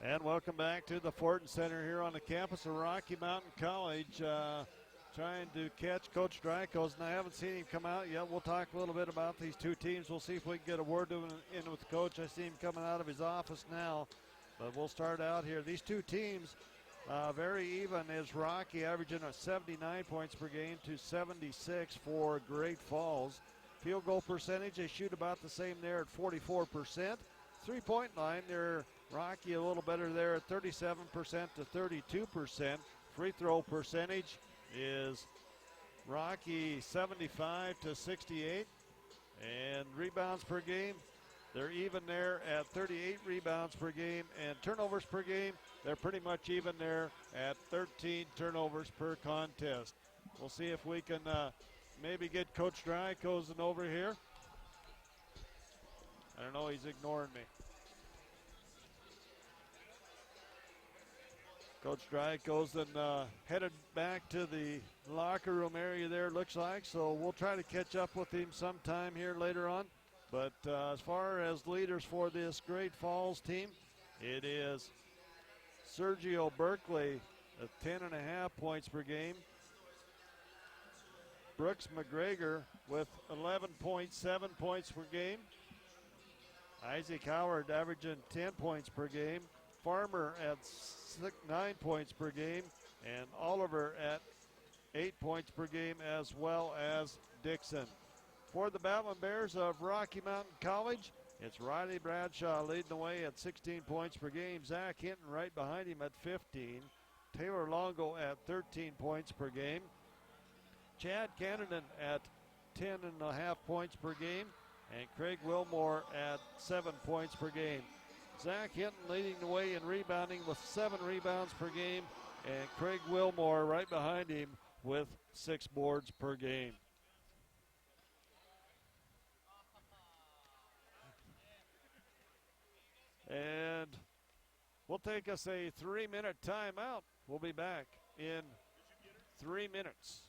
And welcome back to the Fortin Center here on the campus of Rocky Mountain College. Trying to catch Coach Drykos, and I haven't seen him come out yet. We'll talk a little bit about these two teams. We'll see if we can get a word in with Coach. I see him coming out of his office now, but we'll start out here. These two teams, very even, is Rocky averaging 79 points per game to 76 for Great Falls. Field goal percentage, they shoot about the same there at 44%. Three-point line, they're Rocky a little better there at 37% to 32%. Free throw percentage is Rocky 75 to 68. And rebounds per game, they're even there at 38 rebounds per game. And turnovers per game, they're pretty much even there at 13 turnovers per contest. We'll see if we can maybe get Coach Drykos over here. I don't know, he's ignoring me. Coach Drykos headed back to the locker room area there, looks like. So we'll try to catch up with him sometime here later on. But as far as leaders for this Great Falls team, it is Sergio Berkeley at 10.5 points per game. Brooks McGregor with 11.7 points per game. Isaac Howard averaging 10 points per game. Farmer at 9 points per game, and Oliver at 8 points per game, as well as Dixon. For the Battlin Bears of Rocky Mountain College, it's Riley Bradshaw leading the way at 16 points per game. Zach Hinton right behind him at 15. Taylor Longo at 13 points per game. Chad Canadan at 10.5 points per game, and Craig Wilmore at 7 points per game. Zach Hinton leading the way in rebounding with 7 rebounds per game, and Craig Wilmore right behind him with 6 boards per game. And we'll take us a 3-minute timeout. We'll be back in 3 minutes.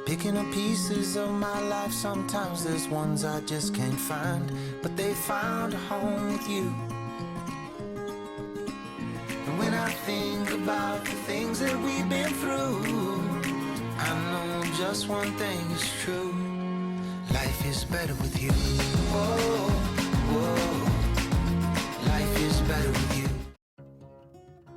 Picking up pieces of my life, sometimes there's ones I just can't find, but they found a home with you. And when I think about the things that we've been through, I know just one thing is true: life is better with you. Whoa, whoa, life is better with you.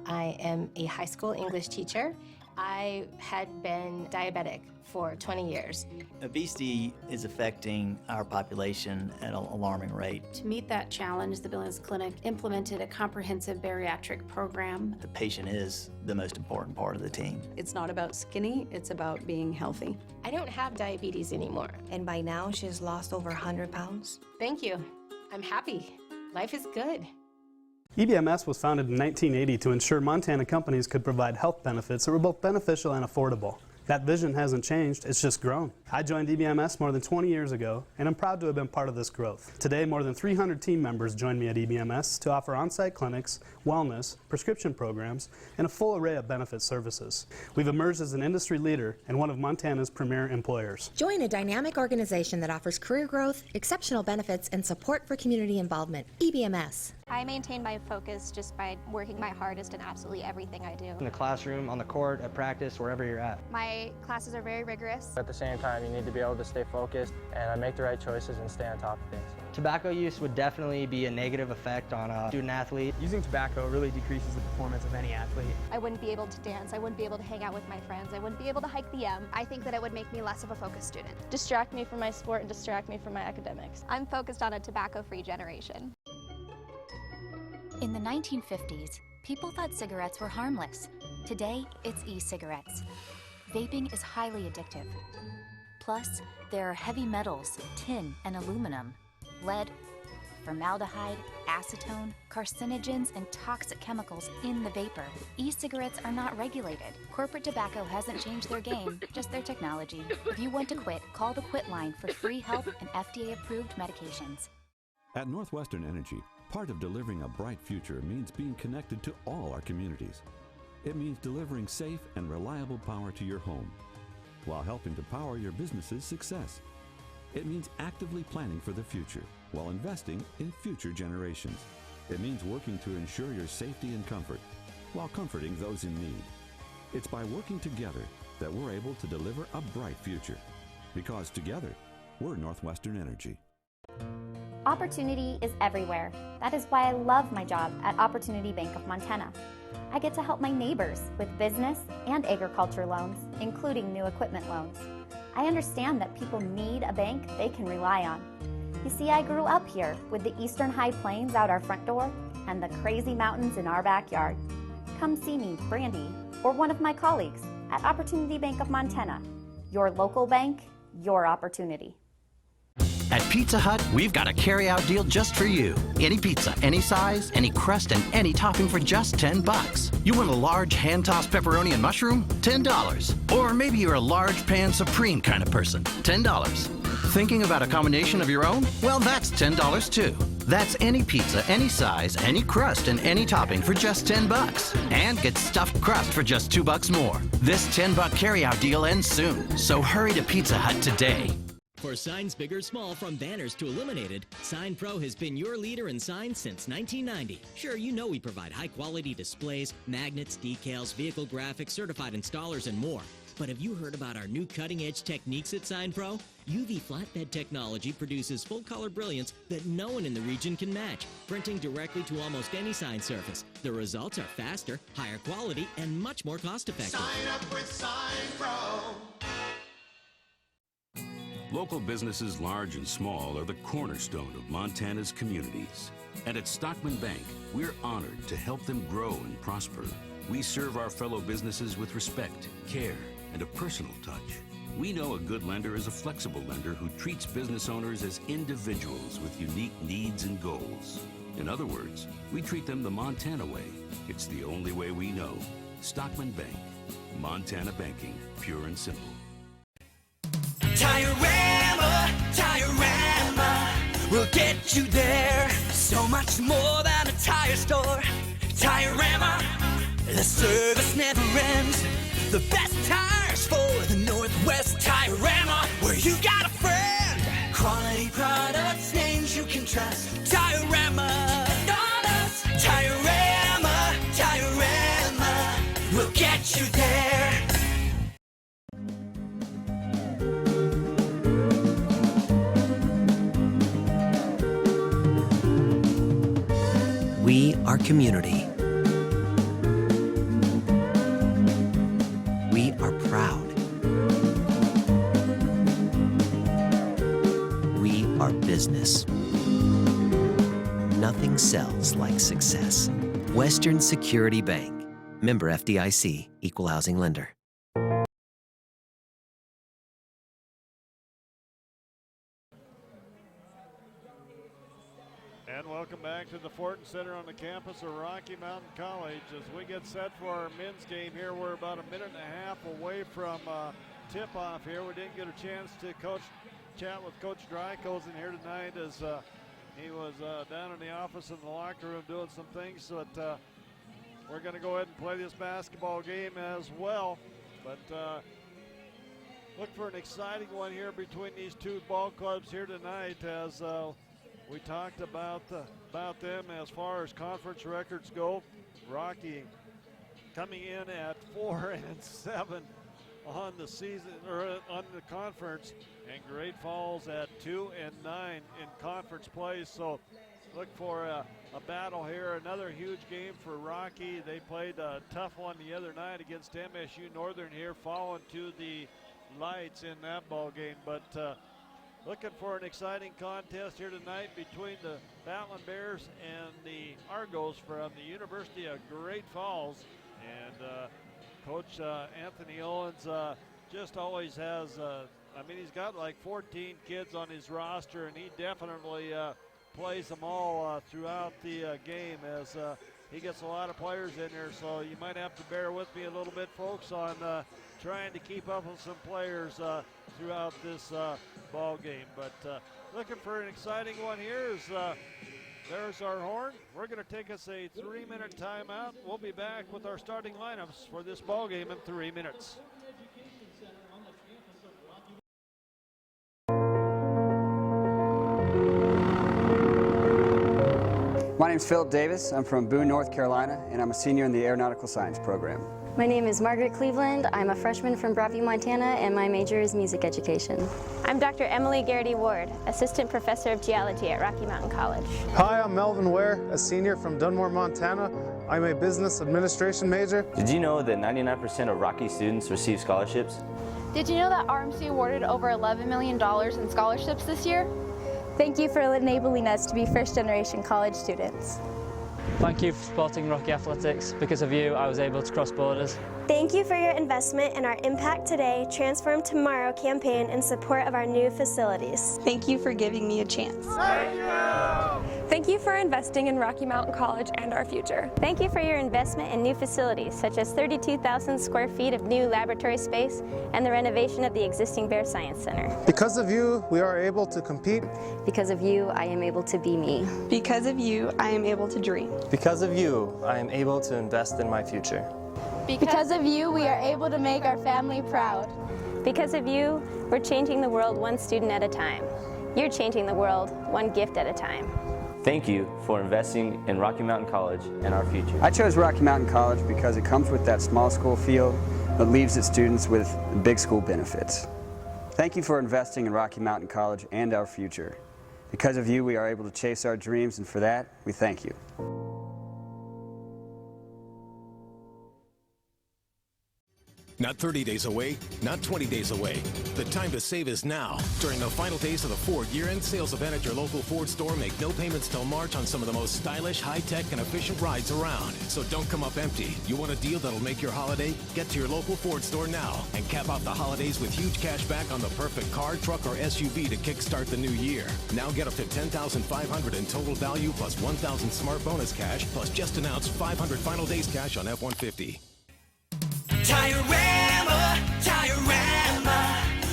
I am a high school English teacher. I had been diabetic for 20 years. Obesity is affecting our population at an alarming rate. To meet that challenge, the Billings Clinic implemented a comprehensive bariatric program. The patient is the most important part of the team. It's not about skinny, it's about being healthy. I don't have diabetes anymore. And by now, she has lost over 100 pounds. Thank you. I'm happy. Life is good. EBMS was founded in 1980 to ensure Montana companies could provide health benefits that were both beneficial and affordable. That vision hasn't changed, it's just grown. I joined EBMS more than 20 years ago, and I'm proud to have been part of this growth. Today, more than 300 team members join me at EBMS to offer on-site clinics, wellness, prescription programs, and a full array of benefit services. We've emerged as an industry leader and one of Montana's premier employers. Join a dynamic organization that offers career growth, exceptional benefits, and support for community involvement. EBMS. I maintain my focus just by working my hardest in absolutely everything I do. In the classroom, on the court, at practice, wherever you're at. My classes are very rigorous. At the same time, you need to be able to stay focused and make the right choices and stay on top of things. Tobacco use would definitely be a negative effect on a student athlete. Using tobacco really decreases the performance of any athlete. I wouldn't be able to dance. I wouldn't be able to hang out with my friends. I wouldn't be able to hike the M. I think that it would make me less of a focused student. Distract me from my sport and distract me from my academics. I'm focused on a tobacco-free generation. In the 1950s, people thought cigarettes were harmless. Today, it's e-cigarettes. Vaping is highly addictive. Plus, there are heavy metals, tin and aluminum, lead, formaldehyde, acetone, carcinogens, and toxic chemicals in the vapor. E-cigarettes are not regulated. Corporate tobacco hasn't changed their game, just their technology. If you want to quit, call the Quit line for free help and FDA-approved medications. At Northwestern Energy, part of delivering a bright future means being connected to all our communities. It means delivering safe and reliable power to your home. while helping to power your business's success. It means actively planning for the future while investing in future generations. It means working to ensure your safety and comfort while comforting those in need. It's by working together that we're able to deliver a bright future. Because together, we're Northwestern Energy. Opportunity is everywhere. That is why I love my job at Opportunity Bank of Montana. I get to help my neighbors with business and agriculture loans, including new equipment loans. I understand that people need a bank they can rely on. You see, I grew up here with the eastern high plains out our front door and the crazy mountains in our backyard. Come see me, Brandy, or one of my colleagues at Opportunity Bank of Montana. Your local bank, your opportunity. At Pizza Hut, we've got a carry-out deal just for you. Any pizza, any size, any crust, and any topping for just $10. You want a large hand-tossed pepperoni and mushroom? $10. Or maybe you're a large pan supreme kind of person. $10. Thinking about a combination of your own? Well, that's $10 too. That's any pizza, any size, any crust, and any topping for just $10. And get stuffed crust for just $2 more. This $10 carry-out deal ends soon, so hurry to Pizza Hut today. For signs big or small, from banners to illuminated, Sign Pro has been your leader in signs since 1990. Sure, you know we provide high-quality displays, magnets, decals, vehicle graphics, certified installers, and more. But have you heard about our new cutting-edge techniques at Sign Pro? UV flatbed technology produces full-color brilliance that no one in the region can match, printing directly to almost any sign surface. The results are faster, higher quality, and much more cost-effective. Sign up with Sign Pro. Local businesses, large and small, are the cornerstone of Montana's communities. And at Stockman Bank, we're honored to help them grow and prosper. We serve our fellow businesses with respect, care, and a personal touch. We know a good lender is a flexible lender who treats business owners as individuals with unique needs and goals. In other words, we treat them the Montana way. It's the only way we know. Stockman Bank. Montana banking, pure and simple. Tire-Rama will get you there. So much more than a tire store. Tire-Rama, the service never ends. The best tires for the Northwest. Tire-Rama, where you got a friend. Quality products, names you can trust. Tire-Rama, not us. Tire-Rama, Tire-Rama will get you there. We are community. We are proud. We are business. Nothing sells like success. Western Security Bank. Member FDIC. Equal housing lender. And welcome back to the Fortin Center on the campus of Rocky Mountain College as we get set for our men's game here. We're about a minute and a half away from tip-off here. We didn't get a chance to chat with Coach Drykosen here tonight as he was down in the office in the locker room doing some things. But we're going to go ahead and play this basketball game as well. But look for an exciting one here between these two ball clubs here tonight as we talked about them as far as conference records go. Rocky coming in at 4-7 on the season or on the conference, and Great Falls at 2-9 in conference play. So look for a battle here. Another huge game for Rocky. They played a tough one the other night against MSU Northern here, falling to the lights in that ball game. But looking for an exciting contest here tonight between the Battlin Bears and the Argos from the University of Great Falls. And Coach Anthony Owens just always has, he's got like 14 kids on his roster, and he definitely plays them all throughout the game as he gets a lot of players in there. So you might have to bear with me a little bit, folks, on trying to keep up with some players throughout this ball game. But looking for an exciting one here is there's our horn. We're going to take us a 3-minute timeout. We'll be back with our starting lineups for this ball game in 3 minutes. My name's Philip Davis. I'm from Boone, North Carolina, and I'm a senior in the Aeronautical Science program. My name is Margaret Cleveland. I'm a freshman from Broadview, Montana, and my major is music education. I'm Dr. Emily Garrity Ward, Assistant Professor of Geology at Rocky Mountain College. Hi, I'm Melvin Ware, a senior from Dunmore, Montana. I'm a business administration major. Did you know that 99% of Rocky students receive scholarships? Did you know that RMC awarded over $11 million in scholarships this year? Thank you for enabling us to be first-generation college students. Thank you for supporting Rocky Athletics. Because of you, I was able to cross borders. Thank you for your investment in our Impact Today, Transform Tomorrow campaign in support of our new facilities. Thank you for giving me a chance. Thank you! Thank you for investing in Rocky Mountain College and our future. Thank you for your investment in new facilities, such as 32,000 square feet of new laboratory space and the renovation of the existing Bear Science Center. Because of you, we are able to compete. Because of you, I am able to be me. Because of you, I am able to dream. Because of you, I am able to invest in my future. Because of you, we are able to make our family proud. Because of you, we're changing the world one student at a time. You're changing the world one gift at a time. Thank you for investing in Rocky Mountain College and our future. I chose Rocky Mountain College because it comes with that small school feel, but leaves its students with big school benefits. Thank you for investing in Rocky Mountain College and our future. Because of you, we are able to chase our dreams, and for that, we thank you. Not 30 days away, not 20 days away. The time to save is now. During the final days of the Ford year-end sales event at your local Ford store, make no payments till March on some of the most stylish, high-tech, and efficient rides around. So don't come up empty. You want a deal that'll make your holiday? Get to your local Ford store now and cap off the holidays with huge cash back on the perfect car, truck, or SUV to kickstart the new year. Now get up to $10,500 in total value plus $1,000 smart bonus cash plus just announced $500 final days cash on F-150. Tire-Rama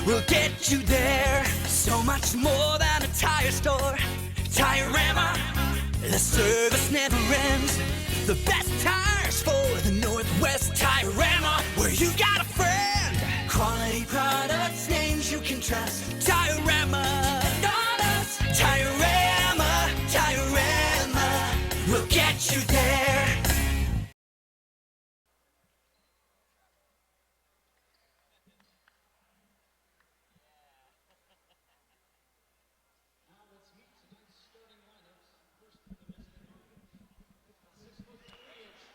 will get you there. So much more than a tire store. Tire-Rama, the service never ends. The best tires for the Northwest. Tire-Rama, where you got a friend. Quality products, names you can trust. Tire-Rama, and on us. Tire-Rama, Tire-Rama will get you there.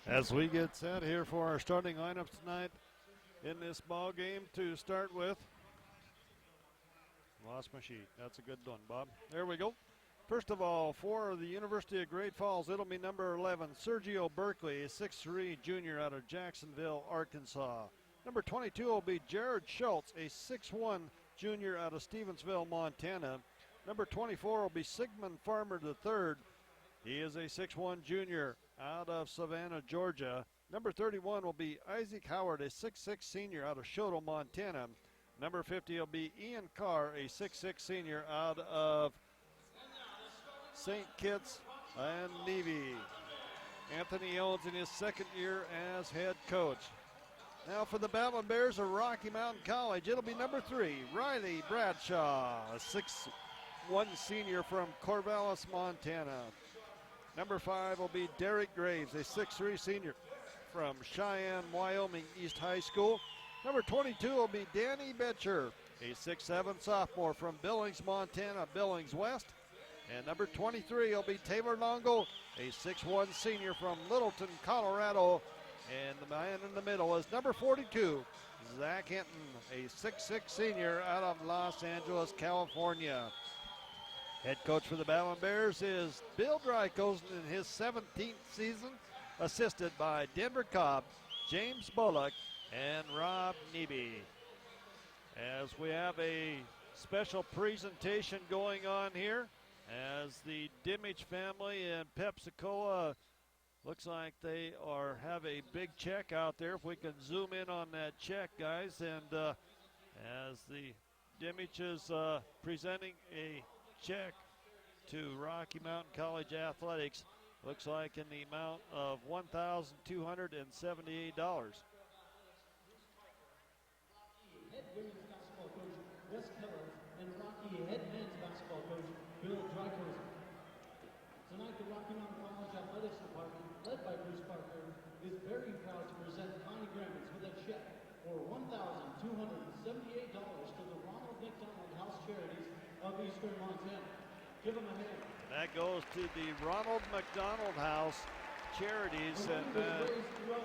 As we get set here for our starting lineups tonight in this ball game to start with. Lost my sheet. That's a good one, Bob. There we go. First of all, for the University of Great Falls, it'll be number 11, Sergio Berkeley, a 6'3" junior out of Jacksonville, Arkansas. Number 22 will be Jared Schultz, a 6'1" junior out of Stevensville, Montana. Number 24 will be Sigmund Farmer III. He is a 6'1" junior out of Savannah, Georgia. Number 31 will be Isaac Howard, a 6'6" senior out of Shoto, Montana. Number 50 will be Ian Carr, a 6'6" senior out of St. Kitts and Nevis. Anthony Owens in his second year as head coach. Now for the Battlin Bears of Rocky Mountain College, it'll be number 3, Riley Bradshaw, a 6'1" senior from Corvallis, Montana. Number 5 will be Derek Graves, a 6'3" senior from Cheyenne, Wyoming East High School. Number 22 will be Danny Betcher, a 6'7" sophomore from Billings, Montana, Billings West. And number 23 will be Taylor Longo, a 6'1" senior from Littleton, Colorado. And the man in the middle is number 42, Zach Hinton, a 6'6" senior out of Los Angeles, California. Head coach for the Battlin Bears is Bill Drykosen in his 17th season, assisted by Denver Cobb, James Bullock, and Rob Neby. As we have a special presentation going on here, as the Dimich family and Pepsi-Cola looks like they have a big check out there. If we can zoom in on that check, guys, and as the Dimich is presenting a check to Rocky Mountain College Athletics, looks like in the amount of $1,278. Head women's basketball coach Wes Keller and Rocky head men's basketball coach Bill Drykosen. So Tonight, the Rocky Mountain College Athletics Department, led by Bruce Parker, is very proud to present Connie Grammons with a check for $1,278 to the Ronald McDonald House Charities of Eastern Montana. Give them a hand. That goes to the Ronald McDonald House Charities, and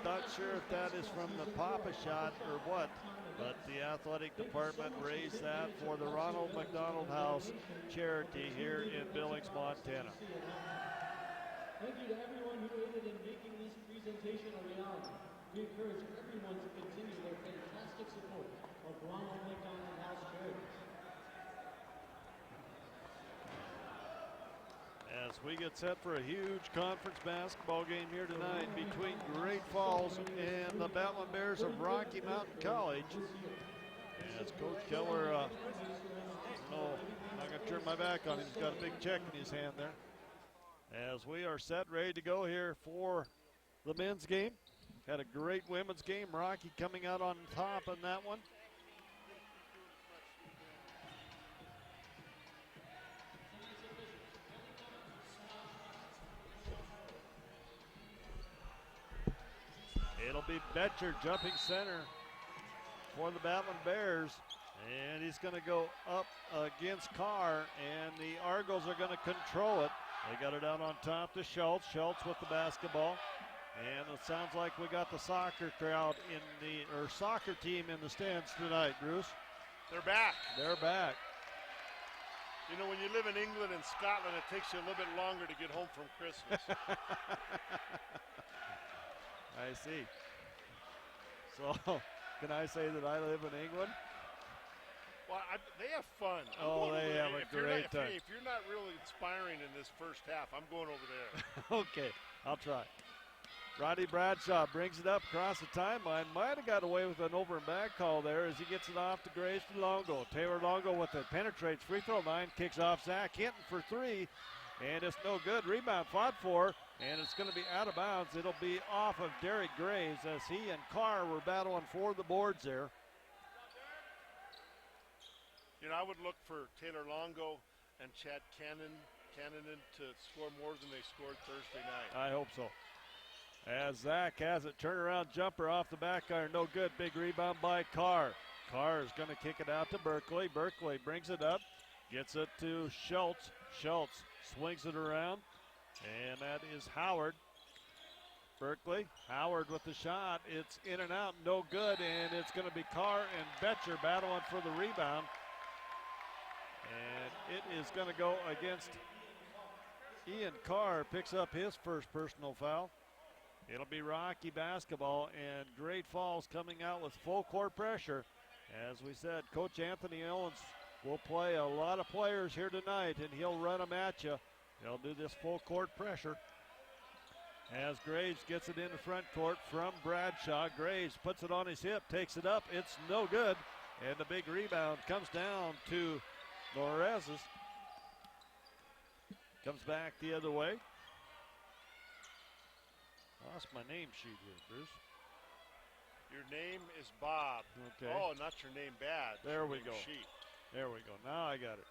not sure if that is from the Papa Shot or what, but the athletic department raised that for the Ronald McDonald House Charity here in Billings, Montana. Thank you to everyone who aided in making this presentation a reality. We encourage everyone to continue their fantastic support of Ronald McDonald House Charities. As we get set for a huge conference basketball game here tonight between Great Falls and the Battlin Bears of Rocky Mountain College. As Coach Keller, no, I'm not going to turn my back on him. He's got a big check in his hand there. As we are set, ready to go here for the men's game. Had a great women's game. Rocky coming out on top on that one. It'll be Betcher jumping center for the Battlin Bears. And he's going to go up against Carr, and the Argos are going to control it. They got it out on top to Schultz. Schultz with the basketball. And it sounds like we got the soccer crowd or soccer team in the stands tonight, Bruce. They're back. They're back. You know, when you live in England and Scotland, it takes you a little bit longer to get home from Christmas. I see. So, can I say that I live in England? Well, they have fun. They have a great time. If you're not really inspiring in this first half, I'm going over there. Okay, I'll try. Roddy Bradshaw brings it up across the timeline. Might have got away with an over and back call there as he gets it off to Grace to Longo. Taylor Longo with it, penetrates free throw line, kicks off Zach Hinton for three, and it's no good. Rebound fought for, and it's going to be out of bounds. It'll be off of Derek Graves as he and Carr were battling for the boards there. You know, I would look for Taylor Longo and Chad Cannon to score more than they scored Thursday night. I hope so. As Zach has it, turnaround jumper off the back iron, no good. Big rebound by Carr. Carr is going to kick it out to Berkeley. Berkeley brings it up, gets it to Schultz. Schultz swings it around, and that is Howard. Berkeley, Howard with the shot. It's in and out, no good, and it's going to be Carr and Betcher battling for the rebound. And it is going to go against Ian Carr, picks up his first personal foul. It'll be Rocky basketball, and Great Falls coming out with full court pressure. As we said, Coach Anthony Owens will play a lot of players here tonight, and he'll run them at you. He'll do this full court pressure. As Graves gets it in the front court from Bradshaw. Graves puts it on his hip, takes it up. It's no good, and the big rebound comes down to Norezes. Comes back the other way. Lost my name sheet here, Bruce. Your name is Bob. Okay. Oh, not your name bad. There we go. Sheet. There we go. Now I got it.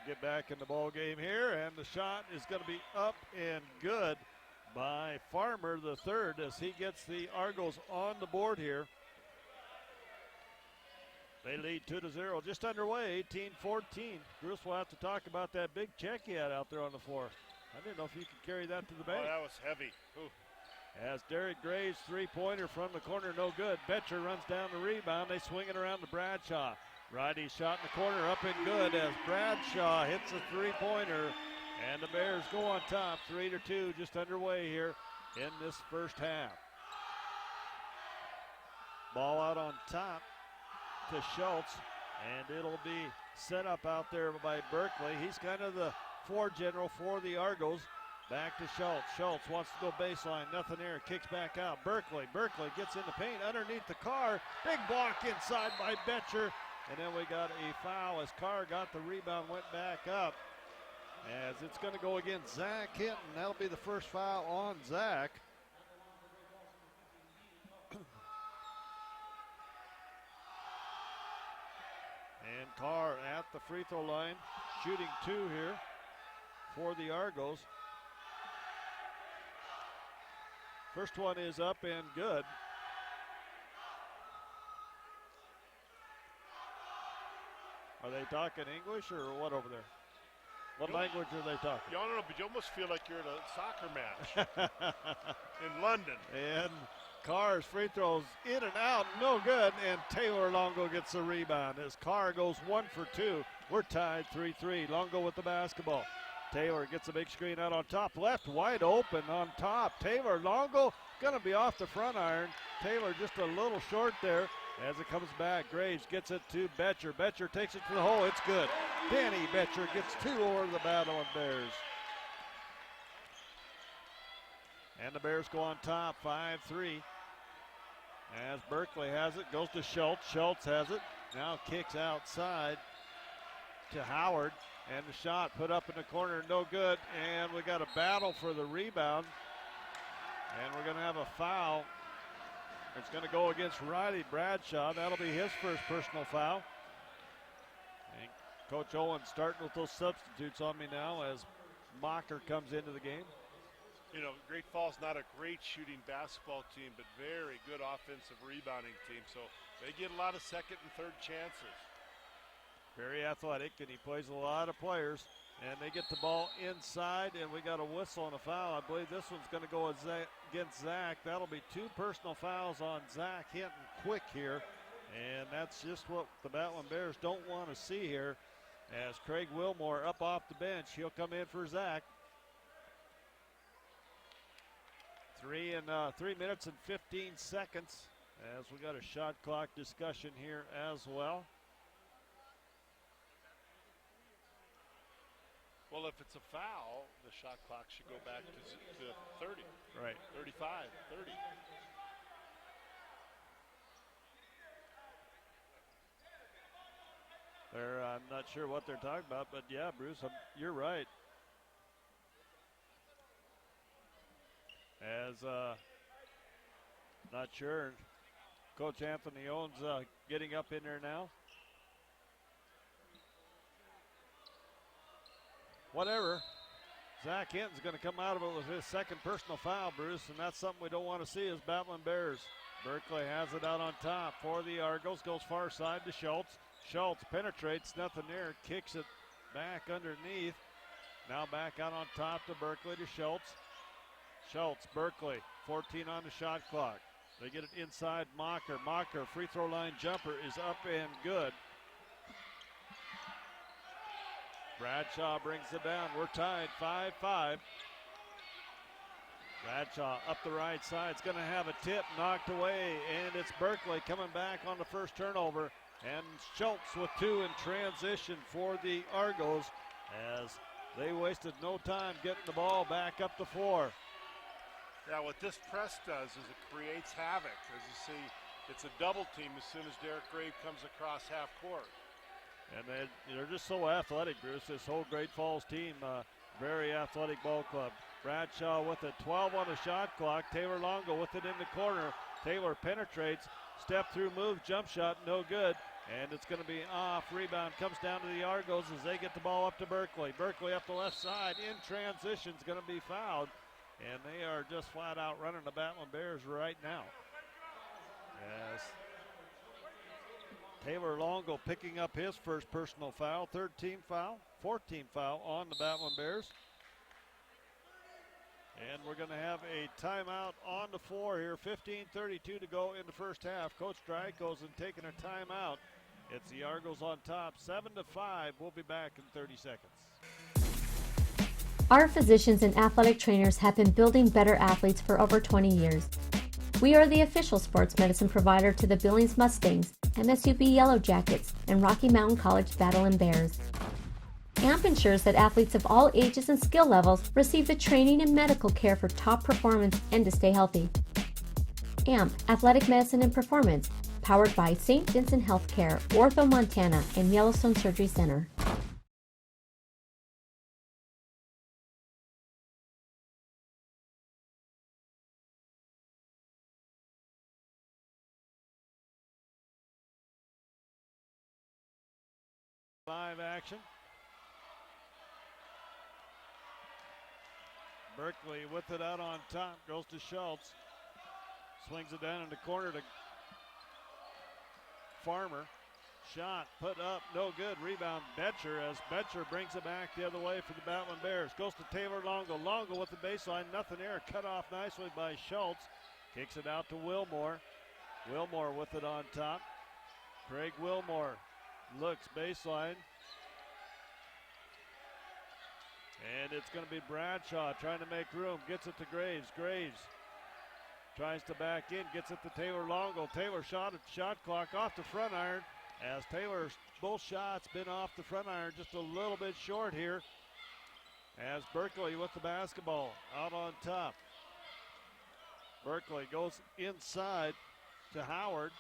Get back in the ball game here, and the shot is going to be up and good by Farmer the third as he gets the Argos on the board here. They lead 2-0, just underway, 18-14. Bruce will have to talk about that big check he had out there on the floor. I didn't know if you could carry that to the bank. Oh, that was heavy. Ooh. As Derek Graves, three-pointer from the corner, no good. Betcher runs down the rebound. They swing it around to Bradshaw. Righty shot in the corner, up and good as Bradshaw hits a three-pointer. And the Bears go on top, 3-2, just underway here in this first half. Ball out on top to Schultz, and it'll be set up out there by Berkeley. He's kind of the floor general for the Argos. Back to Schultz. Schultz wants to go baseline. Nothing there. Kicks back out. Berkeley gets in the paint underneath the Carr. Big block inside by Betcher. And then we got a foul as Carr got the rebound, went back up. As it's going to go against Zach Hinton. That'll be the first foul on Zach. And Carr at the free throw line, shooting 2 here for the Argos. First one is up and good. Are they talking English or what over there? What language are they talking? You don't know, but you almost feel like you're at a soccer match in London. And Carr's free throws in and out, no good, and Taylor Longo gets the rebound as Carr goes 1 for 2. We're tied 3-3. Longo with the basketball. Taylor gets a big screen out on top, left wide open on top. Taylor Longo gonna be off the front iron. Taylor just a little short there. As it comes back, Graves gets it to Betcher. Betcher takes it to the hole. It's good. Danny Betcher gets 2 over the Battlin Bears. And the Bears go on top, 5-3. As Berkeley has it, goes to Schultz. Schultz has it. Now kicks outside to Howard. And the shot put up in the corner, no good. And we got a battle for the rebound. And we're going to have a foul. It's going to go against Riley Bradshaw. That'll be his first personal foul. And Coach Owen starting with those substitutes on me now as Mocker comes into the game. You know, Great Falls not a great shooting basketball team, but very good offensive rebounding team. So they get a lot of second and third chances. Very athletic, and he plays a lot of players. And they get the ball inside, and we got a whistle and a foul. I believe this one's going to go against Zach. That'll be 2 personal fouls on Zach Hinton quick here. And that's just what the Battlin Bears don't want to see here. As Craig Wilmore up off the bench, he'll come in for Zach. 3 minutes and 15 seconds as we got a shot clock discussion here as well. Well, if it's a foul, the shot clock should go back to 30. Right. 35, 30. I'm not sure what they're talking about, but yeah, Bruce, you're right. As not sure, Coach Anthony Owens getting up in there now. Whatever. Zach Hinton's going to come out of it with his second personal foul, Bruce, and that's something we don't want to see as Battlin Bears. Berkeley has it out on top for the Argos, goes far side to Schultz. Schultz penetrates, nothing there, kicks it back underneath. Now back out on top to Berkeley to Schultz. Schultz, Berkeley, 14 on the shot clock. They get it inside Mocker. Mocker, free throw line jumper is up and good. Bradshaw brings it down. We're tied 5-5. Bradshaw up the right side. It's going to have a tip knocked away, and it's Berkeley coming back on the first turnover. And Schultz with 2 in transition for the Argos as they wasted no time getting the ball back up the floor. Yeah, what this press does is it creates havoc. As you see, it's a double team as soon as Derek Grave comes across half court. And they're just so athletic, Bruce. This whole Great Falls team, very athletic ball club. Bradshaw with it, 12 on the shot clock. Taylor Longo with it in the corner. Taylor penetrates, step through move, jump shot, no good. And it's going to be off. Rebound comes down to the Argos as they get the ball up to Berkeley. Berkeley up the left side in transition is going to be fouled. And they are just flat out running the Battlin Bears right now. Yes. Taylor Longo picking up his first personal foul, 13 foul, 14 foul on the Battlin Bears. And we're going to have a timeout on the floor here, 15:32 to go in the first half. Coach Dryko's taking a timeout. It's the Argos on top, 7-5. We'll be back in 30 seconds. Our physicians and athletic trainers have been building better athletes for over 20 years. We are the official sports medicine provider to the Billings Mustangs, MSUB Yellow Jackets, and Rocky Mountain College Battlin Bears. AMP ensures that athletes of all ages and skill levels receive the training and medical care for top performance and to stay healthy. AMP, Athletic Medicine and Performance, powered by St. Vincent Healthcare, Ortho Montana, and Yellowstone Surgery Center. Live action. Berkeley with it out on top, goes to Schultz. Swings it down in the corner to Farmer. Shot put up, no good. Rebound Betcher as Betcher brings it back the other way for the Battlin Bears. Goes to Taylor Longo. Longo with the baseline, nothing there. Cut off nicely by Schultz. Kicks it out to Wilmore. Wilmore with it on top. Craig Wilmore looks baseline. And it's going to be Bradshaw trying to make room. Gets it to Graves. Graves tries to back in. Gets it to Taylor Longo. Taylor shot clock off the front iron. As Taylor's both shots been off the front iron, just a little bit short here. As Berkeley with the basketball out on top. Berkeley goes inside to Howard.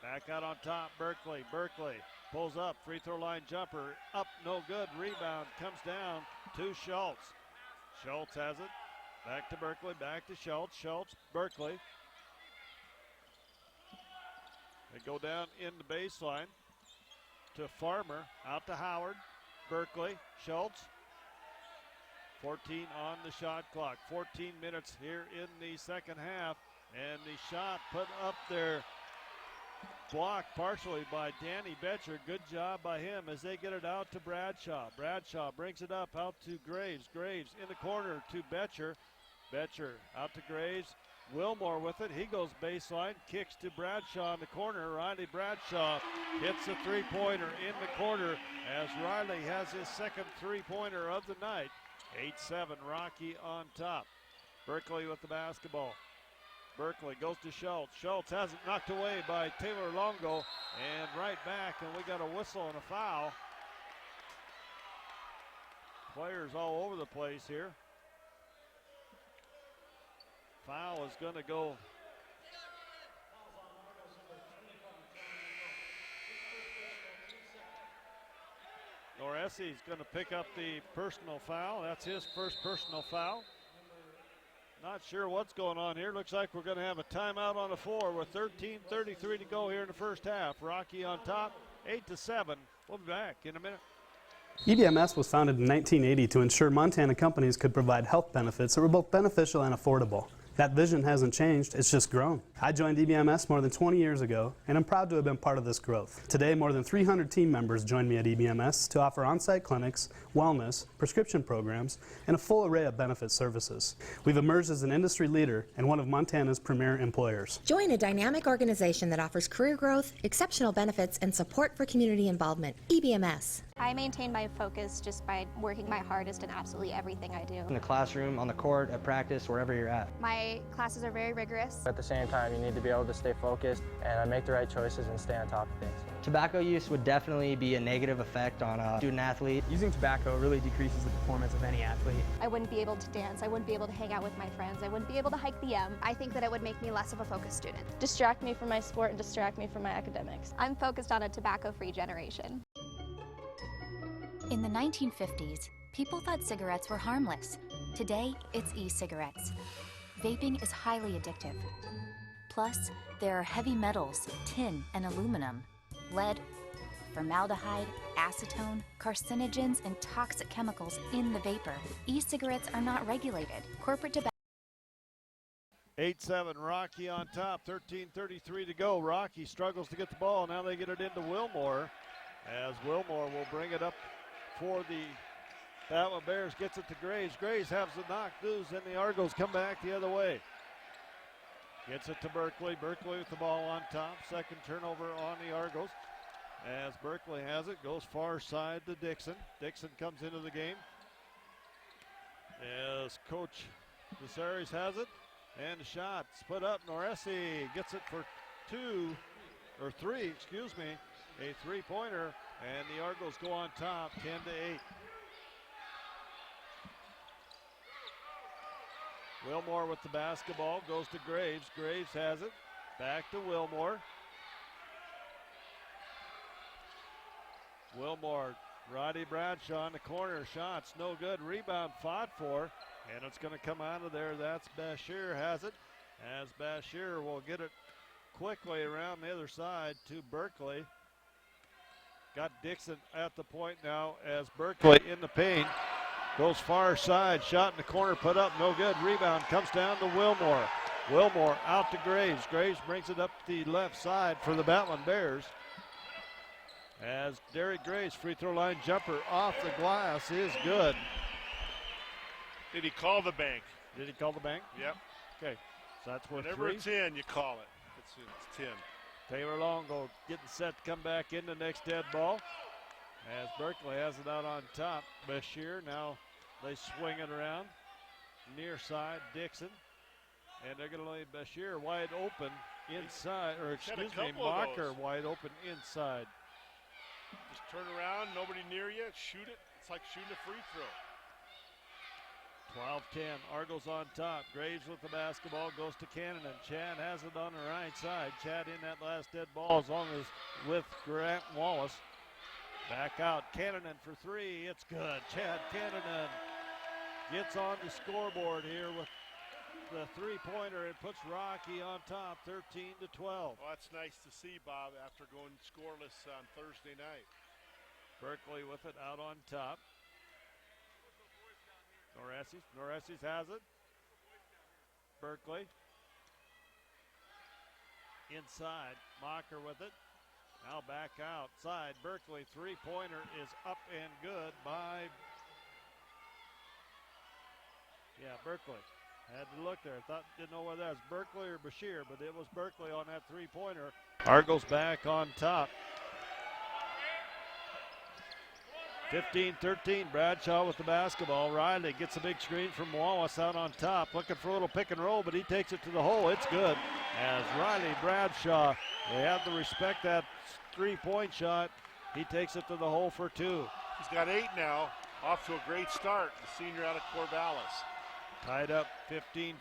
Back out on top, Berkeley. Berkeley pulls up, free throw line jumper, up, no good. Rebound comes down to Schultz. Schultz has it. Back to Berkeley, back to Schultz. Schultz, Berkeley. They go down in the baseline to Farmer, out to Howard. Berkeley, Schultz. 14 on the shot clock. 14 minutes here in the second half. And the shot put up there, blocked partially by Danny Betcher. Good job by him as they get it out to Bradshaw. Bradshaw brings it up out to Graves. Graves in the corner to Betcher. Betcher out to Graves. Wilmore with it. He goes baseline, kicks to Bradshaw in the corner. Riley Bradshaw hits a three-pointer in the corner as Riley has his second three-pointer of the night. 8-7, Rocky on top. Berkeley with the basketball. Berkeley goes to Schultz. Schultz has it knocked away by Taylor Longo, and right back, and we got a whistle and a foul. Players all over the place here. Foul is going to go. Noresi's going to pick up the personal foul. That's his first personal foul. Not sure what's going on here. Looks like we're going to have a timeout on the floor with 13:33 to go here in the first half. Rocky on top, 8-7. We'll be back in a minute. EBMS was founded in 1980 to ensure Montana companies could provide health benefits that were both beneficial and affordable. That vision hasn't changed, it's just grown. I joined EBMS more than 20 years ago, and I'm proud to have been part of this growth. Today, more than 300 team members join me at EBMS to offer on-site clinics, wellness, prescription programs, and a full array of benefit services. We've emerged as an industry leader and one of Montana's premier employers. Join a dynamic organization that offers career growth, exceptional benefits, and support for community involvement. EBMS. I maintain my focus just by working my hardest in absolutely everything I do. In the classroom, on the court, at practice, wherever you're at. My classes are very rigorous. At the same time, you need to be able to stay focused and make the right choices and stay on top of things. Tobacco use would definitely be a negative effect on a student athlete. Using tobacco really decreases the performance of any athlete. I wouldn't be able to dance. I wouldn't be able to hang out with my friends. I wouldn't be able to hike the M. I think that it would make me less of a focused student. Distract me from my sport and distract me from my academics. I'm focused on a tobacco-free generation. In the 1950s, people thought cigarettes were harmless. Today, it's e-cigarettes. Vaping is highly addictive. Plus, there are heavy metals, tin, and aluminum, lead, formaldehyde, acetone, carcinogens, and toxic chemicals in the vapor. E-cigarettes are not regulated. Corporate tobacco. 8-7, Rocky on top, 13:33 to go. Rocky struggles to get the ball. Now they get it into Wilmore, as Wilmore will bring it up for the Battlin Bears. Gets it to Graves. Graves has the knock loose, and the Argos come back the other way. Gets it to Berkeley. Berkeley with the ball on top. Second turnover on the Argos. As Berkeley has it, goes far side to Dixon. Dixon comes into the game. As Coach Viserys has it. And the shot's put up. Noresi gets it for three, a three-pointer. And the Argos go on top, 10-8. Wilmore with the basketball, goes to Graves. Graves has it, back to Wilmore. Wilmore, Roddy Bradshaw in the corner, shots no good. Rebound fought for, and it's going to come out of there. That's Bashir has it, as Bashir will get it quickly around the other side to Berkeley. Got Dixon at the point now as Berkeley in the paint. Goes far side, shot in the corner, put up, no good. Rebound comes down to Wilmore. Wilmore out to Graves. Graves brings it up the left side for the Battlin Bears. As Derek Graves, free throw line jumper off the glass is good. Did he call the bank? Did he call the bank? Yep. Okay, so that's worth Whenever 3. it's in, you call it. It's 10. Taylor Longo getting set to come back in the next dead ball. As Berkeley has it out on top. Bashir, now they swing it around. Near side, Dixon. And they're going to leave Bashir wide open inside, or excuse me, Mocker wide open inside. Just turn around, nobody near you, shoot it. It's like shooting a free throw. 12-10, Argos on top. Graves with the basketball, goes to Cannon, and Chad has it on the right side. Chad in that last dead ball as long as with Grant Wallace. Back out, Cannon for 3, it's good. Chad Cannon gets on the scoreboard here with the three-pointer. It puts Rocky on top, 13-12. Well, that's nice to see, Bob, after going scoreless on Thursday night. Berkeley with it out on top. Noresi's has it. Berkeley. Inside, Mocker with it. Now back outside. Berkeley three-pointer is up and good by, Berkeley. Had to look there. Didn't know whether that was Berkeley or Bashir, but it was Berkeley on that three-pointer. Argos back on top. 15-13, Bradshaw with the basketball. Riley gets a big screen from Wallace out on top. Looking for a little pick and roll, but he takes it to the hole. It's good. As Riley Bradshaw, they have to respect that three-point shot. He takes it to the hole for 2. He's got 8 now. Off to a great start, the senior out of Corvallis. Tied up 15-15,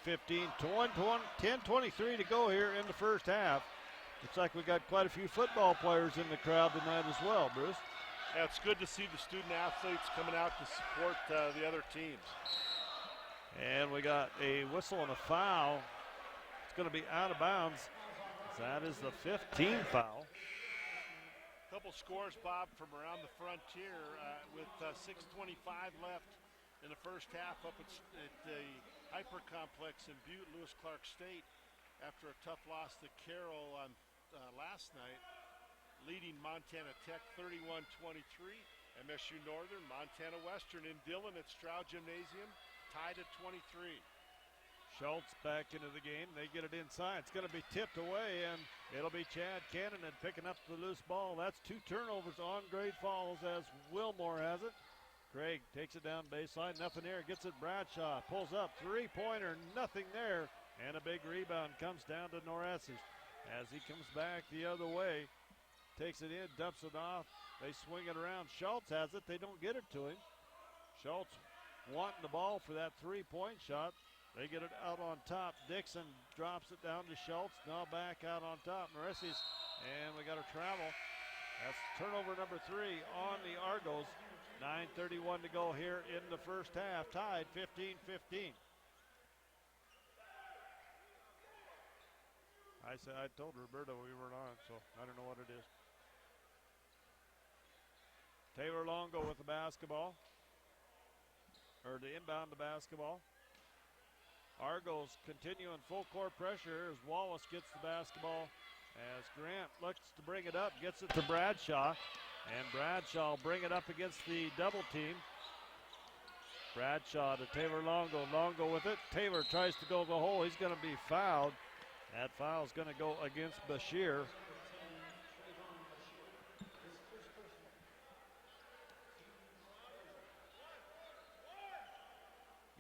10-23 to go here in the first half. Looks like we got quite a few football players in the crowd tonight as well, Bruce. Yeah, it's good to see the student athletes coming out to support the other teams. And we got a whistle and a foul. It's going to be out of bounds. That is the 15th foul. Couple scores, Bob, from around the frontier with 6:25 left in the first half up at the Hyper Complex in Butte, Lewis Clark State, after a tough loss to Carroll on last night. Leading Montana Tech 31-23, MSU Northern, Montana Western in Dillon at Stroud Gymnasium, tied at 23. Schultz back into the game. They get it inside. It's going to be tipped away, and it'll be Chad Cannon picking up the loose ball. That's 2 turnovers on Great Falls as Wilmore has it. Craig takes it down baseline. Nothing there. Gets it Bradshaw. Pulls up. Three-pointer. Nothing there. And a big rebound comes down to Noresi's as he comes back the other way. Takes it in, dumps it off. They swing it around. Schultz has it. They don't get it to him. Schultz wanting the ball for that three-point shot. They get it out on top. Dixon drops it down to Schultz. Now back out on top. Noresi's, and we got a travel. That's turnover number 3 on the Argos. 9:31 to go here in the first half. Tied 15-15. I told Roberto we weren't on, so I don't know what it is. Taylor Longo with the basketball, or the inbound the basketball. Argos continuing full court pressure as Wallace gets the basketball. As Grant looks to bring it up, gets it to Bradshaw, and Bradshaw will bring it up against the double team. Bradshaw to Taylor Longo. Longo with it. Taylor tries to go to the hole. He's going to be fouled. That foul is going to go against Bashir.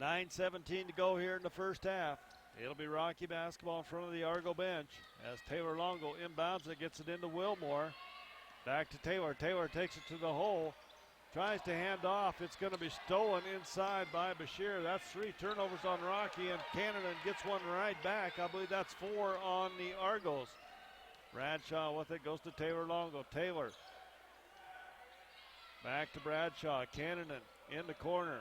$9:17 to go here in the first half. It'll be Rocky basketball in front of the Argo bench as Taylor Longo inbounds it, gets it into Wilmore. Back to Taylor. Taylor takes it to the hole. Tries to hand off. It's going to be stolen inside by Bashir. That's 3 turnovers on Rocky, and Cannon gets one right back. I believe that's 4 on the Argos. Bradshaw with it, goes to Taylor Longo. Taylor back to Bradshaw. Cannon in the corner.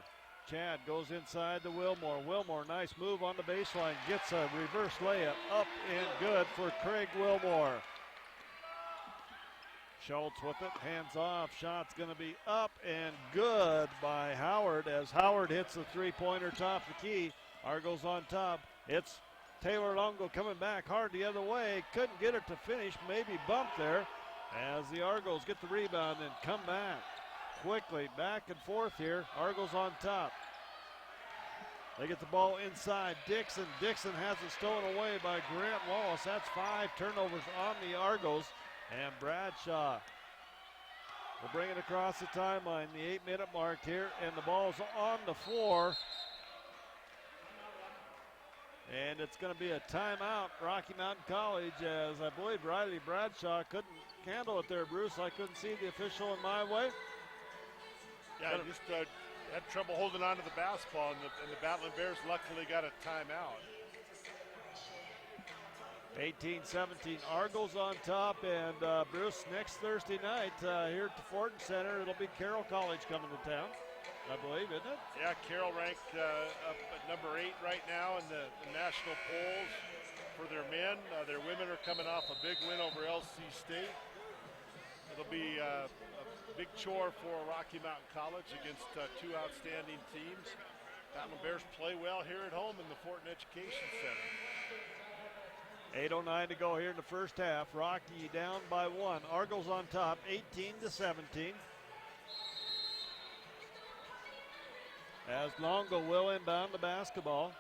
Chad goes inside to Wilmore. Wilmore, nice move on the baseline. Gets a reverse layup up and good for Craig Wilmore. Schultz with it, hands off, shot's going to be up and good by Howard as Howard hits the three-pointer top the key. Argos on top. It's Taylor Longo coming back hard the other way. Couldn't get it to finish, maybe bumped there as the Argos get the rebound and come back quickly. Back and forth here. Argos on top. They get the ball inside. Dixon has it stolen away by Grant Wallace. That's 5 turnovers on the Argos. And Bradshaw will bring it across the timeline, the 8-minute mark here, and the ball's on the floor. And it's going to be a timeout, Rocky Mountain College, as I believe Riley Bradshaw couldn't handle it there, Bruce. I couldn't see the official in my way. Yeah, he just had trouble holding on to the basketball, and the Battlin Bears luckily got a timeout. 18-17, Argos on top, and Bruce, next Thursday night here at the Fortin Center, it'll be Carroll College coming to town, I believe, isn't it? Yeah, Carroll ranked up at number 8 right now in the national polls for their men. Their women are coming off a big win over LC State. It'll be a big chore for Rocky Mountain College against 2 outstanding teams. Battlin Bears play well here at home in the Fortin Education Center. 8:09 to go here in the first half. Rocky down by 1. Argos on top, 18-17. As Longo will inbound the basketball.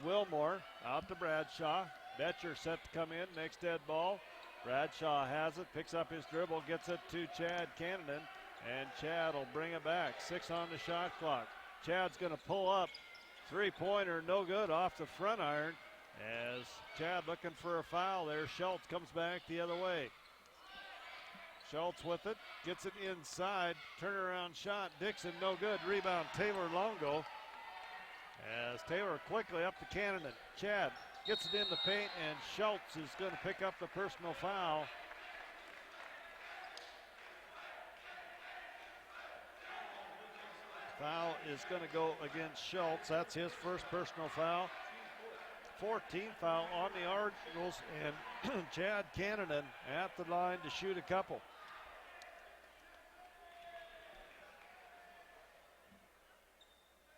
Wilmore out to Bradshaw. Betcher set to come in. Next dead ball. Bradshaw has it, picks up his dribble, gets it to Chad Canadan, and Chad will bring it back. 6 on the shot clock. Chad's going to pull up. Three-pointer, no good, off the front iron. As Chad looking for a foul there. Schultz comes back the other way. Schultz with it, gets it inside. Turnaround shot, Dixon, no good. Rebound, Taylor Longo. As Taylor quickly up to Canadan. Chad gets it in the paint, and Schultz is going to pick up the personal foul. Foul is going to go against Schultz. That's his first personal foul. 14th foul on the Argos, and Chad Canadan at the line to shoot a couple.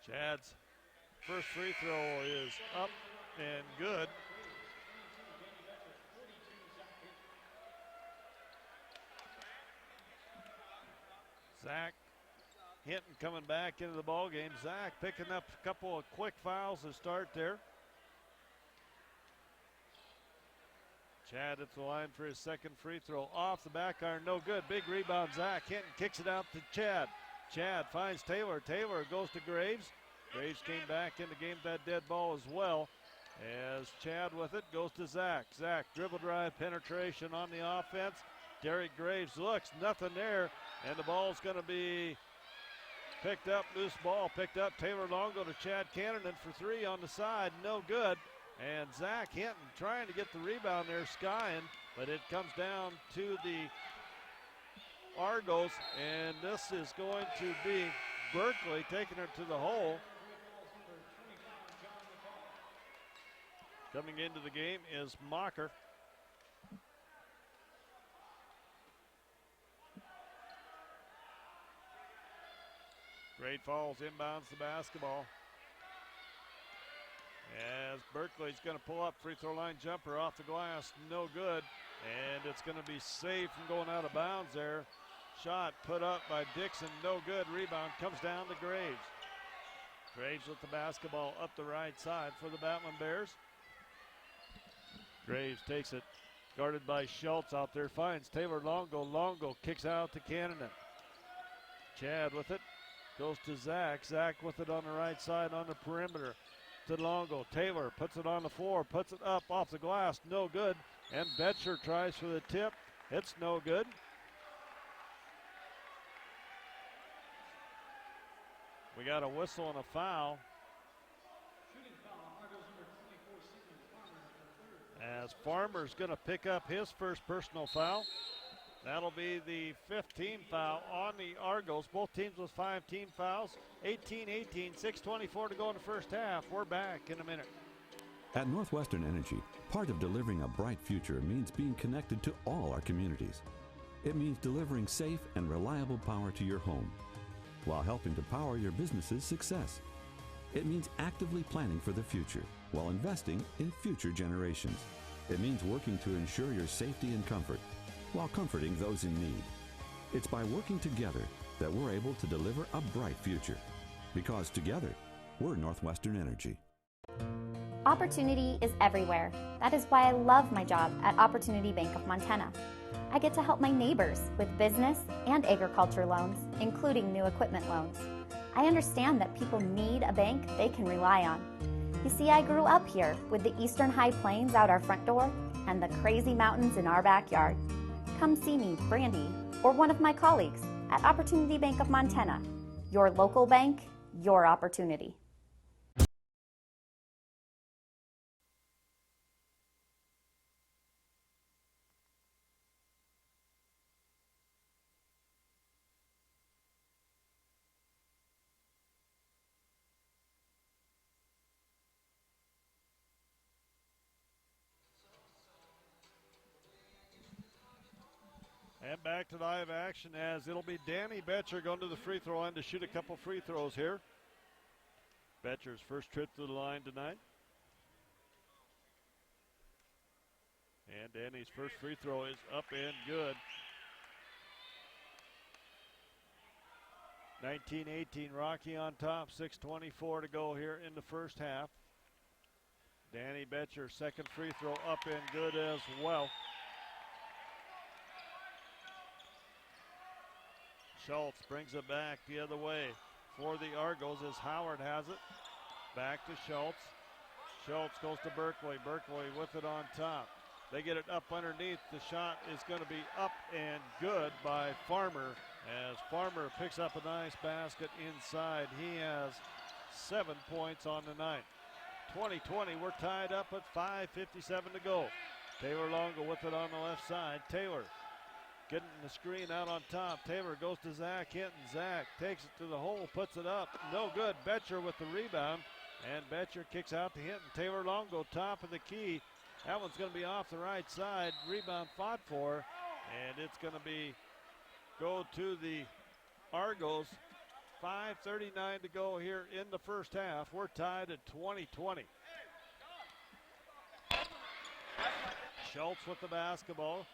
Chad's first free throw is up and good. Zach Hinton coming back into the ball game. Zach picking up a couple of quick fouls to start there. Chad at the line for his second free throw. Off the back iron, no good. Big rebound, Zach Hinton kicks it out to Chad. Chad finds Taylor. Taylor goes to Graves. Graves came back in the game with that dead ball as well. As Chad with it, goes to Zach. Zach dribble drive, penetration on the offense. Derek Graves looks, nothing there. And the ball's going to be picked up, loose ball picked up. Taylor Longo to Chad Canadan for 3 on the side, no good. And Zach Hinton trying to get the rebound there, skying, but it comes down to the Argos, and this is going to be Berkeley taking it to the hole. Coming into the game is Mocker. Great Falls inbounds the basketball. As Berkeley's going to pull up, free throw line jumper off the glass, no good. And it's going to be safe from going out of bounds there. Shot put up by Dixon, no good. Rebound comes down to Graves. Graves with the basketball up the right side for the Battlin Bears. Graves takes it, guarded by Schultz out there, finds Taylor Longo. Longo kicks out to Canadan. Chad with it, goes to Zach. Zach with it on the right side on the perimeter. To Longo. Taylor puts it on the floor, puts it up off the glass, no good. And Betcher tries for the tip. It's no good. We got a whistle and a foul. As Farmer's going to pick up his first personal foul. That'll be the 15th foul on the Argos. Both teams with 5 team fouls. 18-18, 6:24 to go in the first half. We're back in a minute. At Northwestern Energy, part of delivering a bright future means being connected to all our communities. It means delivering safe and reliable power to your home while helping to power your business's success. It means actively planning for the future while investing in future generations. It means working to ensure your safety and comfort while comforting those in need. It's by working together that we're able to deliver a bright future. Because together, we're Northwestern Energy. Opportunity is everywhere. That is why I love my job at Opportunity Bank of Montana. I get to help my neighbors with business and agriculture loans, including new equipment loans. I understand that people need a bank they can rely on. You see, I grew up here with the eastern high plains out our front door and the crazy mountains in our backyard. Come see me, Brandy, or one of my colleagues at Opportunity Bank of Montana. Your local bank, your opportunity. And back to live action as it'll be Danny Betcher going to the free throw line to shoot a couple free throws here. Betcher's first trip to the line tonight. And Danny's first free throw is up and good. 19-18, Rocky on top, 6:24 to go here in the first half. Danny Betcher, second free throw up and good as well. Schultz brings it back the other way for the Argos as Howard has it. Back to Schultz. Schultz goes to Berkeley. Berkeley with it on top. They get it up underneath. The shot is going to be up and good by Farmer as Farmer picks up a nice basket inside. He has 7 points on the night. 20-20, we're tied up at 5:57 to go. Taylor Longo with it on the left side. Taylor getting the screen out on top. Taylor goes to Zach Hinton. Zach takes it to the hole, puts it up. No good. Betcher with the rebound. And Betcher kicks out to Hinton. Taylor Longo, top of the key. That one's going to be off the right side. Rebound fought for. And it's going to go to the Argos. 5:39 to go here in the first half. We're tied at 20-20. Schultz with the basketball.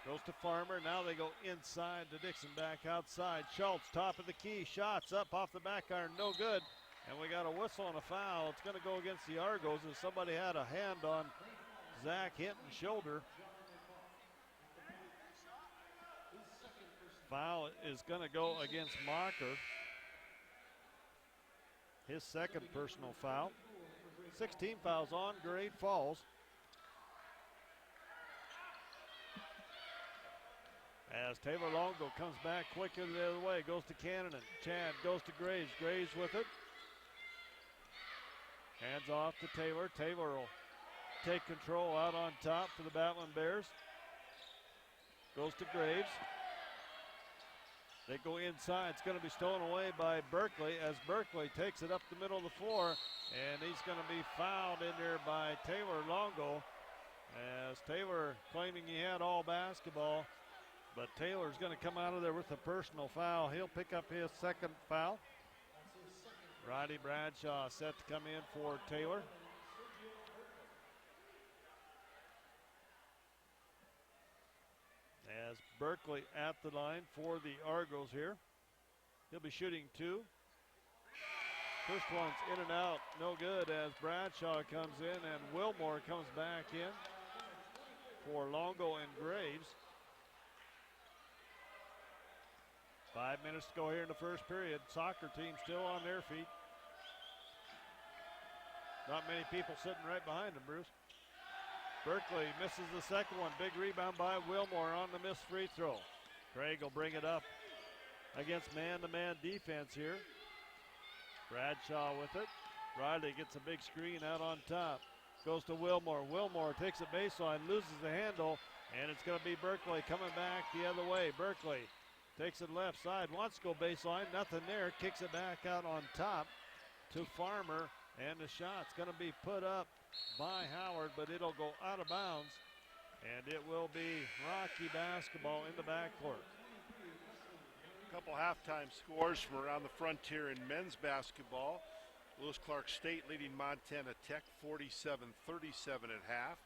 Goes to Farmer. Now they go inside to Dixon, back outside. Schultz, top of the key. Shots up off the back iron. No good. And we got a whistle and a foul. It's going to go against the Argos as somebody had a hand on Zach Hinton's shoulder. Foul is going to go against Mocker. His second personal foul. 16 fouls on, grade falls. As Taylor Longo comes back quickly the other way, goes to Cannon. Chad goes to Graves. Graves with it. Hands off to Taylor. Taylor will take control out on top for the Battlin Bears. Goes to Graves. They go inside. It's going to be stolen away by Berkeley as Berkeley takes it up the middle of the floor. And he's going to be fouled in there by Taylor Longo. As Taylor claiming he had all basketball. But Taylor's going to come out of there with a personal foul. He'll pick up his second foul. Roddy Bradshaw set to come in for Taylor. As Berkeley at the line for the Argos here. He'll be shooting two. First one's in and out, no good as Bradshaw comes in and Wilmore comes back in for Longo and Graves. 5 minutes to go here in the first period. Soccer team still on their feet. Not many people sitting right behind them, Bruce. Berkeley misses the second one. Big rebound by Wilmore on the missed free throw. Craig will bring it up against man-to-man defense here. Bradshaw with it. Riley gets a big screen out on top. Goes to Wilmore. Wilmore takes a baseline, loses the handle, and it's going to be Berkeley coming back the other way. Berkeley takes it left side, wants to go baseline, nothing there, kicks it back out on top to Farmer, and the shot's going to be put up by Howard, but it'll go out of bounds, And it will be Rocky basketball in the backcourt. A couple halftime scores from around the frontier in men's basketball. Lewis Clark State leading Montana Tech 47-37 at half.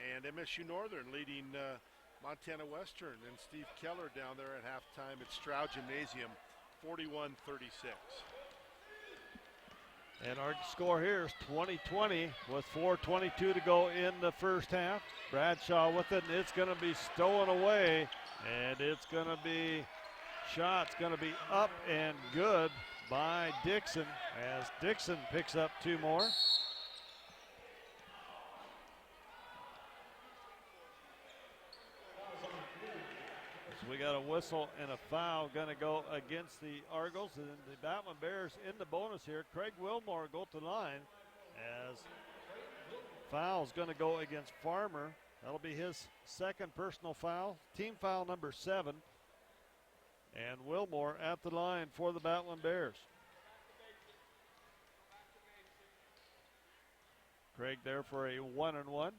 And MSU Northern leading Montana Western and Steve Keller down there at halftime at Stroud Gymnasium 41-36. And our score here is 20-20 with 4:22 to go in the first half. Bradshaw with it, and it's going to be stolen away. And it's going to be, shot's going to be up and good by Dixon as Dixon picks up 2 more. We got a whistle and a foul going to go against the Argos, and the Battlin Bears in the bonus here. Craig Wilmore go to the line as foul's going to go against Farmer. That'll be his second personal foul, team foul number 7. And Wilmore at the line for the Battlin Bears. Craig there for a 1-and-1.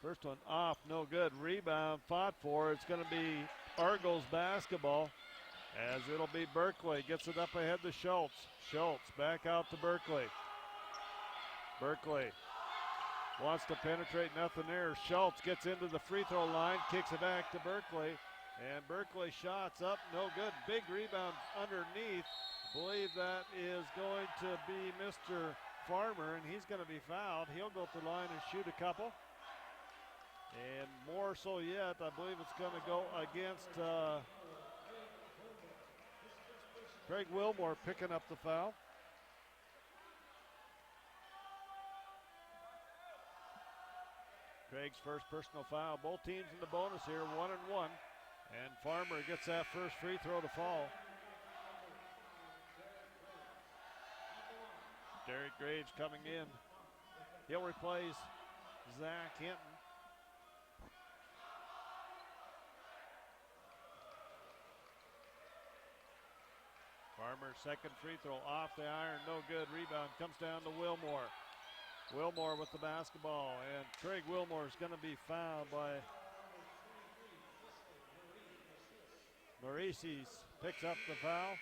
First one off, no good. Rebound fought for. It's going to be Argos basketball as it'll be Berkeley. Gets it up ahead to Schultz. Schultz back out to Berkeley. Berkeley wants to penetrate, nothing there. Schultz gets into the free throw line, kicks it back to Berkeley. And Berkeley shots up, no good. Big rebound underneath. Believe that is going to be Mr. Farmer, and he's going to be fouled. He'll go to the line and shoot a couple. And more so yet, I believe it's going to go against Craig Wilmore picking up the foul. Craig's first personal foul. Both teams in the bonus here, 1-and-1. And Farmer gets that first free throw to fall. Derek Graves coming in. He'll replace Zach Hinton. Farmer's second free throw off the iron, no good. Rebound comes down to Wilmore. Wilmore with the basketball, and Craig Wilmore is going to be fouled by Maurices. Picks up the foul.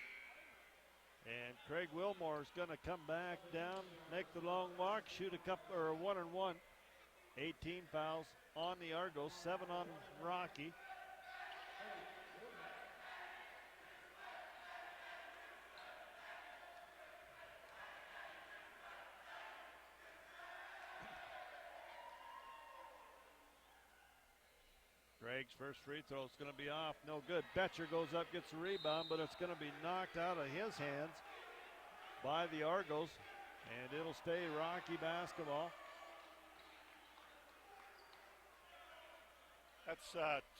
And Craig Wilmore is going to come back down, make the long walk, shoot a couple, or 1-and-1. 18 fouls on the Argos, 7 on Rocky. Craig's first free throw is going to be off, no good. Betcher goes up, gets the rebound, but it's going to be knocked out of his hands by the Argos, and it'll stay Rocky basketball. That's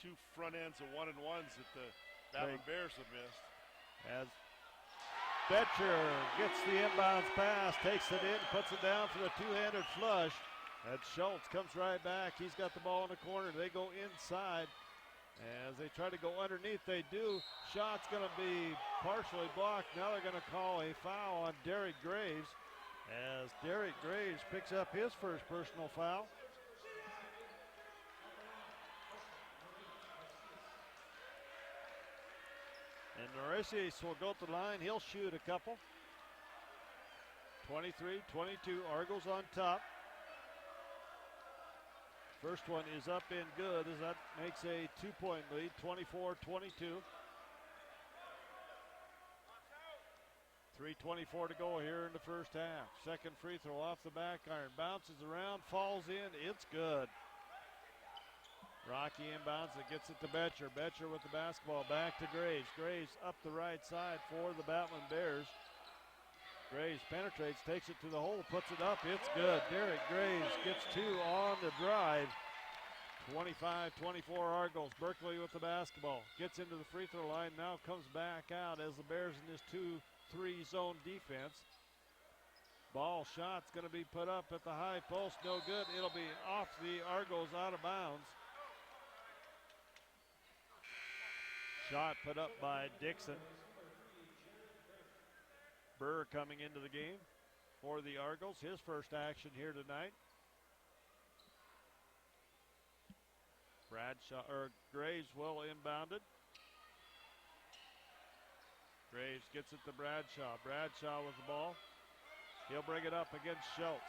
2 front ends of 1-and-1s that the Battlin Bears have missed. As Betcher gets the inbounds pass, takes it in, puts it down for the two-handed flush. And Schultz comes right back. He's got the ball in the corner. They go inside. As they try to go underneath, they do. Shot's going to be partially blocked. Now they're going to call a foul on Derek Graves as Derek Graves picks up his first personal foul. And Norisius will go to the line. He'll shoot a couple. 23-22, Argos on top. First one is up and good as that makes a 2-point lead, 24-22. 3:24 to go here in the first half. Second free throw off the back iron, bounces around, falls in, it's good. Rocky inbounds it, gets it to Betcher. Betcher with the basketball, back to Graves. Graves up the right side for the Battlin Bears. Graves penetrates, takes it to the hole, puts it up, it's good. Derek Graves gets 2 on the drive. 25-24 Argos. Berkeley with the basketball. Gets into the free throw line, now comes back out as the Bears in this 2-3 zone defense. Ball shot's going to be put up at the high post, no good. It'll be off the Argos, out of bounds. Shot put up by Dixon. Burr coming into the game. for the Argos, his first action here tonight. Graves well inbounded. Graves gets it to Bradshaw. Bradshaw with the ball. He'll bring it up against Schultz.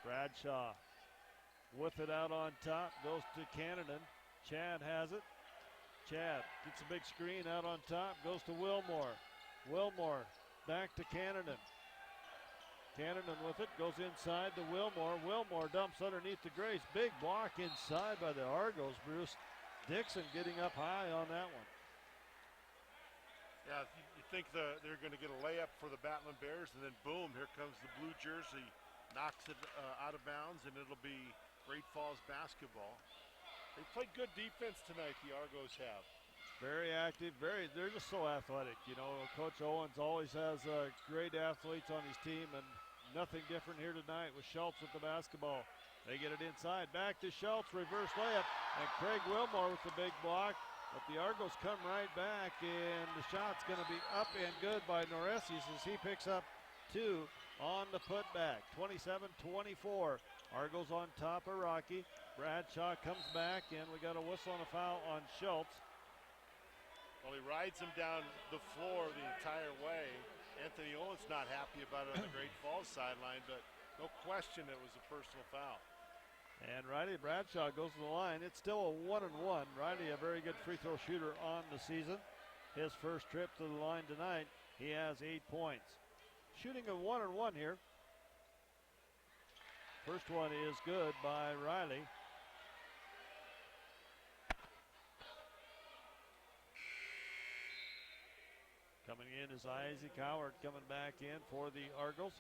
Bradshaw with it out on top. Goes to Cannon. Chad has it. Chad gets a big screen out on top. Goes to Wilmore. Wilmore back to Cannon. Cannon with it. Goes inside to Wilmore. Wilmore dumps underneath the Graves. Big block inside by the Argos. Bruce Dixon getting up high on that one. Yeah, you think they're going to get a layup for the Battlin Bears, and then boom, here comes the blue jersey, knocks it out of bounds, and it'll be Great Falls basketball. They played good defense tonight, the Argos have. Very active, they're just so athletic. You know, Coach Owens always has great athletes on his team, and nothing different here tonight with Schultz with the basketball. They get it inside, back to Schultz, reverse layup, and Craig Wilmore with the big block. But the Argos come right back, and the shot's going to be up and good by Noresis as he picks up 2 on the putback. 27-24. Argos on top of Rocky. Bradshaw comes back, and we got a whistle and a foul on Schultz. Well, he rides him down the floor the entire way. Anthony Owens not happy about it on the Great Falls sideline, but no question it was a personal foul. And Riley Bradshaw goes to the line. It's still a 1-1. Riley, a very good free throw shooter on the season. His first trip to the line tonight, he has 8 points. Shooting a 1-1 here. First one is good by Riley. Coming in is Isaac Howard coming back in for the Argos.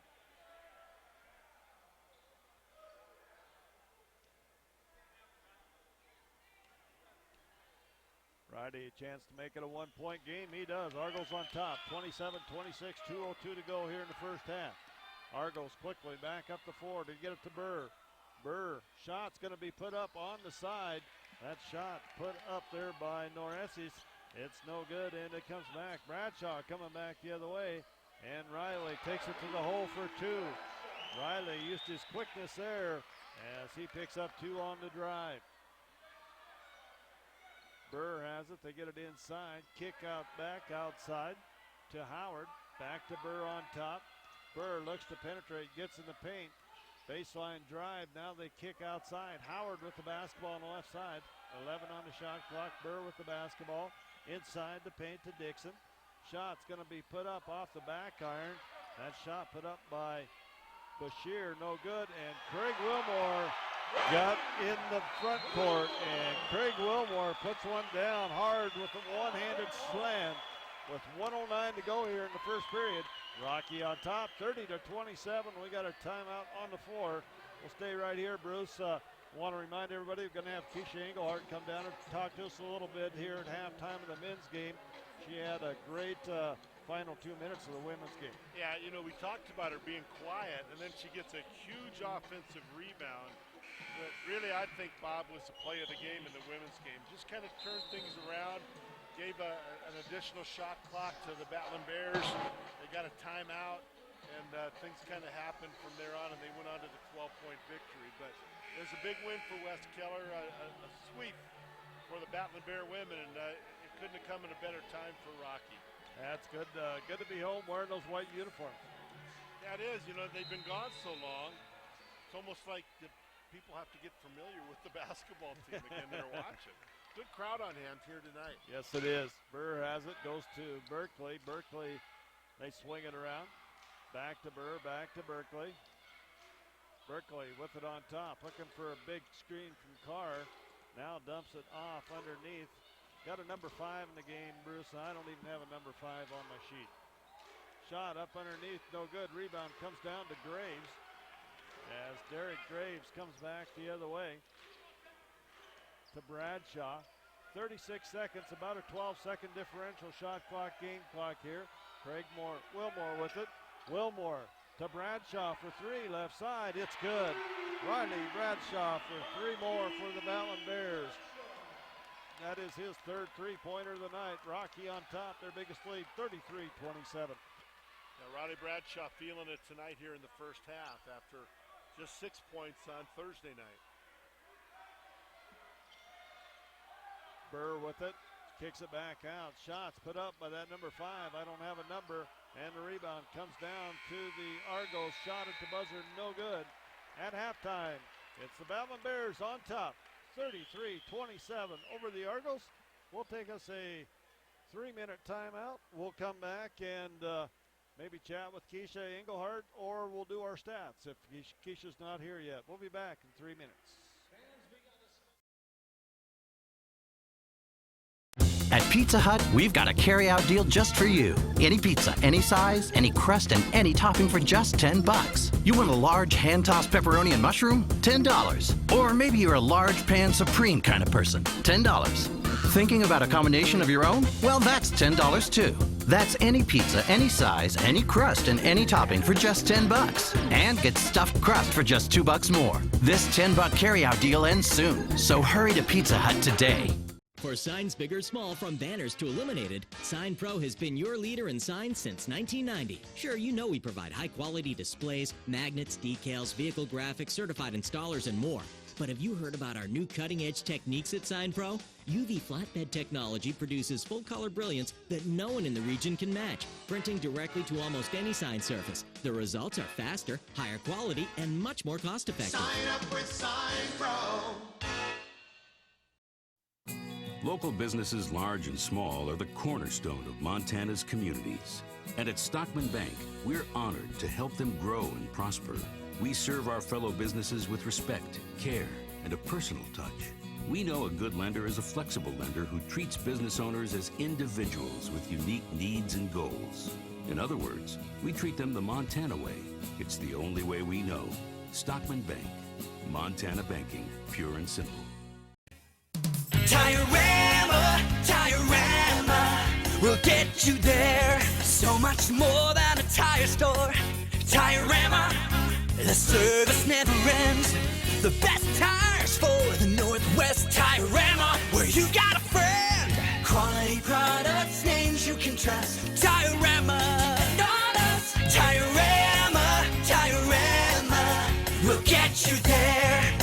Riley a chance to make it a one-point game. He does. Argos on top. 27-26, 2:02 to go here in the first half. Argos quickly back up the floor to get it to Burr. Burr, shot's going to be put up on the side. That shot put up there by Noresis. It's no good, and it comes back. Bradshaw coming back the other way, and Riley takes it to the hole for 2. Riley used his quickness there as he picks up 2 on the drive. Burr has it. They get it inside. Kick out back outside to Howard. Back to Burr on top. Burr looks to penetrate, gets in the paint. Baseline drive. Now they kick outside. Howard with the basketball on the left side. 11 on the shot clock. Burr with the basketball. Inside the paint to Dixon. Shot's going to be put up off the back iron. That shot put up by Bashir. No good. And Craig Wilmore got in the front court, and Craig Wilmore puts one down hard with a one-handed slam with 1:09 to go here in the first period. Rocky on top, 30-27. We got a timeout on the floor. We'll stay right here, Bruce. Want to remind everybody we're going to have Keisha Engelhardt come down and talk to us a little bit here at halftime of the men's game. She had a great final 2 minutes of the women's game. Yeah, you know, we talked about her being quiet, and then she gets a huge offensive rebound. But really, I think Bob was the play of the game in the women's game. Just kind of turned things around, gave an additional shot clock to the Battlin Bears. They got a timeout, and things kind of happened from there on, and they went on to the 12-point victory. But it was a big win for West Keller, a sweep for the Battlin Bear women, and it couldn't have come at a better time for Rocky. That's good. Good to be home wearing those white uniforms. Yeah, it is. You know, they've been gone so long. It's almost like the people have to get familiar with the basketball team again they're watching. Good crowd on hand here tonight. Yes, it is. Burr has it, goes to Berkeley. Berkeley, they swing it around. Back to Burr, back to Berkeley. Berkeley with it on top, looking for a big screen from Carr. Now dumps it off underneath. Got a number 5 in the game, Bruce. I don't even have a number 5 on my sheet. Shot up underneath, no good. Rebound comes down to Graves as Derek Graves comes back the other way to Bradshaw. 36 seconds, about a 12-second differential shot clock, game clock here. Wilmore with it. Wilmore to Bradshaw for 3, left side. It's good. Riley Bradshaw for 3 more for the Battlin Bears. That is his 3rd three-pointer of the night. Rocky on top, their biggest lead, 33-27. Now, Roddy Bradshaw feeling it tonight here in the first half after just 6 points on Thursday night. Burr with it, kicks it back out. Shots put up by that number 5. I don't have a number. And the rebound comes down to the Argos. Shot at the buzzer, no good. At halftime, it's the Battlin Bears on top, 33-27 over the Argos. We'll take us a 3-minute timeout. We'll come back and maybe chat with Keisha Engelhardt, or we'll do our stats if Keisha's not here yet. We'll be back in 3 minutes. At Pizza Hut, we've got a carry-out deal just for you. Any pizza, any size, any crust, and any topping for just $10. You want a large hand-tossed pepperoni and mushroom? $10. Or maybe you're a large pan supreme kind of person. $10. Thinking about a combination of your own? Well, that's $10 too. That's any pizza, any size, any crust, and any topping for just $10. And get stuffed crust for just $2 more. This $10 carry-out deal ends soon, so hurry to Pizza Hut today. For signs big or small, from banners to illuminated, Sign Pro has been your leader in signs since 1990. Sure, you know we provide high-quality displays, magnets, decals, vehicle graphics, certified installers, and more. But have you heard about our new cutting-edge techniques at Sign Pro? UV flatbed technology produces full-color brilliance that no one in the region can match, printing directly to almost any sign surface. The results are faster, higher quality, and much more cost-effective. Sign up with Sign Pro. Local businesses, large and small, are the cornerstone of Montana's communities. And at Stockman Bank, we're honored to help them grow and prosper. We serve our fellow businesses with respect, care, and a personal touch. We know a good lender is a flexible lender who treats business owners as individuals with unique needs and goals. In other words, we treat them the Montana way. It's the only way we know. Stockman Bank. Montana banking, pure and simple. Tire-Rama will get you there. So much more than a tire store. Tire-Rama, the service never ends. The best tires for the Northwest. Tire-Rama, where you got a friend. Quality products, names you can trust. Tire-Rama, and on us. Tire-Rama, Tire-Rama will get you there.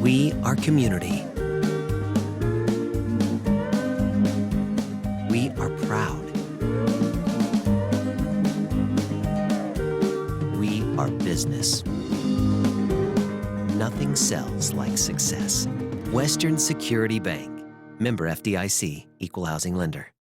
We are community. We are proud. We are business. Nothing sells like success. Western Security Bank. Member FDIC, Equal Housing Lender.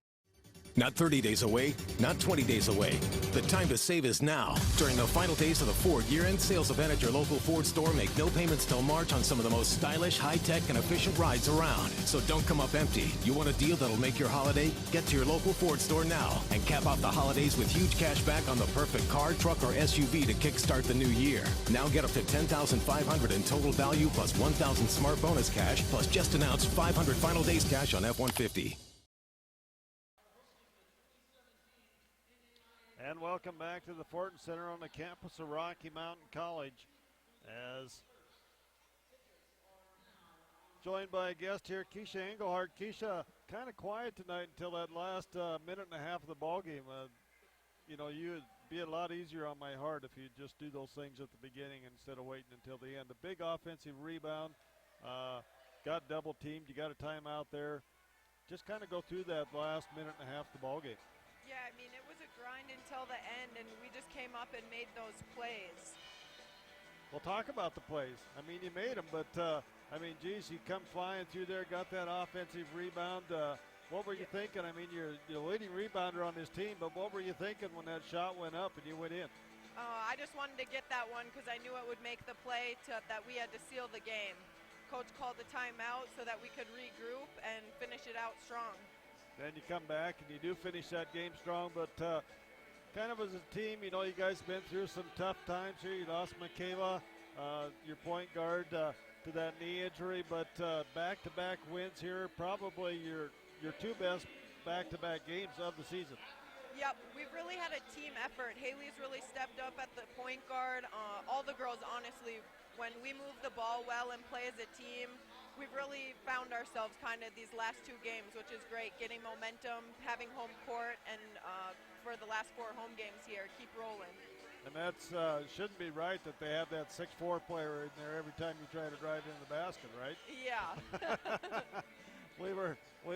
Not 30 days away, not 20 days away. The time to save is now. During the final days of the Ford year-end sales event at your local Ford store, make no payments till March on some of the most stylish, high-tech, and efficient rides around. So don't come up empty. You want a deal that'll make your holiday? Get to your local Ford store now and cap off the holidays with huge cash back on the perfect car, truck, or SUV to kickstart the new year. Now get up to $10,500 in total value plus $1,000 smart bonus cash plus just announced $500 final days cash on F-150. And welcome back to the Fortin Center on the campus of Rocky Mountain College, as joined by a guest here, Keisha Engelhardt. Keisha, kind of quiet tonight until that last minute and a half of the ball game. You know, you'd be a lot easier on my heart if you just do those things at the beginning instead of waiting until the end. A big offensive rebound, got double teamed. You got a timeout there. Just kind of go through that last minute and a half of the ball game. Yeah, I mean, it was a grind until the end, and we just came up and made those plays. We'll talk about the plays. I mean, you made them, but, I mean, geez, you come flying through there, got that offensive rebound. What were you thinking? I mean, you're the leading rebounder on this team, but what were you thinking when that shot went up and you went in? I just wanted to get that one because I knew it would make the play that we had to seal the game. Coach called the timeout so that we could regroup and finish it out strong. Then you come back and you do finish that game strong, but kind of as a team, you know, you guys have been through some tough times here. You lost Michaela, your point guard, to that knee injury, but back-to-back wins here, probably your two best back-to-back games of the season. Yep, we've really had a team effort. Haley's really stepped up at the point guard. All the girls honestly when we move the ball well and play as a team, we've really found ourselves kind of these last 2 games, which is great, getting momentum, having home court, and for the last 4 home games here, keep rolling. And that's shouldn't be right that they have that 6'4" player in there every time you try to drive into the basket, right? Yeah. we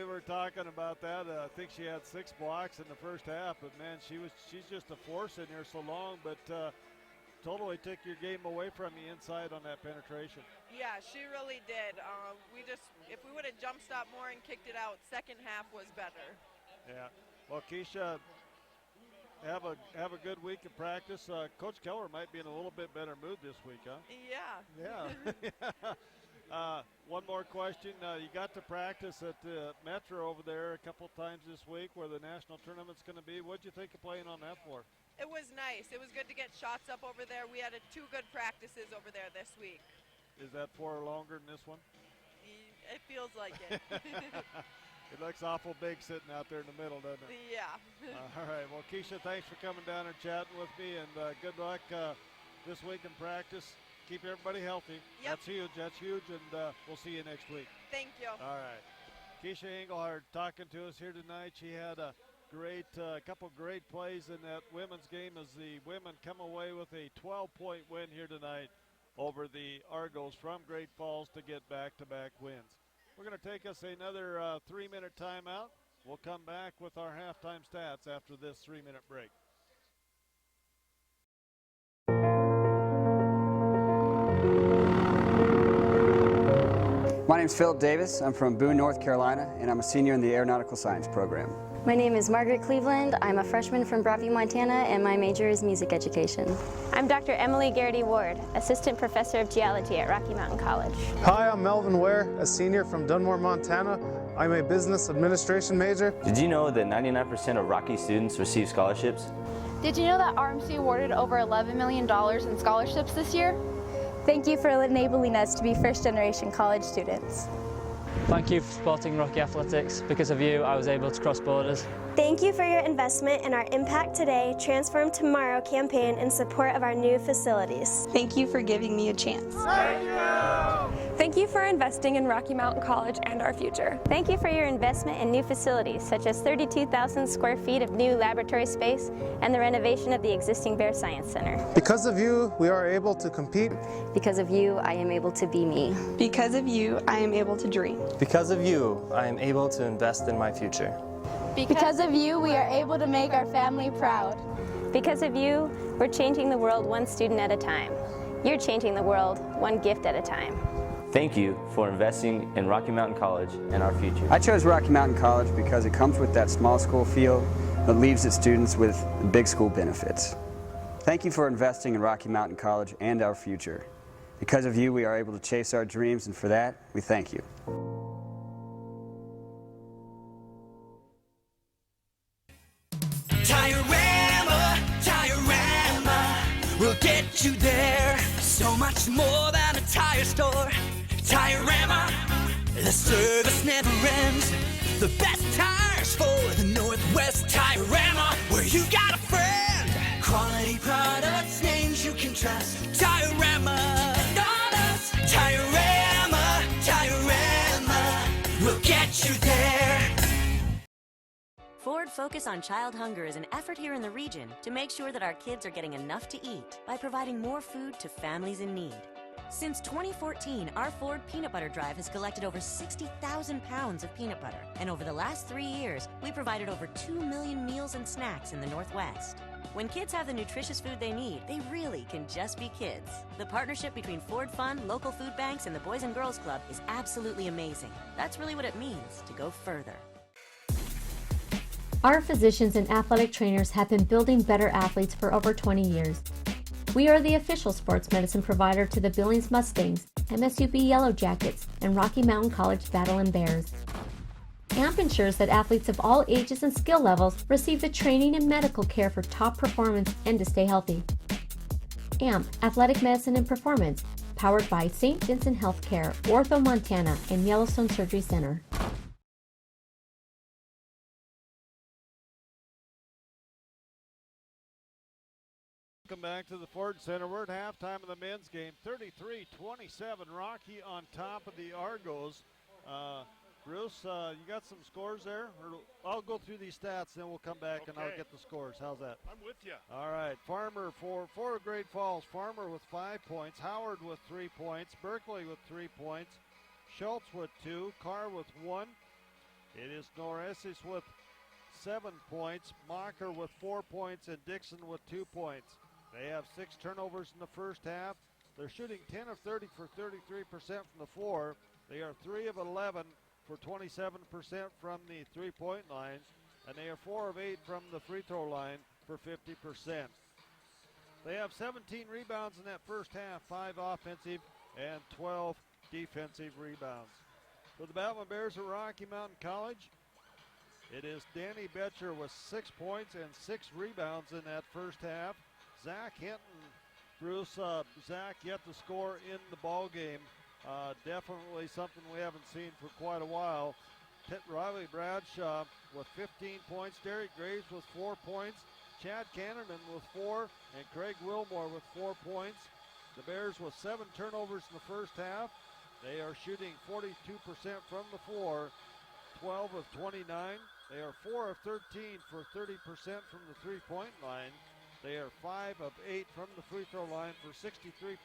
were talking about that. I think she had 6 blocks in the first half, but man, she's just a force in there so long, but totally took your game away from you inside on that penetration. Yeah, she really did. If we would have jump stopped more and kicked it out, second half was better. Yeah. Well, Keisha, have a good week of practice. Coach Keller might be in a little bit better mood this week, huh? Yeah. Yeah. One more question. You got to practice at Metro over there a couple times this week where the national tournament's going to be. What'd you think of playing on that floor? It was nice. It was good to get shots up over there. We had 2 good practices over there this week. Is that floor longer than this one? It feels like it. It looks awful big sitting out there in the middle, doesn't it? Yeah. All right. Well, Keisha, thanks for coming down and chatting with me, and good luck this week in practice. Keep everybody healthy. Yep. That's huge, and we'll see you next week. Thank you. All right. Keisha Engelhardt talking to us here tonight. She had a couple great plays in that women's game as the women come away with a 12-point win here tonight over the Argos from Great Falls to get back-to-back wins. We're going to take us another 3-minute timeout. We'll come back with our halftime stats after this 3-minute break. My name is Philip Davis. I'm from Boone, North Carolina, and I'm a senior in the Aeronautical Science program. My name is Margaret Cleveland. I'm a freshman from Broadview, Montana, and my major is music education. I'm Dr. Emily Garrity Ward, Assistant Professor of Geology at Rocky Mountain College. Hi, I'm Melvin Ware, a senior from Dunmore, Montana. I'm a business administration major. Did you know that 99% of Rocky students receive scholarships? Did you know that RMC awarded over $11 million in scholarships this year? Thank you for enabling us to be first-generation college students. Thank you for supporting Rocky Athletics. Because of you, I was able to cross borders. Thank you for your investment in our Impact Today, Transform Tomorrow campaign in support of our new facilities. Thank you for giving me a chance. Thank you! Thank you for investing in Rocky Mountain College and our future. Thank you for your investment in new facilities, such as 32,000 square feet of new laboratory space and the renovation of the existing Bear Science Center. Because of you, we are able to compete. Because of you, I am able to be me. Because of you, I am able to dream. Because of you, I am able to invest in my future. Because of you, we are able to make our family proud. Because of you, we're changing the world one student at a time. You're changing the world one gift at a time. Thank you for investing in Rocky Mountain College and our future. I chose Rocky Mountain College because it comes with that small school feel, but leaves its students with big school benefits. Thank you for investing in Rocky Mountain College and our future. Because of you, we are able to chase our dreams, and for that, we thank you. Tire-Rama will get you there. So much more than a tire store. Tire-Rama, the service never ends. The best tires for the Northwest. Tire-Rama, where you got a friend. Quality products, names you can trust. Tire-Rama, and on us. Tire-Rama, Tire-Rama will get you there. Ford Focus on Child Hunger is an effort here in the region to make sure that our kids are getting enough to eat by providing more food to families in need. Since 2014, our Ford Peanut Butter Drive has collected over 60,000 pounds of peanut butter. And over the last 3 years, we provided over 2 million meals and snacks in the Northwest. When kids have the nutritious food they need, they really can just be kids. The partnership between Ford Fund, local food banks, and the Boys and Girls Club is absolutely amazing. That's really what it means to go further. Our physicians and athletic trainers have been building better athletes for over 20 years. We are the official sports medicine provider to the Billings Mustangs, MSUB Yellow Jackets, and Rocky Mountain College Battlin Bears. AMP ensures that athletes of all ages and skill levels receive the training and medical care for top performance and to stay healthy. AMP, Athletic Medicine and Performance, powered by St. Vincent Healthcare, Ortho, Montana, and Yellowstone Surgery Center. Welcome back to the Ford Center. We're at halftime of the men's game. 33-27, Rocky on top of the Argos. Bruce, you got some scores there? Or I'll go through these stats, then we'll come back and I'll get the scores. How's that? I'm with you. All right. Farmer for Great Falls. Farmer with 5 points. Howard with 3 points. Berkeley with 3 points. Schultz with 2. Carr with 1. It is Norris with 7 points. Mocker with 4 points, and Dixon with 2 points. They have 6 turnovers in the first half. They're shooting 10 of 30 for 33% from the floor. They are 3 of 11 for 27% from the three-point line, and they are 4 of 8 from the free throw line for 50%. They have 17 rebounds in that first half, 5 offensive and 12 defensive rebounds. For the Battlin Bears at Rocky Mountain College, it is Danny Betcher with 6 points and 6 rebounds in that first half. Zach Hinton, Bruce, Zach yet to score in the ball game. Definitely something we haven't seen for quite a while. Riley Bradshaw with 15 points. Derek Graves with 4 points. Chad Cannerman with 4. And Craig Wilmore with 4 points. The Bears with 7 turnovers in the first half. They are shooting 42% from the floor, 12 of 29. They are 4 of 13 for 30% from the three-point line. They are 5 of 8 from the free throw line for 63%.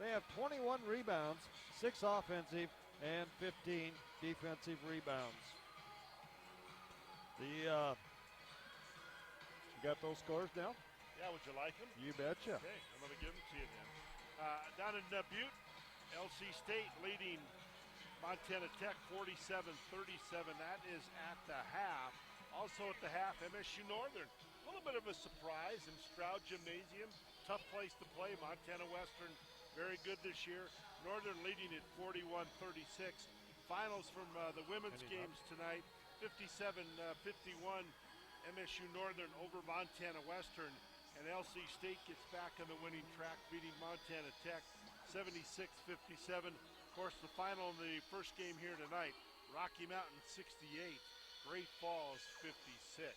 They have 21 rebounds, 6 offensive and 15 defensive rebounds. You got those scores now? Yeah, would you like them? You betcha. Okay, I'm going to give them to you then. Down in Butte, LC State leading Montana Tech 47-37. That is at the half. Also at the half, MSU Northern. A little bit of a surprise in Stroud Gymnasium. Tough place to play. Montana Western very good this year. Northern leading at 41-36. Finals from the women's games tonight. 57-51. MSU Northern over Montana Western. And LC State gets back on the winning track, beating Montana Tech 76-57. Of course, the final in the first game here tonight, Rocky Mountain 68, Great Falls 56.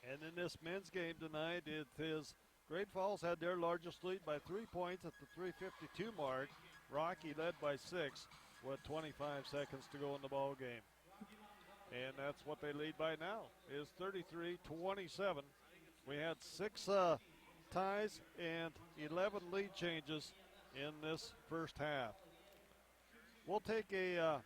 And in this men's game tonight, it is Great Falls had their largest lead by 3 points at the 3:52 mark. Rocky led by 6 with 25 seconds to go in the ball game. And that's what they lead by now, is 33-27. We had 6 ties and 11 lead changes in this first half. We'll take a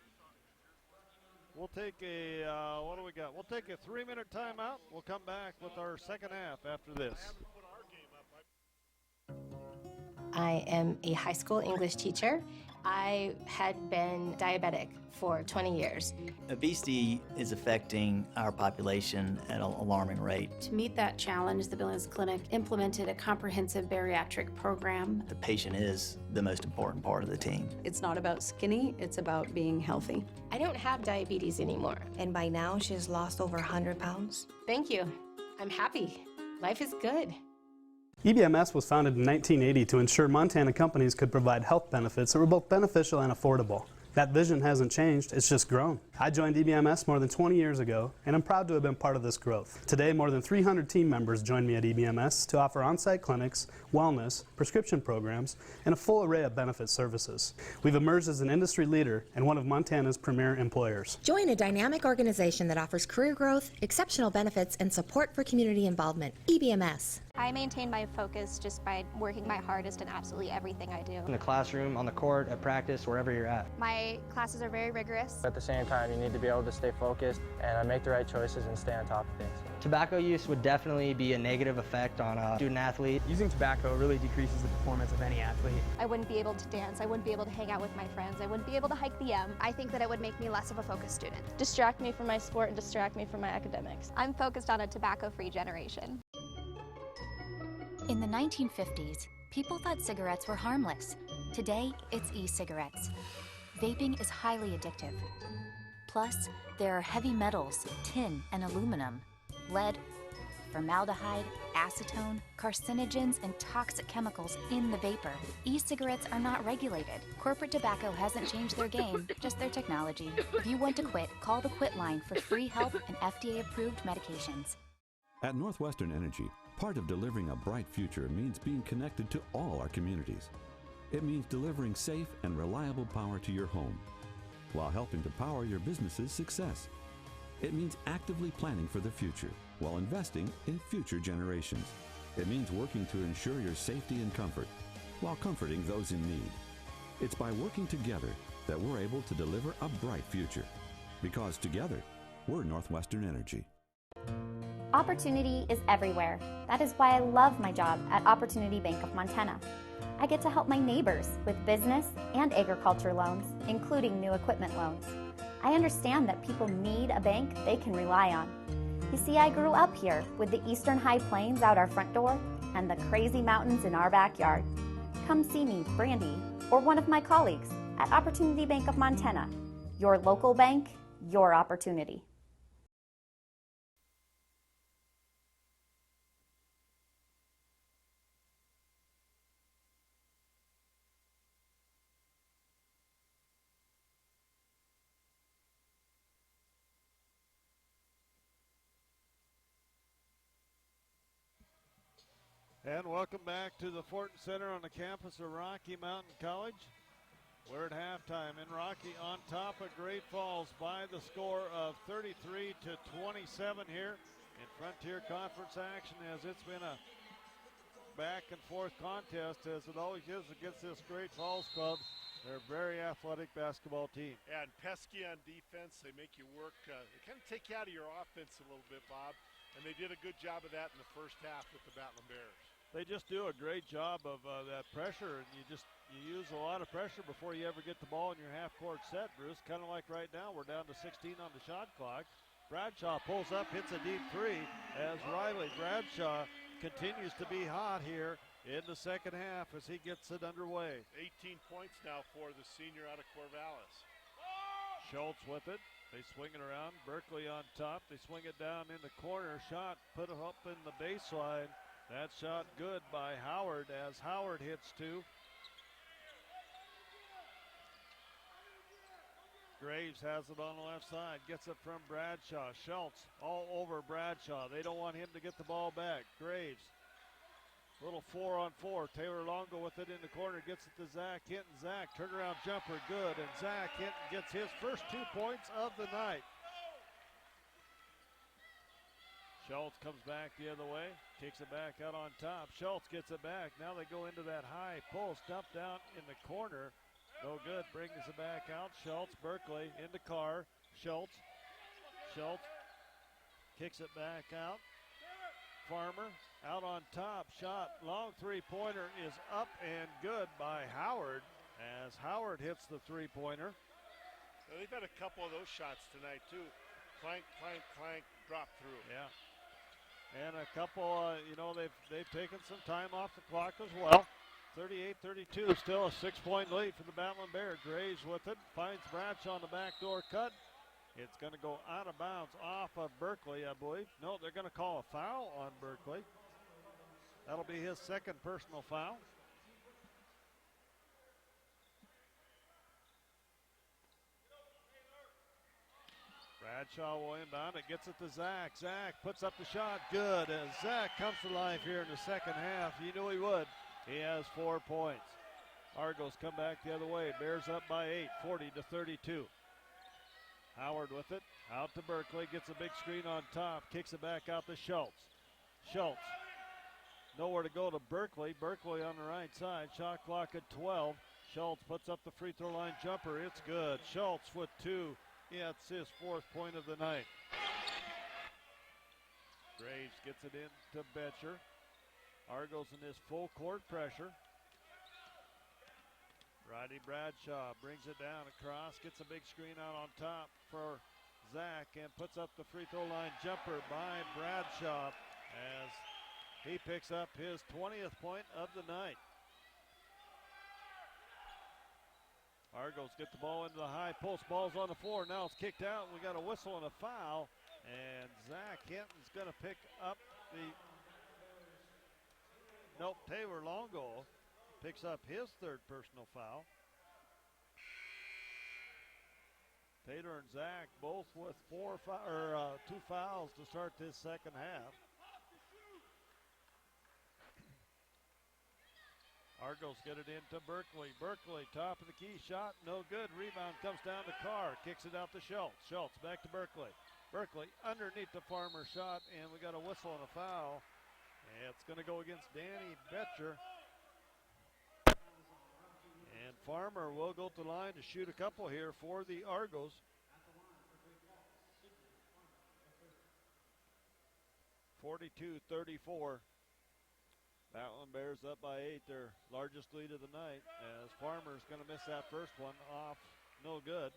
what do we got? We'll take a 3-minute timeout. We'll come back with our second half after this. I am a high school English teacher. I had been diabetic for 20 years. Obesity is affecting our population at an alarming rate. To meet that challenge, the Billings Clinic implemented a comprehensive bariatric program. The patient is the most important part of the team. It's not about skinny, it's about being healthy. I don't have diabetes anymore. And by now, she has lost over 100 pounds. Thank you. I'm happy. Life is good. EBMS was founded in 1980 to ensure Montana companies could provide health benefits that were both beneficial and affordable. That vision hasn't changed, it's just grown. I joined EBMS more than 20 years ago, and I'm proud to have been part of this growth. Today, more than 300 team members join me at EBMS to offer on-site clinics, wellness, prescription programs, and a full array of benefit services. We've emerged as an industry leader and one of Montana's premier employers. Join a dynamic organization that offers career growth, exceptional benefits, and support for community involvement. EBMS. I maintain my focus just by working my hardest in absolutely everything I do. In the classroom, on the court, at practice, wherever you're at. My classes are very rigorous. At the same time, you need to be able to stay focused and make the right choices and stay on top of things. Tobacco use would definitely be a negative effect on a student athlete. Using tobacco really decreases the performance of any athlete. I wouldn't be able to dance. I wouldn't be able to hang out with my friends. I wouldn't be able to hike the M. I think that it would make me less of a focused student. Distract me from my sport and distract me from my academics. I'm focused on a tobacco-free generation. In the 1950s, people thought cigarettes were harmless. Today, it's e-cigarettes. Vaping is highly addictive. Plus, there are heavy metals, tin, and aluminum, lead, formaldehyde, acetone, carcinogens, and toxic chemicals in the vapor. E-cigarettes are not regulated. Corporate tobacco hasn't changed their game, just their technology. If you want to quit, call the Quit line for free help and FDA-approved medications. At Northwestern Energy, Part of delivering a bright future means being connected to all our communities. It means delivering safe and reliable power to your home while helping to power your business's success. It means actively planning for the future while investing in future generations. It means working to ensure your safety and comfort while comforting those in need. It's by working together that we're able to deliver a bright future. Because together, we're Northwestern Energy. Opportunity is everywhere. That is why I love my job at Opportunity Bank of Montana. I get to help my neighbors with business and agriculture loans, including new equipment loans. I understand that people need a bank they can rely on. You see, I grew up here with the eastern high plains out our front door and the crazy mountains in our backyard. Come see me, Brandy, or one of my colleagues at Opportunity Bank of Montana. Your local bank, your opportunity. And welcome back to the Fortin Center on the campus of Rocky Mountain College. We're at halftime in Rocky on top of Great Falls by the score of 33-27 here in Frontier Conference action, as it's been a back and forth contest as it always is against this Great Falls club. They're a very athletic basketball team. And pesky on defense. They make you work. They kind of take you out of your offense a little bit, Bob. And they did a good job of that in the first half with the Battlin Bears. They just do a great job of that pressure, and you use a lot of pressure before you ever get the ball in your half-court set, Bruce. Kind of like right now, we're down to 16 on the shot clock. Bradshaw pulls up, hits a deep three as Riley Bradshaw continues to be hot here in the second half as he gets it underway. 18 points now for the senior out of Corvallis. Schultz with it. They swing it around. Berkeley on top. They swing it down in the corner. Shot put up in the baseline. That shot good by Howard as Howard hits two. Graves has it on the left side. Gets it from Bradshaw. Schultz all over Bradshaw. They don't want him to get the ball back. Graves. Little 4-on-4. Taylor Longo with it in the corner. Gets it to Zach Hinton. Zach turnaround jumper good. And Zach Hinton gets his first 2 points of the night. Schultz comes back the other way. Kicks it back out on top. Schultz gets it back. Now they go into that high post. Dumped down in the corner. No good. Brings it back out. Schultz, Berkeley into Carr. Schultz. Schultz kicks it back out. Farmer out on top. Shot. Long three-pointer is up and good by Howard as Howard hits the three-pointer. Well, they've had a couple of those shots tonight, too. Clank, clank, clank, drop through. Yeah. And a couple, they've taken some time off the clock as well. 38-32, still a 6-point lead for the Battlin Bears. Graves with it, finds Bradshaw on the backdoor cut. It's going to go out of bounds off of Berkeley, I believe. No, they're going to call a foul on Berkeley. That'll be his second personal foul. Bradshaw will inbound it, gets it to Zach. Zach puts up the shot, good. As Zach comes to life here in the second half, you knew he would. He has 4 points. Argos come back the other way. Bears up by 8, 40-32. Howard with it, out to Berkeley, gets a big screen on top, kicks it back out to Schultz. Schultz, nowhere to go to Berkeley. Berkeley on the right side, shot clock at 12. Schultz puts up the free throw line jumper, it's good. Schultz with 2. Yeah, it's his 4th point of the night. Graves gets it in to Betcher. Argos in this full court pressure. Rodney Bradshaw brings it down across, gets a big screen out on top for Zach and puts up the free throw line jumper by Bradshaw as he picks up his 20th point of the night. Argos get the ball into the high post. Ball's on the floor. Now it's kicked out. We got a whistle and a foul. And Zach Hinton's going to pick up the... Nope, Taylor Longo picks up his 3rd personal foul. Taylor and Zach both with 2 fouls to start this second half. Argos get it into Berkeley. Berkeley, top of the key shot, no good. Rebound comes down to Carr, kicks it out to Schultz. Schultz back to Berkeley. Berkeley underneath the Farmer shot, and we got a whistle and a foul. And it's going to go against Danny Betcher. And Farmer will go to the line to shoot a couple here for the Argos. (42-34). Battlin Bears up by 8, their largest lead of the night, as Farmer's going to miss that first one off, no good.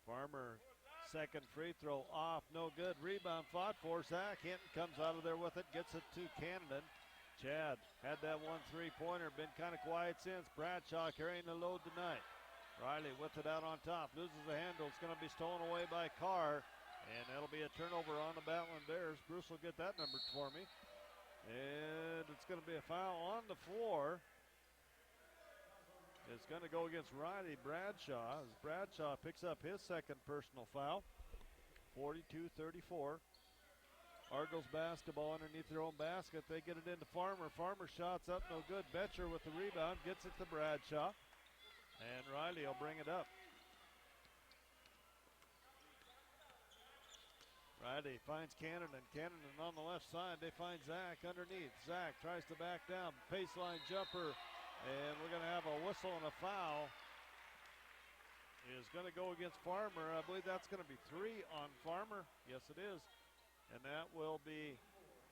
Farmer, second free throw off, no good. Rebound fought for. Zach Hinton comes out of there with it, gets it to Cannon. Chad had that 1 3-pointer, been kind of quiet since. Bradshaw carrying the load tonight. Riley with it out on top, loses the handle. It's going to be stolen away by Carr, and that'll be a turnover on the Battlin Bears. Bruce will get that number for me. And it's going to be a foul on the floor. It's going to go against Riley Bradshaw as Bradshaw picks up his second personal foul. 42-34. Argos basketball underneath their own basket. They get it into Farmer. Farmer shots up, no good. Betcher with the rebound, gets it to Bradshaw. And Riley will bring it up. Riley finds Cannon on the left side. They find Zach underneath. Zach tries to back down. Baseline jumper. And we're going to have a whistle and a foul. Is going to go against Farmer. I believe that's going to be 3 on Farmer. Yes, it is. And that will be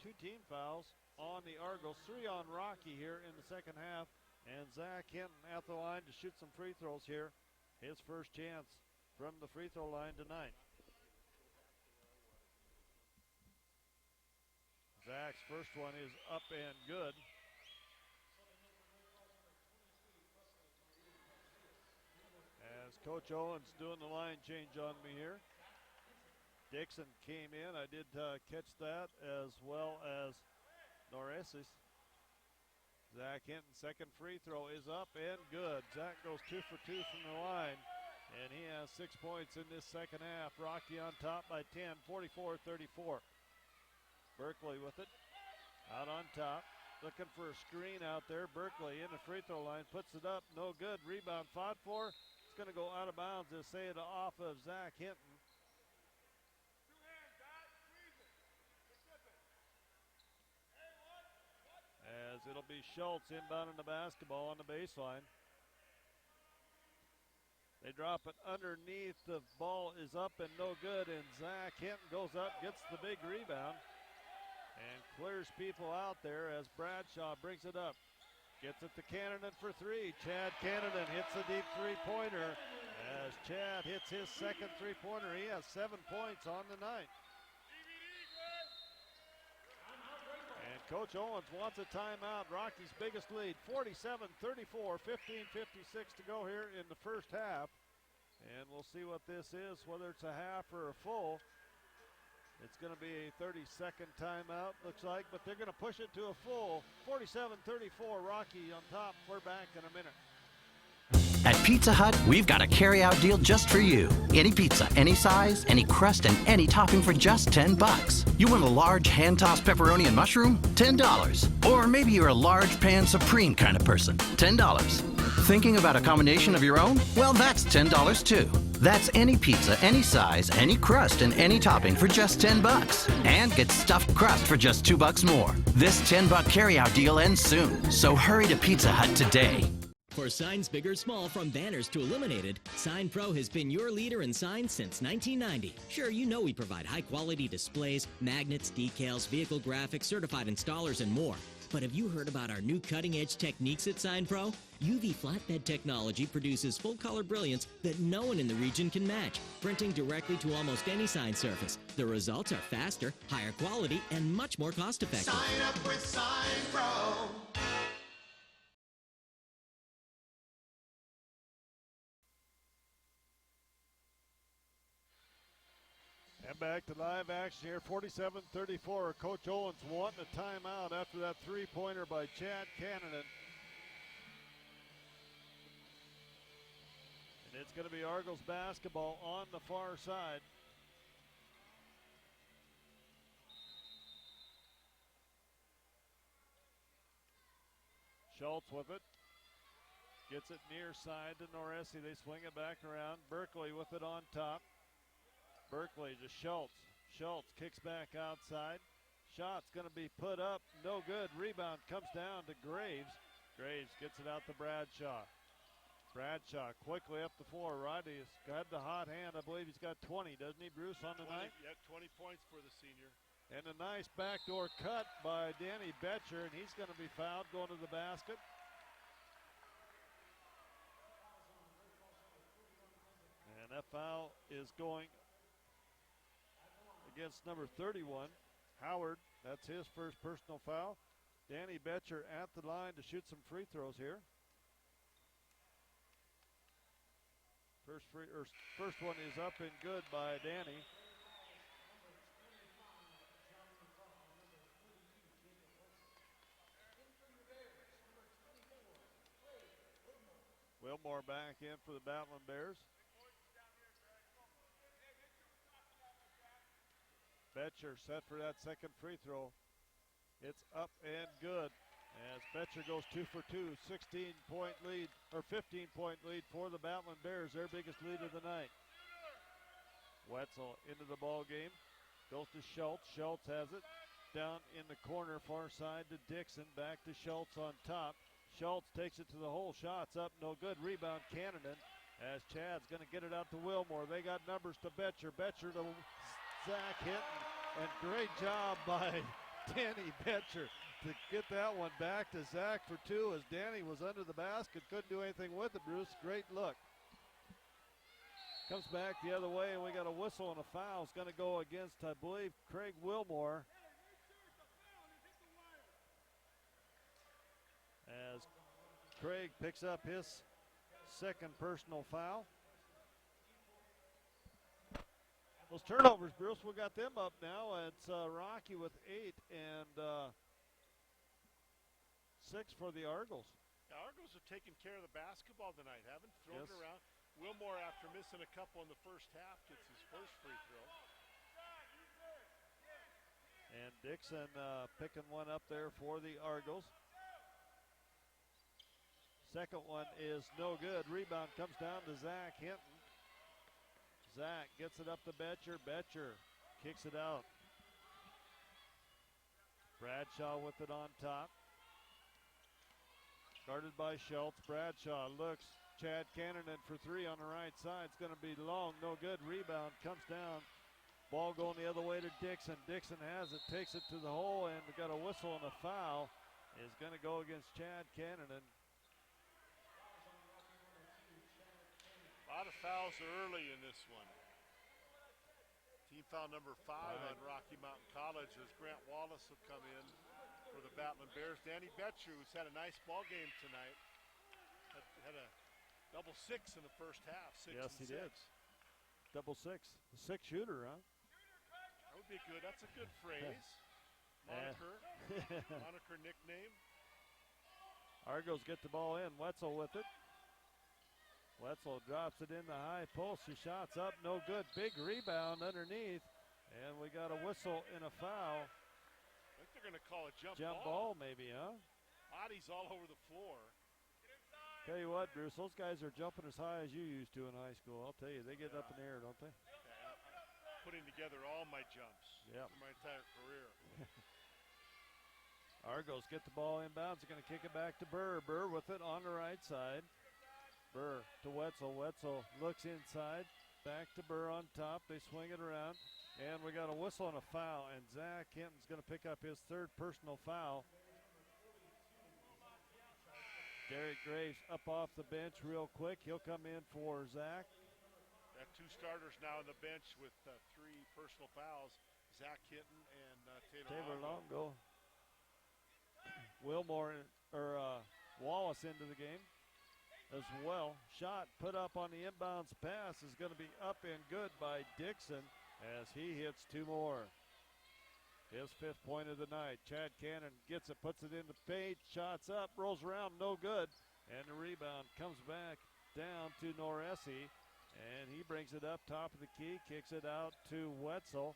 2 team fouls on the Argos. 3 on Rocky here in the second half. And Zach Hinton at the line to shoot some free throws here. His first chance from the free throw line tonight. Zach's first one is up and good. As Coach Owens doing the line change on me here. Dixon came in. I did catch that, as well as Noresis. Zach Hinton, second free throw is up and good. Zach goes 2 for 2 from the line, and he has 6 points in this second half. Rocky on top by 10, 44-34. Berkeley with it, out on top, looking for a screen out there. Berkeley in the free throw line, puts it up, no good. Rebound fought for. It's going to go out of bounds. They'll say it off of Zach Hinton. As it'll be Schultz inbounding the basketball on the baseline. They drop it underneath. The ball is up and no good, and Zach Hinton goes up, gets the big rebound, and clears people out there as Bradshaw brings it up. Gets it to Cannon for 3. Chad Cannon hits a deep three-pointer. As Chad hits his second three-pointer, he has 7 points on the night. And Coach Owens wants a timeout. Rocky's biggest lead, 47-34, 15:56 to go here in the first half. And we'll see what this is, whether it's a half or a full. It's going to be a 30-second timeout, looks like, but they're going to push it to a full. 47-34, Rocky on top. We're back in a minute. At Pizza Hut, we've got a carry-out deal just for you. Any pizza, any size, any crust, and any topping for just $10. You want a large hand-tossed pepperoni and mushroom? $10. Or maybe you're a large pan supreme kind of person. $10. Thinking about a combination of your own? Well, that's $10 too. That's any pizza, any size, any crust, and any topping for just $10. And get stuffed crust for just $2 more. This $10 carry-out deal ends soon, so hurry to Pizza Hut today. For signs big or small, from banners to illuminated, Sign Pro has been your leader in signs since 1990. Sure, you know we provide high-quality displays, magnets, decals, vehicle graphics, certified installers, and more. But have you heard about our new cutting-edge techniques at Sign Pro? UV flatbed technology produces full-color brilliance that no one in the region can match, printing directly to almost any sign surface. The results are faster, higher quality, and much more cost-effective. Sign up with Sign Pro. And back to live action here, 47-34. Coach Owens wanting a timeout after that three-pointer by Chad Cannon. And it's going to be Argos basketball on the far side. Schultz with it. Gets it near side to Noresi. They swing it back around. Berkeley with it on top. Berkeley to Schultz. Schultz kicks back outside. Shot's going to be put up. No good. Rebound comes down to Graves. Graves gets it out to Bradshaw. Bradshaw quickly up the floor. Roddy's got the hot hand. I believe he's got 20, doesn't he, Bruce, on the night? Yeah, 20 points for the senior. And a nice backdoor cut by Danny Betcher, and he's going to be fouled going to the basket. And that foul is going against number 31, Howard. That's his first personal foul. Danny Betcher at the line to shoot some free throws here. First one is up and good by Danny. Wilmore back in for the Battlin Bears. Betcher set for that second free throw. It's up and good as Betcher goes 2 for 2, 16-point lead, or 15-point lead for the Battlin Bears, their biggest lead of the night. Wetzel into the ball game, goes to Schultz. Schultz has it down in the corner, far side to Dixon, back to Schultz on top. Schultz takes it to the hole, shots up, no good. Rebound Cannon as Chad's going to get it out to Wilmore. They got numbers to Betcher. Betcher to Zach Hinton, and great job by Danny Betcher to get that one back to Zach for two as Danny was under the basket, couldn't do anything with it, Bruce. Great look. Comes back the other way, and we got a whistle and a foul. It's going to go against, I believe, Craig Wilmore. As Craig picks up his second personal foul. Those turnovers, Bruce, we got them up now. It's Rocky with 8 and 6 for the Argos. The Argos have taken care of the basketball tonight, haven't thrown it around. Wilmore, after missing a couple in the first half, gets his first free throw. And Dixon picking one up there for the Argos. Second one is no good. Rebound comes down to Zach Hinton. Zach gets it up to Betcher. Betcher kicks it out. Bradshaw with it on top. Guarded by Schultz. Bradshaw looks. Chad Cannon for three on the right side. It's going to be long. No good. Rebound comes down. Ball going the other way to Dixon. Dixon has it. Takes it to the hole, and we got a whistle and a foul. Is going to go against Chad Cannon. A lot of fouls early in this one. Team foul number 5 on Rocky Mountain College as Grant Wallace will come in for the Battlin Bears. Danny Betcher, who's had a nice ball game tonight, had a double six in the first half. Yes, he did. Double six. A six shooter, huh? That would be good. That's a good phrase. Moniker. Moniker nickname. Argos get the ball in. Wetzel with it. Wetzel drops it in the high post. She shots up, no good. Big rebound underneath. And we got a whistle and a foul. I think they're going to call a jump ball maybe, huh? Bodies all over the floor. Tell you what, Bruce, those guys are jumping as high as you used to in high school. I'll tell you, they get up in the air, don't they? Yeah, putting together all my jumps for my entire career. Argos get the ball inbounds. They're going to kick it back to Burr. Burr with it on the right side. Burr to Wetzel. Wetzel looks inside. Back to Burr on top. They swing it around. And we got a whistle and a foul. And Zach Hinton's going to pick up his third personal foul. Derek Graves up off the bench real quick. He'll come in for Zach. Got two starters now on the bench with 3 personal fouls. Zach Hinton and Taylor Longo. Wilmore or Wallace into the game as well. Shot put up on the inbounds pass is going to be up and good by Dixon as he hits 2 more. His 5th point of the night. Chad Cannon gets it, puts it in the paint, shots up, rolls around, no good. And the rebound comes back down to Noresi, and he brings it up top of the key, kicks it out to Wetzel.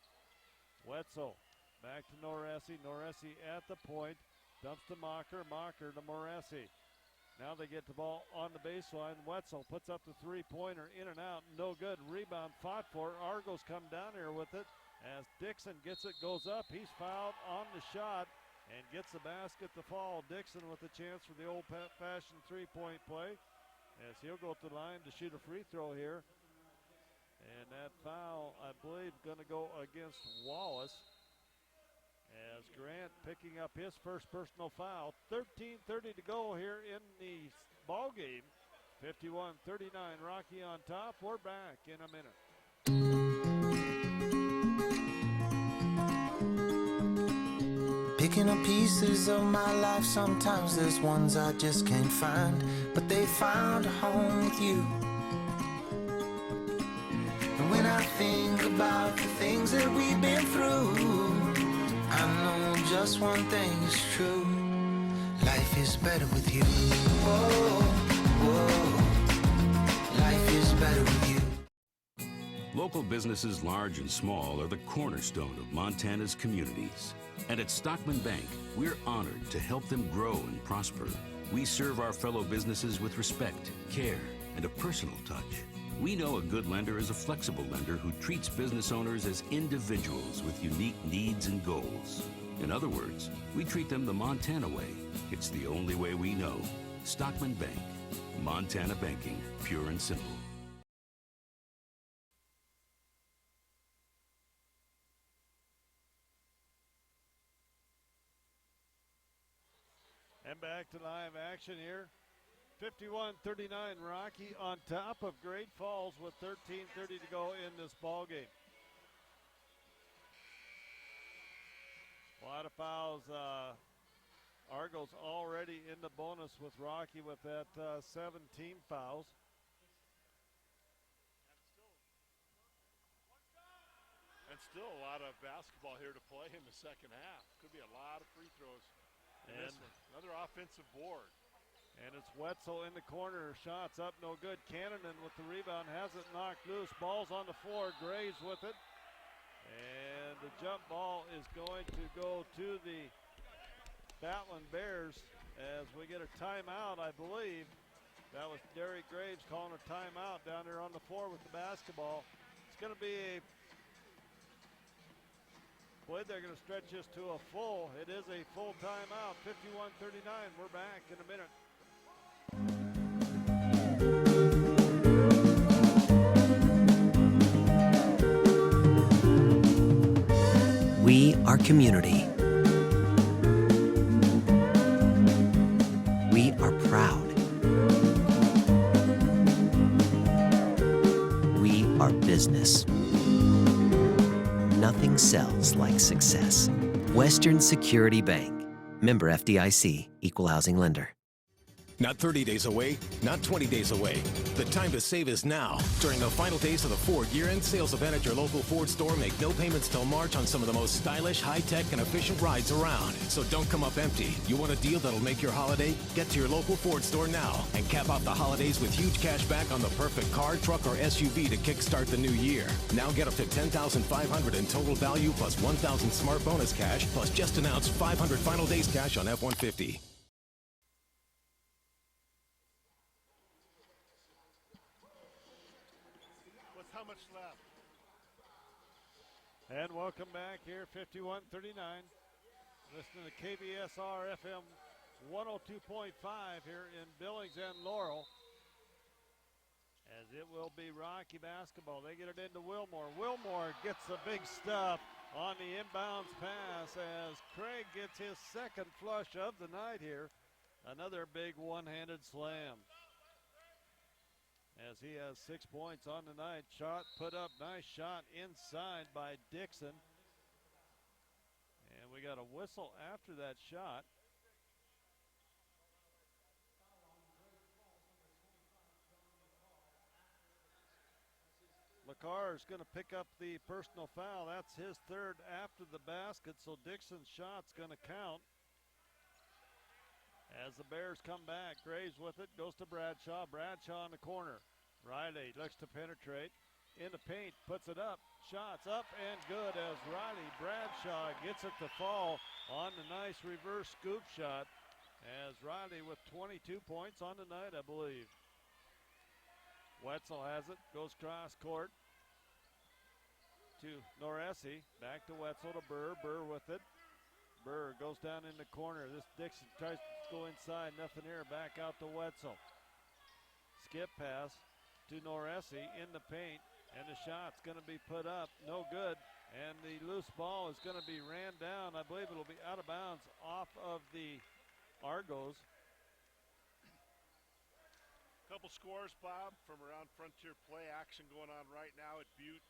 Wetzel back to Noresi. Noresi at the point. Dumps to Mocker. Mocker to Moresi. Now they get the ball on the baseline. Wetzel puts up the three-pointer, in and out, no good. Rebound fought for. Argos come down here with it. As Dixon gets it, goes up. He's fouled on the shot and gets the basket to fall. Dixon with a chance for the old-fashioned three-point play, as he'll go to the line to shoot a free throw here. And that foul, I believe, going to go against Wallace, as Grant picking up his first personal foul. 13:30 to go here in the ball game. 51-39, Rocky on top. We're back in a minute. Picking up pieces of my life, sometimes there's ones I just can't find, but they found a home with you. And when I think about the things that we've been through, I know just one thing is true. Life is better with you. Whoa, whoa. Life is better with you. Local businesses, large and small, are the cornerstone of Montana's communities. And at Stockman Bank, we're honored to help them grow and prosper. We serve our fellow businesses with respect, care, and a personal touch. We know a good lender is a flexible lender who treats business owners as individuals with unique needs and goals. In other words, we treat them the Montana way. It's the only way we know. Stockman Bank. Montana banking, pure and simple. And back to live action here. 51-39, Rocky on top of Great Falls with 13:30 to go in this ball game. A lot of fouls. Argos already in the bonus with Rocky with that 17 fouls. And still a lot of basketball here to play in the second half. Could be a lot of free throws in this one. Another offensive board. And it's Wetzel in the corner. Shots up, no good. Cannonen with the rebound, has it knocked loose. Ball's on the floor. Graves with it. And the jump ball is going to go to the Battlin Bears as we get a timeout, I believe. That was Derek Graves calling a timeout down there on the floor with the basketball. It's going to be a boy, they're going to stretch this to a full. It is a full timeout. 51-39. We're back in a minute. We are community. We are proud. We are business. Nothing sells like success. Western Security Bank. Member FDIC. Equal housing lender. Not 30 days away, not 20 days away. The time to save is now. During the final days of the Ford year-end sales event at your local Ford store, make no payments till March on some of the most stylish, high-tech, and efficient rides around. So don't come up empty. You want a deal that'll make your holiday? Get to your local Ford store now and cap off the holidays with huge cash back on the perfect car, truck, or SUV to kickstart the new year. Now get up to $10,500 in total value plus $1,000 smart bonus cash plus just announced $500 final days cash on F-150. How much left? And welcome back here, 51-39. Listening to KBSR FM 102.5 here in Billings and Laurel. As it will be Rocky basketball. They get it into Wilmore. Wilmore gets the big stuff on the inbounds pass as Craig gets his second flush of the night here. Another big one-handed slam. As he has 6 points on the night. Shot put up, nice shot inside by Dixon. And we got a whistle after that shot. LaCar is going to pick up the personal foul. That's his third after the basket, so Dixon's shot's going to count. As the Bears come back, Graves with it, goes to Bradshaw. Bradshaw in the corner. Riley looks to penetrate. in the paint, puts it up. Shots up and good as Riley Bradshaw gets it to fall on the nice reverse scoop shot. As Riley with 22 points on the night, I believe. Wetzel has it, goes cross court to Noresi. Back to Wetzel to Burr. Burr with it. Burr goes down in the corner. This Dixon tries to go inside. Nothing here. Back out to Wetzel. Skip pass to Noresi in the paint. And the shot's going to be put up. No good. And the loose ball is going to be ran down. I believe it'll be out of bounds off of the Argos. Couple scores, Bob, from around Frontier play. Action going on right now at Butte.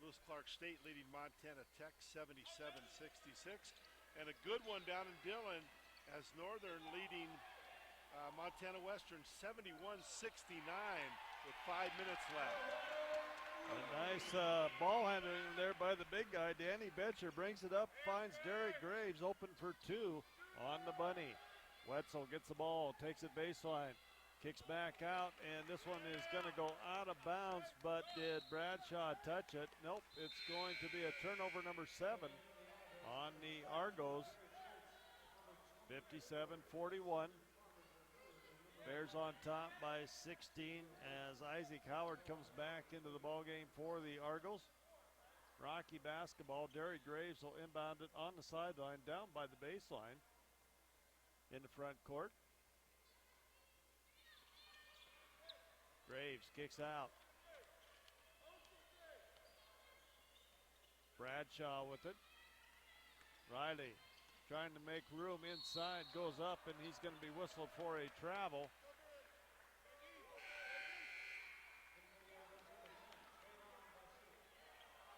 Lewis Clark State leading Montana Tech 77-66. And a good one down in Dillon as Northern leading Montana Western 71-69 with 5 minutes left. A nice ball handling there by the big guy. Danny Betcher brings it up, finds Derek Graves open for two on the bunny. Wetzel gets the ball, takes it baseline. Kicks back out, and this one is going to go out of bounds, but did Bradshaw touch it? Nope, it's going to be a turnover number 7 on the Argos. 57-41. Bears on top by 16 as Isaac Howard comes back into the ballgame for the Argos. Rocky basketball. Derry Graves will inbound it on the sideline, down by the baseline in the front court. Graves kicks out. Bradshaw with it. Riley trying to make room inside, goes up, and he's going to be whistled for a travel.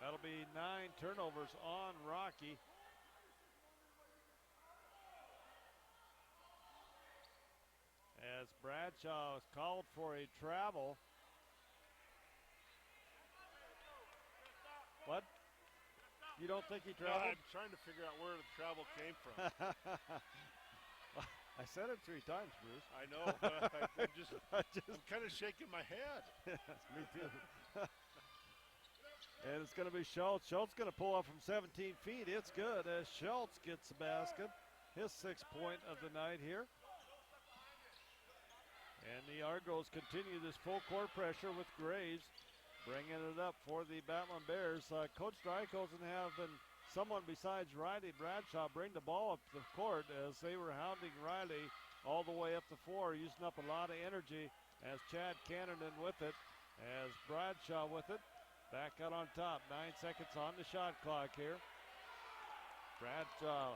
That'll be 9 turnovers on Rocky. As Bradshaw is called for a travel. What? You don't think he traveled? No, I'm trying to figure out where the travel came from. I said it 3 times, Bruce. I know, but I'm kind of shaking my head. Me too. And it's going to be Schultz. Schultz going to pull up from 17 feet. It's good as Schultz gets the basket. His 6th point of the night here. And the Argos continue this full court pressure with Graves bringing it up for the Battlin Bears. Coach Drykosen having someone besides Riley Bradshaw bring the ball up the court as they were hounding Riley all the way up the floor, using up a lot of energy as Chad Cannon with it, as Bradshaw with it. Back out on top, 9 seconds on the shot clock here. Bradshaw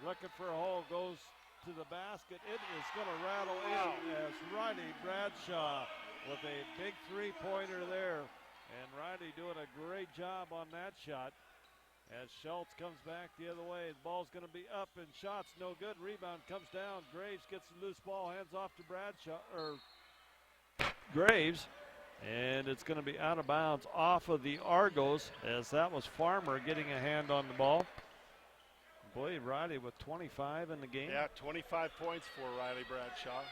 looking for a hole, goes to the basket. It is going to rattle in as Riley Bradshaw with a big 3-pointer there. And Riley doing a great job on that shot. As Schultz comes back the other way, the ball's going to be up and shots no good. Rebound comes down. Graves gets the loose ball, hands off to Bradshaw, or Graves. And it's going to be out of bounds off of the Argos as that was Farmer getting a hand on the ball. I believe Riley with 25 in the game. Yeah, 25 points for Riley Bradshaw.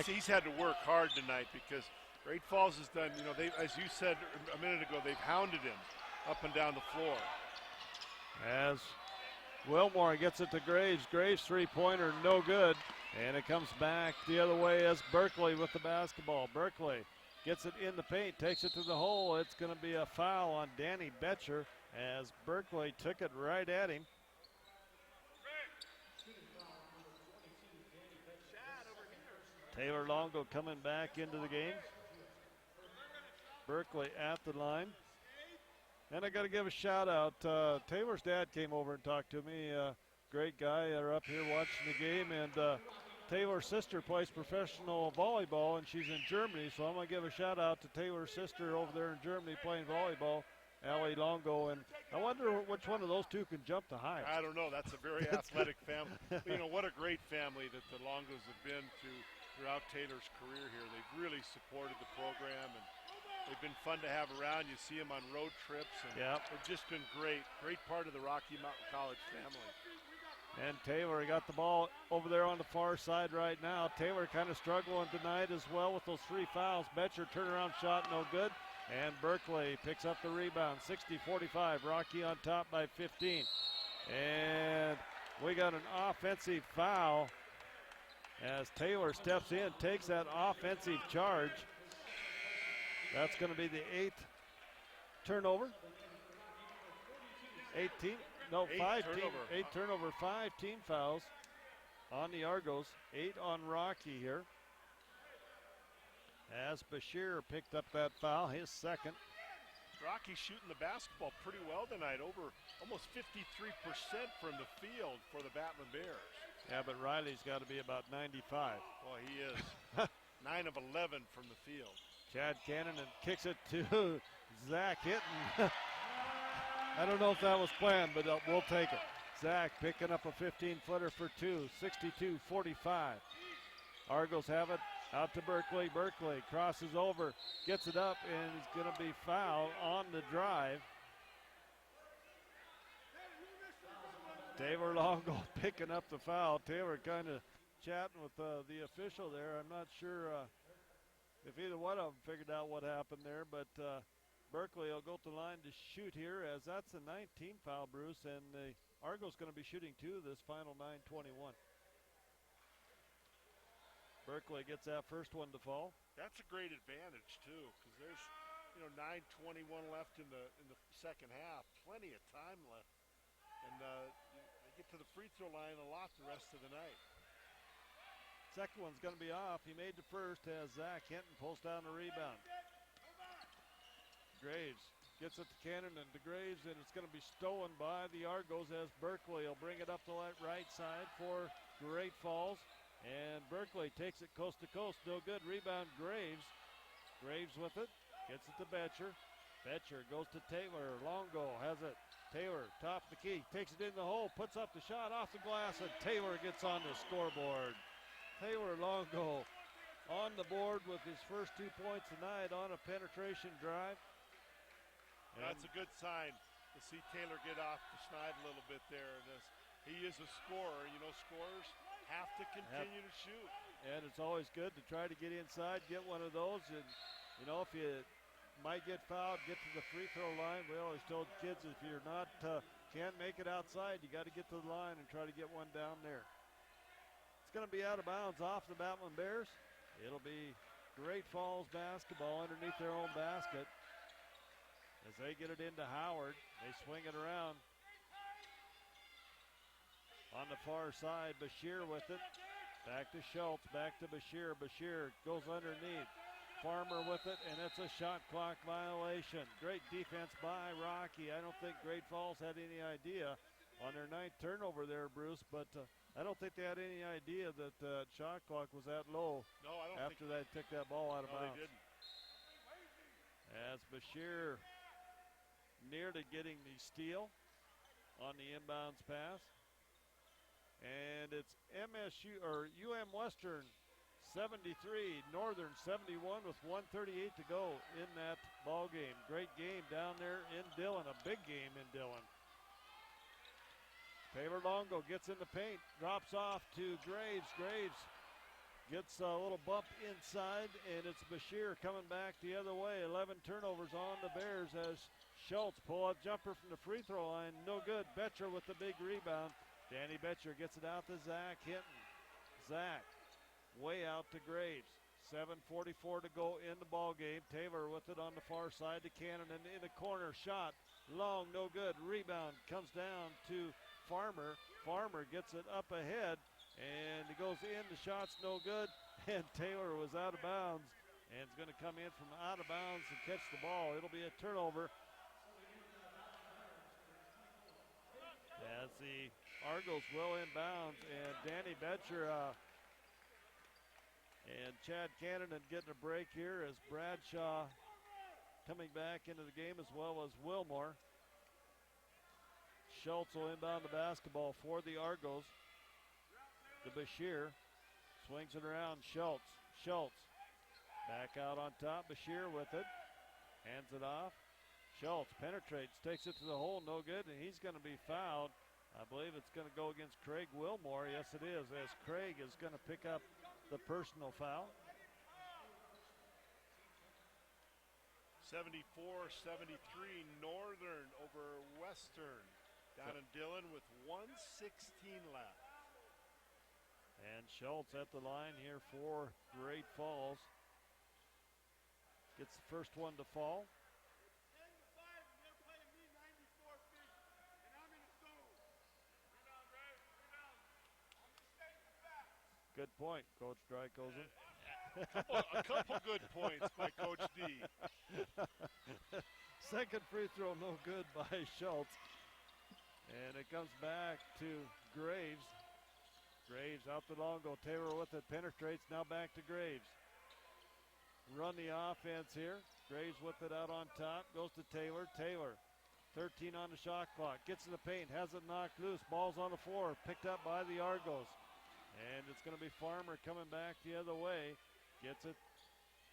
He's had to work hard tonight because Great Falls has done, they, as you said a minute ago, they've hounded him up and down the floor. As Wilmore gets it to Graves. Graves 3-pointer, no good. And it comes back the other way as Berkeley with the basketball. Berkeley gets it in the paint, takes it to the hole. It's going to be a foul on Danny Betcher as Berkeley took it right at him. Taylor Longo coming back into the game. Berkeley at the line. And I got to give a shout out. Taylor's dad came over and talked to me. Great guy. They're up here watching the game. And Taylor's sister plays professional volleyball, and she's in Germany. So I'm going to give a shout out to Taylor's sister over there in Germany playing volleyball, Allie Longo. And I wonder which one of those two can jump the highest. I don't know. That's a very athletic family. What a great family that the Longos have been to throughout Taylor's career here. They've really supported the program, and they've been fun to have around. You see them on road trips, and they've just been great. Great part of the Rocky Mountain College family. And Taylor got the ball over there on the far side right now. Taylor kind of struggling tonight as well with those 3 fouls. Betcher turnaround shot, no good. And Berkeley picks up the rebound, 60-45. Rocky on top by 15. And we got an offensive foul as Taylor steps in, takes that offensive charge. That's going to be the 8th turnover. 18. No, 5 turnover, 5 team fouls on the Argos, 8 on Rocky here. As Bashir picked up that foul, his second. Rocky shooting the basketball pretty well tonight, over almost 53% from the field for the Battlin Bears. Yeah, but Riley's got to be about 95. Well, he is. 9 of 11 from the field. Chad Cannon and kicks it to Zach Hinton. I don't know if that was planned, but we'll take it. Zach picking up a 15-footer for 2, 62-45. Argos have it out to Berkeley. Berkeley crosses over, gets it up, and he's going to be fouled on the drive. Taylor Longo picking up the foul. Taylor kind of chatting with the official there. I'm not sure if either one of them figured out what happened there, but Berkeley will go to the line to shoot here, as that's a 19 foul, Bruce, and the Argos going to be shooting 2 this final 9:21. Berkeley gets that first one to fall. That's a great advantage too, because there's 9:21 left in the second half, plenty of time left, and they get to the free throw line a lot the rest of the night. Second one's going to be off. He made the first as Zach Hinton pulls down the rebound. Graves gets it to Cannon and to Graves, and it's going to be stolen by the Argos as Berkeley will bring it up the right side for Great Falls. And Berkeley takes it coast to coast. No good. Rebound Graves. Graves with it. Gets it to Betcher. Betcher goes to Taylor. Longo has it. Taylor, top of the key. Takes it in the hole. Puts up the shot off the glass, and Taylor gets on the scoreboard. Taylor Longo on the board with his first 2 points tonight on a penetration drive. That's a good sign to see Taylor get off the schneid a little bit there. He is a scorer. Scorers have to continue to shoot. And it's always good to try to get inside, get one of those. And, if you might get fouled, get to the free throw line. We always told kids if you're not, can't make it outside, you got to get to the line and try to get one down there. It's going to be out of bounds off the Battlin Bears. It'll be Great Falls basketball underneath their own basket. As they get it into Howard, they swing it around. On the far side, Bashir with it. Back to Schultz, back to Bashir. Bashir goes underneath. Farmer with it, and it's a shot clock violation. Great defense by Rocky. I don't think Great Falls had any idea on their 9th turnover there, Bruce, but I don't think they had any idea that the shot clock was that low. No, I don't after they took that ball out of bounds. They didn't. As Bashir near to getting the steal on the inbounds pass. And it's UM Western 73, Northern 71 with 1:38 to go in that ball game. Great game down there in Dillon, a big game in Dillon. Taylor Longo gets in the paint, drops off to Graves. Graves gets a little bump inside, and it's Bashir coming back the other way. 11 turnovers on the Bears as Schultz pull-up jumper from the free throw line. No good. Betcher with the big rebound. Danny Betcher gets it out to Zach Hinton. Zach way out to Graves. 7:44 to go in the ball game. Taylor with it on the far side to Cannon, and in the corner shot. Long, no good. Rebound comes down to Farmer. Farmer gets it up ahead, and it goes in. The shot's no good, and Taylor was out of bounds, and is going to come in from out of bounds and catch the ball. It'll be a turnover. As the Argos will inbounds, and Danny Betcher and Chad Cannon getting a break here as Bradshaw coming back into the game as well as Wilmore. Schultz will inbound the basketball for the Argos. The Bashir swings it around. Schultz back out on top. Bashir with it, hands it off. Schultz penetrates, takes it to the hole, no good, and he's going to be fouled I believe it's going to go against Craig Wilmore. Yes, it is, as Craig is going to pick up the personal foul. 74-73 Northern over Western. Down in Dillon with 1:16 left. And Schultz at the line here for Great Falls. Gets the first one to fall. Good point, Coach Drykosen. A couple good points by Coach D. Second free throw, no good by Schultz. And it comes back to Graves. Graves out the long go. Taylor with it, penetrates, now back to Graves. Run the offense here. Graves with it out on top, goes to Taylor. Taylor, 13 on the shot clock, gets in the paint, has it knocked loose. Ball's on the floor, picked up by the Argos. And it's going to be Farmer coming back the other way. Gets it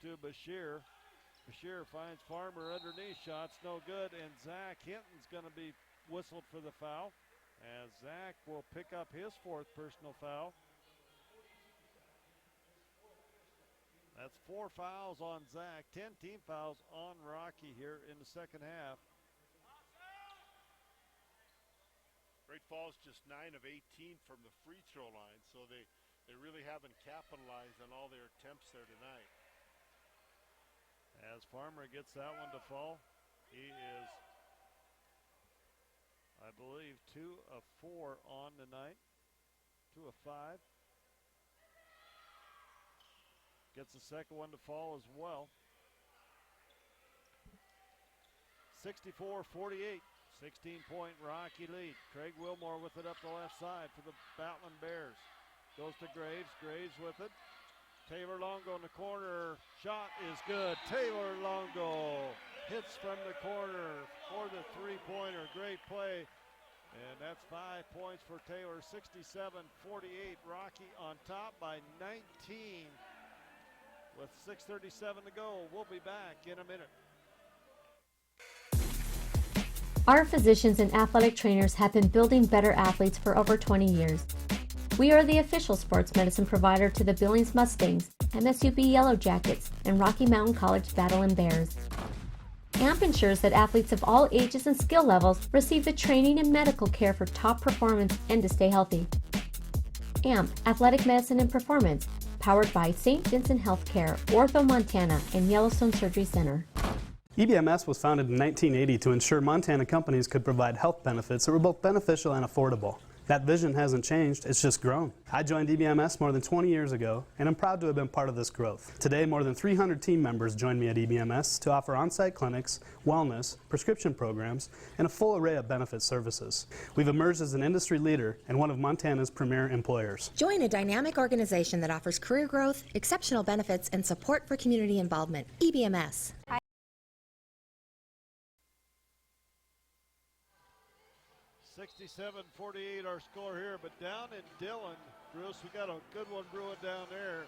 to Bashir. Bashir finds Farmer underneath, shots no good, and Zach Hinton's going to be whistled for the foul, as Zach will pick up his fourth personal foul. That's 4 fouls on Zach, 10 team fouls on Rocky here in the second half. Great Falls just 9 of 18 from the free throw line, so they really haven't capitalized on all their attempts there tonight. As Farmer gets that one to fall, he is, I believe, 2 of 4 on the night, 2 of 5. Gets the second one to fall as well. 64-48. 16-point Rocky lead. Craig Wilmore with it up the left side for the Battlin Bears. Goes to Graves. Graves with it. Taylor Longo in the corner. Shot is good. Taylor Longo hits from the corner for the three-pointer. Great play. And that's 5 points for Taylor. 67-48. Rocky on top by 19 with 6:37 to go. We'll be back in a minute. Our physicians and athletic trainers have been building better athletes for over 20 years. We are the official sports medicine provider to the Billings Mustangs, MSUB Yellow Jackets, and Rocky Mountain College Battlin Bears. AMP ensures that athletes of all ages and skill levels receive the training and medical care for top performance and to stay healthy. AMP, Athletic Medicine and Performance, powered by St. Vincent Healthcare, Ortho Montana, and Yellowstone Surgery Center. EBMS was founded in 1980 to ensure Montana companies could provide health benefits that were both beneficial and affordable. That vision hasn't changed, it's just grown. I joined EBMS more than 20 years ago, and I'm proud to have been part of this growth. Today, more than 300 team members join me at EBMS to offer on-site clinics, wellness, prescription programs, and a full array of benefit services. We've emerged as an industry leader and one of Montana's premier employers. Join a dynamic organization that offers career growth, exceptional benefits, and support for community involvement. EBMS. 67-48 our score here, but down in Dillon, Bruce, we got a good one brewing down there.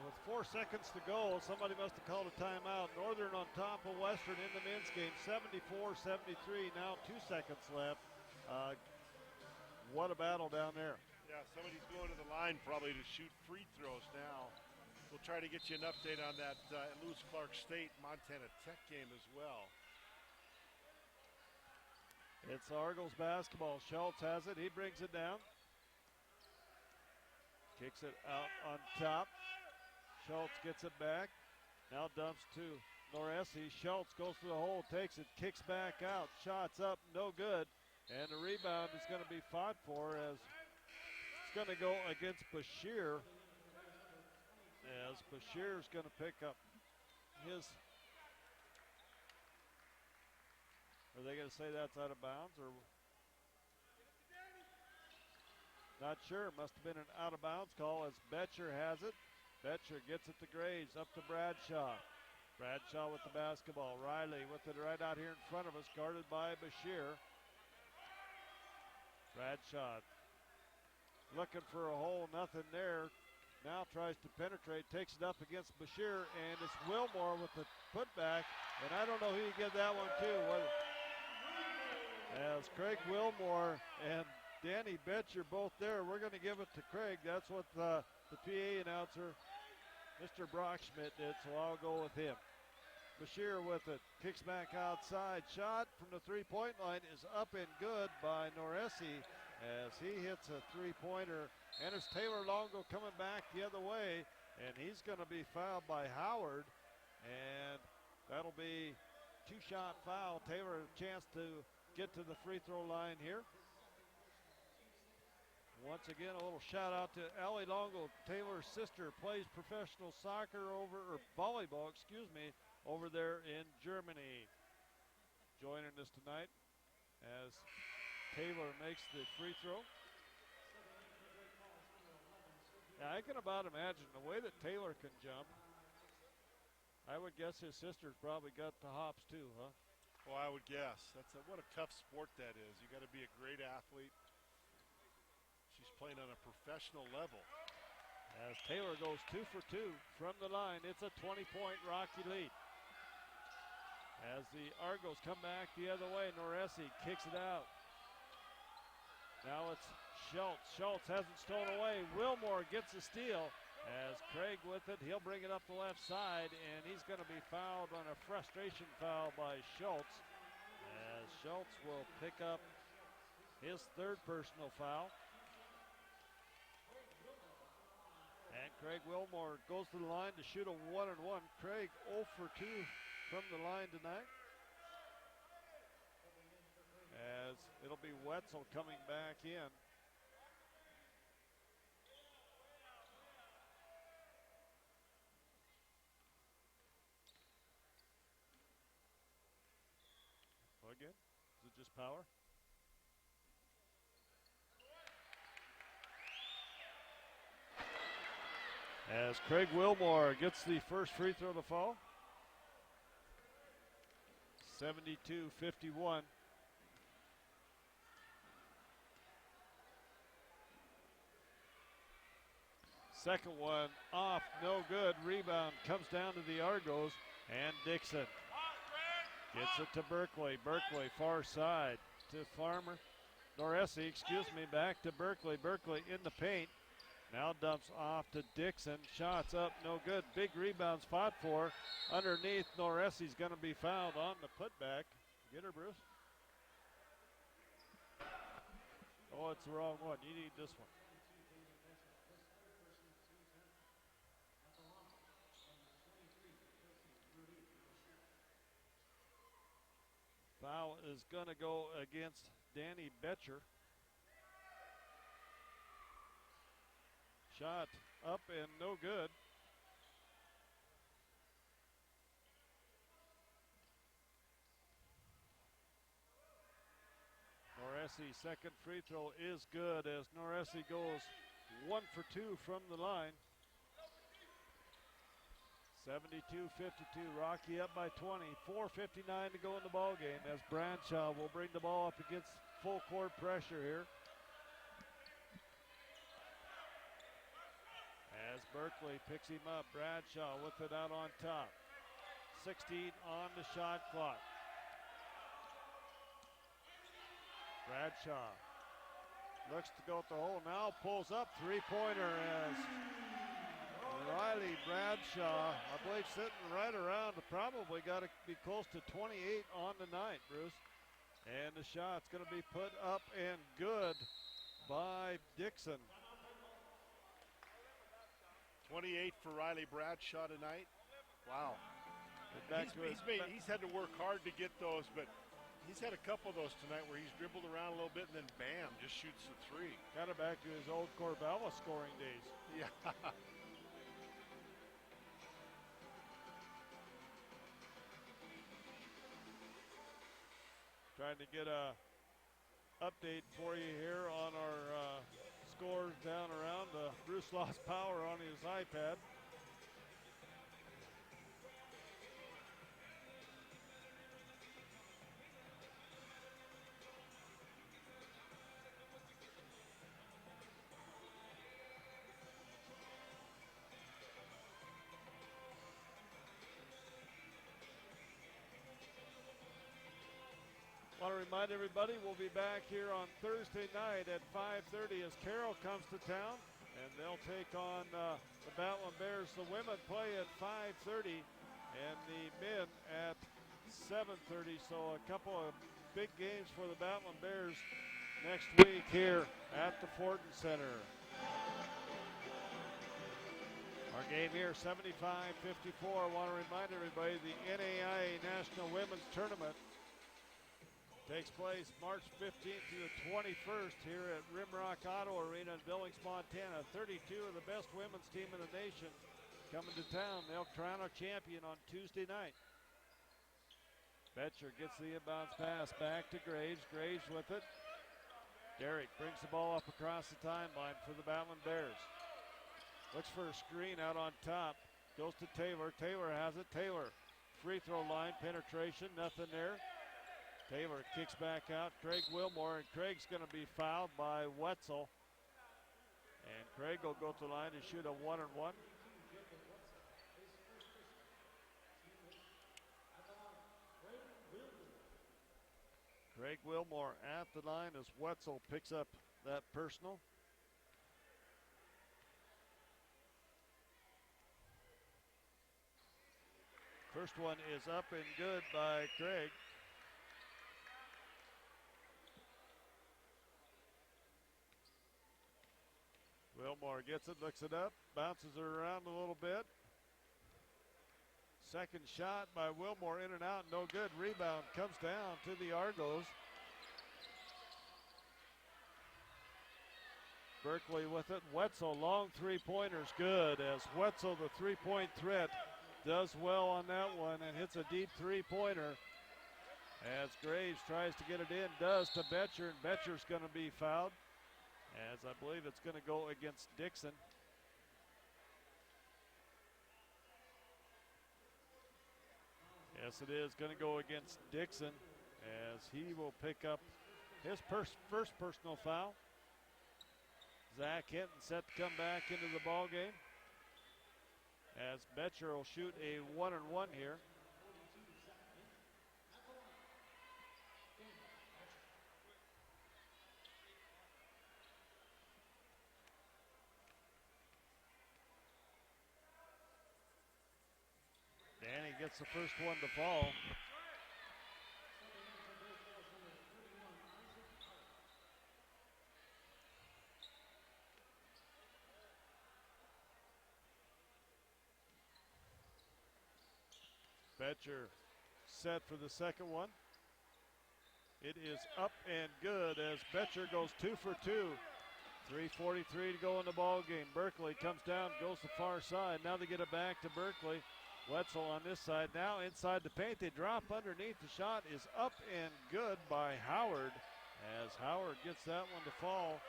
With 4 seconds to go, somebody must have called a timeout. Northern on top of Western in the men's game, 74-73, now 2 seconds left. What a battle down there. Yeah, somebody's going to the line probably to shoot free throws now. We'll try to get you an update on that Lewis Clark State Montana Tech game as well. It's Argos basketball. Schultz has it. He brings it down. Kicks it out on top. Schultz gets it back. Now dumps to Noresi. Schultz goes to the hole, takes it, kicks back out. Shots up, no good. And the rebound is going to be fought for as it's going to go against Bashir. As Bashir's going to pick up his. Are they going to say that's out of bounds, or not sure? Must have been an out of bounds call as Betcher has it. Betcher gets it to Graves, up to Bradshaw. Bradshaw with the basketball. Riley with it right out here in front of us, guarded by Bashir. Bradshaw looking for a hole, nothing there. Now tries to penetrate, takes it up against Bashir, and it's Wilmore with the putback, and I don't know who you give that one to. As Craig Wilmore and Danny Betcher both there. We're going to give it to Craig. That's what the PA announcer, Mr. Brockschmidt, did, so I'll go with him. Bashir with it, kicks back outside. Shot from the three-point line is up and good by Noresi as he hits a three-pointer. And it's Taylor Longo coming back the other way, and he's going to be fouled by Howard. And that'll be two-shot foul. Taylor a chance to get to the free throw line here. Once again, a little shout out to Allie Longo. Taylor's sister plays professional soccer or volleyball, over there in Germany. Joining us tonight as Taylor makes the free throw. Yeah, I can about imagine the way that Taylor can jump. I would guess his sister's probably got the hops too, huh? Well, I would guess. What a tough sport that is. You got to be a great athlete. She's playing on a professional level. As Taylor goes 2 for 2 from the line, it's a 20-point Rocky lead. As the Argos come back the other way, Noresi kicks it out. Now it's Schultz. Schultz hasn't stolen away. Wilmore gets the steal. As Craig with it, he'll bring it up the left side, and he's going to be fouled on a frustration foul by Schultz. As Schultz will pick up his third personal foul. And Craig Wilmore goes to the line to shoot a 1-and-1. Craig 0 for 2 from the line tonight. As it'll be Wetzel coming back in. Again, is it just power? As Craig Wilmore gets the first free throw to fall. 72-51. Second one off, no good. Rebound comes down to the Argos, and Dixon gets it to Berkeley. Berkeley far side to Farmer. Noresi, back to Berkeley. Berkeley in the paint. Now dumps off to Dixon. Shots up, no good. Big rebounds fought for. Underneath, Noresi's going to be fouled on the putback. Get her, Bruce. Oh, it's the wrong one. You need this one. Foul is going to go against Danny Betcher. Shot up and no good. Noresi's second free throw is good as Noresi goes 1 for 2 from the line. 72-52, Rocky up by 20. 4:59 to go in the ball game as Bradshaw will bring the ball up against full court pressure here. As Berkeley picks him up, Bradshaw with it out on top. 16 on the shot clock. Bradshaw looks to go at the hole, now pulls up, three-pointer as Riley Bradshaw, I believe, sitting right around, probably got to be close to 28 on the night, Bruce. And the shot's going to be put up and good by Dixon. 28 for Riley Bradshaw tonight. Wow. He's had to work hard to get those, but he's had a couple of those tonight where he's dribbled around a little bit and then bam, just shoots the three. Got it back to his old Corvallis scoring days. Yeah. Trying to get a update for you here on our scores down around. Bruce lost power on his iPad. Want to remind everybody we'll be back here on Thursday night at 5:30 as Carroll comes to town, and they'll take on the Battlin Bears. The women play at 5:30 and the men at 7:30. So a couple of big games for the Battlin Bears next week here at the Fortin Center. Our game here, 75-54. I want to remind everybody the NAIA National Women's Tournament takes place March 15th to the 21st here at Rimrock Auto Arena in Billings, Montana. 32 of the best women's team in the nation coming to town. They'll crown a champion on Tuesday night. Betcher gets the inbounds pass back to Graves. Graves with it. Derrick brings the ball up across the timeline for the Battlin Bears. Looks for a screen out on top. Goes to Taylor. Taylor has it. Taylor, free throw line penetration. Nothing there. Taylor kicks back out. Craig Wilmore, and Craig's going to be fouled by Wetzel. And Craig will go to the line to shoot a 1-and-1. Craig Wilmore at the line as Wetzel picks up that personal. First one is up and good by Craig. Wilmore gets it, looks it up, bounces it around a little bit. Second shot by Wilmore, in and out, no good. Rebound comes down to the Argos. Berkeley with it. Wetzel, long three-pointers, good, as Wetzel, the three-point threat, does well on that one and hits a deep three-pointer. As Graves tries to get it in, does to Betcher, and Betcher's going to be fouled, as I believe it's going to go against Dixon. Yes, it is going to go against Dixon, as he will pick up his first personal foul. Zach Hinton set to come back into the ball game, as Betcher will shoot a 1-and-1 here. Danny gets the first one to fall. Betcher set for the second one. It is up and good as Betcher goes 2 for 2. 3:43 to go in the ball game. Berkeley comes down, goes the far side. Now they get it back to Berkeley. Wetzel on this side, now inside the paint. They drop underneath. The shot is up and good by Howard, as Howard gets that one to fall.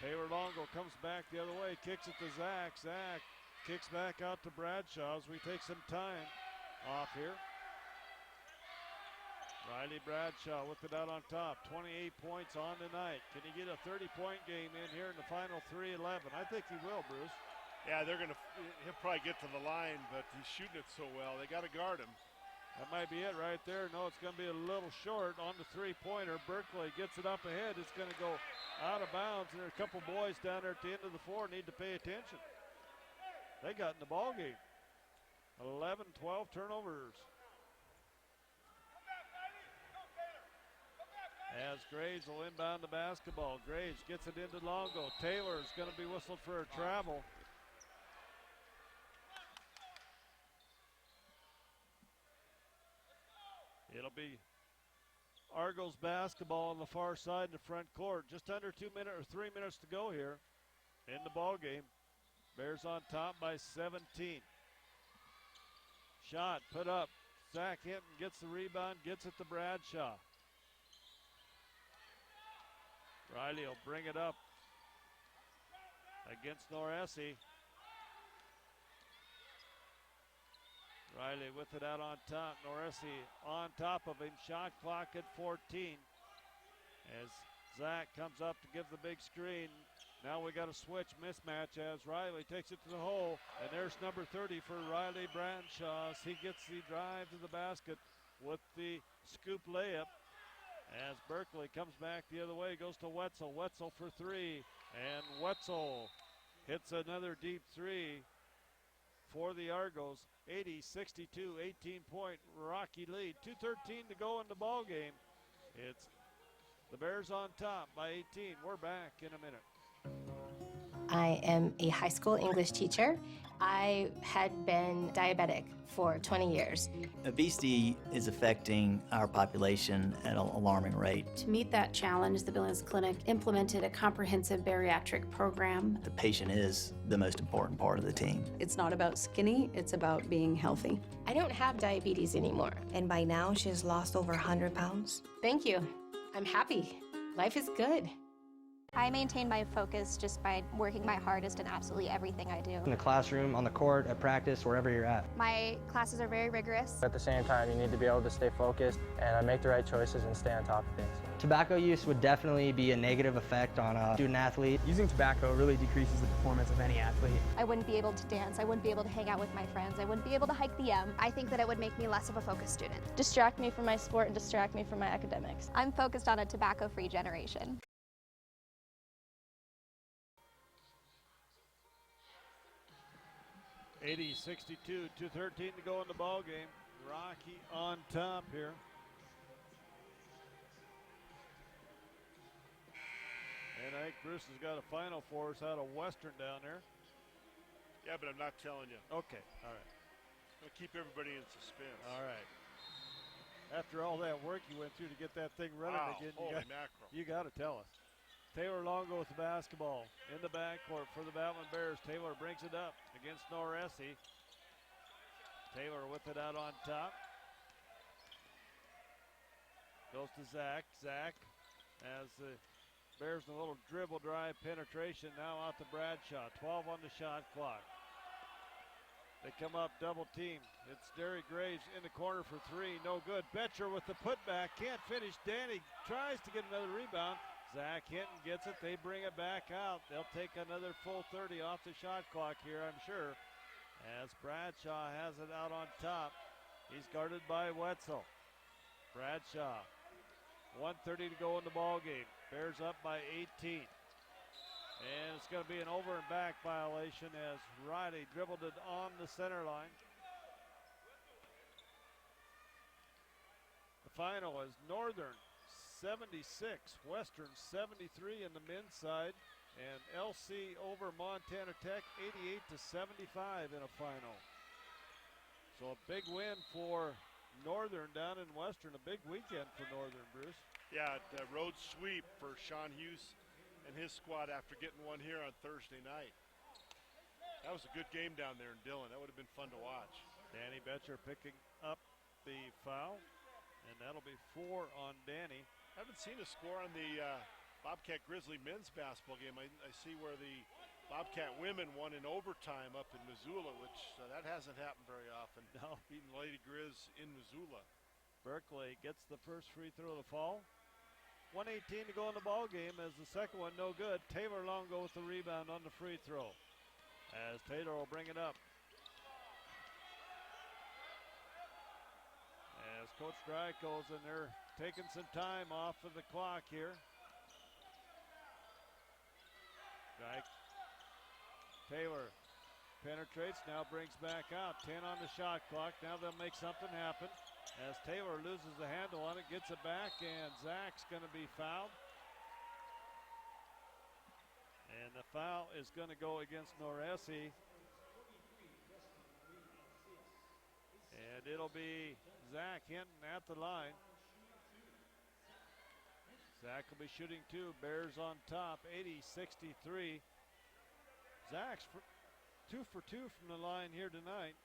Taylor Longo comes back the other way, kicks it to Zach. Zach kicks back out to Bradshaw as we take some time off here. Riley Bradshaw with it out on top. 28 points on tonight. Can he get a 30-point game in here in the final 3:11? I think he will, Bruce. Yeah, he'll probably get to the line, but he's shooting it so well. They got to guard him. That might be it right there. No, it's going to be a little short on the three-pointer. Berkeley gets it up ahead. It's going to go out of bounds, and there are a couple boys down there at the end of the floor need to pay attention. They got in the ball game. 11, 12 turnovers. As Graves will inbound the basketball. Graves gets it into Longo. Taylor's going to be whistled for a travel. It'll be Argos basketball on the far side in the front court. Just under 3 minutes to go here in the ball game. Bears on top by 17. Shot put up. Zach Hinton gets the rebound, gets it to Bradshaw. Riley will bring it up against Noresi. Riley with it out on top. Noresi on top of him. Shot clock at 14. As Zach comes up to give the big screen. Now we got a switch mismatch as Riley takes it to the hole. And there's number 30 for Riley Bradshaw. He gets the drive to the basket with the scoop layup as Berkeley comes back the other way, goes to Wetzel. Wetzel for three, and Wetzel hits another deep three for the Argos. 80-62, 18-point Rocky lead. 2:13 to go in the ball game. It's the Bears on top by 18. We're back in a minute. I am a high school English teacher. I had been diabetic for 20 years. Obesity is affecting our population at an alarming rate. To meet that challenge, the Billings Clinic implemented a comprehensive bariatric program. The patient is the most important part of the team. It's not about skinny, it's about being healthy. I don't have diabetes anymore. And by now, she has lost over 100 pounds. Thank you. I'm happy. Life is good. I maintain my focus just by working my hardest in absolutely everything I do. In the classroom, on the court, at practice, wherever you're at. My classes are very rigorous. At the same time, you need to be able to stay focused and make the right choices and stay on top of things. Tobacco use would definitely be a negative effect on a student athlete. Using tobacco really decreases the performance of any athlete. I wouldn't be able to dance. I wouldn't be able to hang out with my friends. I wouldn't be able to hike the M. I think that it would make me less of a focused student. Distract me from my sport and distract me from my academics. I'm focused on a tobacco-free generation. (80-62), 2:13 to go in the ball game. Rocky on top here. And I think Bruce has got a final for us out of Western down there. Yeah, but I'm not telling you. Okay, all right. I'm gonna keep everybody in suspense. All right. After all that work you went through to get that thing running Wow, again, holy mackerel. you got to tell us. Taylor Longo with the basketball in the backcourt for the Battlin Bears. Taylor brings it up against Noresi. Taylor with it out on top. Goes to Zach. Zach has the Bears in a little dribble drive penetration. Now out to Bradshaw. 12 on the shot clock. They come up double team. It's Derry Graves in the corner for three. No good. Betcher with the putback. Can't finish. Danny tries to get another rebound. Zach Hinton gets it. They bring it back out. They'll take another full 30 off the shot clock here, I'm sure. As Bradshaw has it out on top. He's guarded by Wetzel. Bradshaw. 1:30 to go in the ball game. Bears up by 18. And it's going to be an over and back violation as Riley dribbled it on the center line. The final is Northern 76, Western 73 in the men's side, and LC over Montana Tech 88-75 in a final. So a big win for Northern down in Western, a big weekend for Northern, Bruce. Yeah, the road sweep for Sean Hughes and his squad after getting one here on Thursday night. That was a good game down there in Dillon. That would have been fun to watch. Danny Betcher picking up the foul, and that'll be 4 on Danny. I haven't seen a score on the Bobcat Grizzly men's basketball game. I see where the Bobcat women won in overtime up in Missoula, which that hasn't happened very often. No. Beating Lady Grizz in Missoula. Berkeley gets the first free throw of the fall. 1:18 to go in the ball game as the second one no good. Taylor Longo with the rebound on the free throw. As Taylor will bring it up. As Coach Dryko's in there taking some time off of the clock here. Taylor penetrates, now brings back out. 10 on the shot clock. Now they'll make something happen. As Taylor loses the handle on it, gets it back, and Zach's going to be fouled. And the foul is going to go against Noresi. And it'll be Zach Hinton at the line. Zach will be shooting two. Bears on top, 80-63. Zach's 2 for 2 from the line here tonight.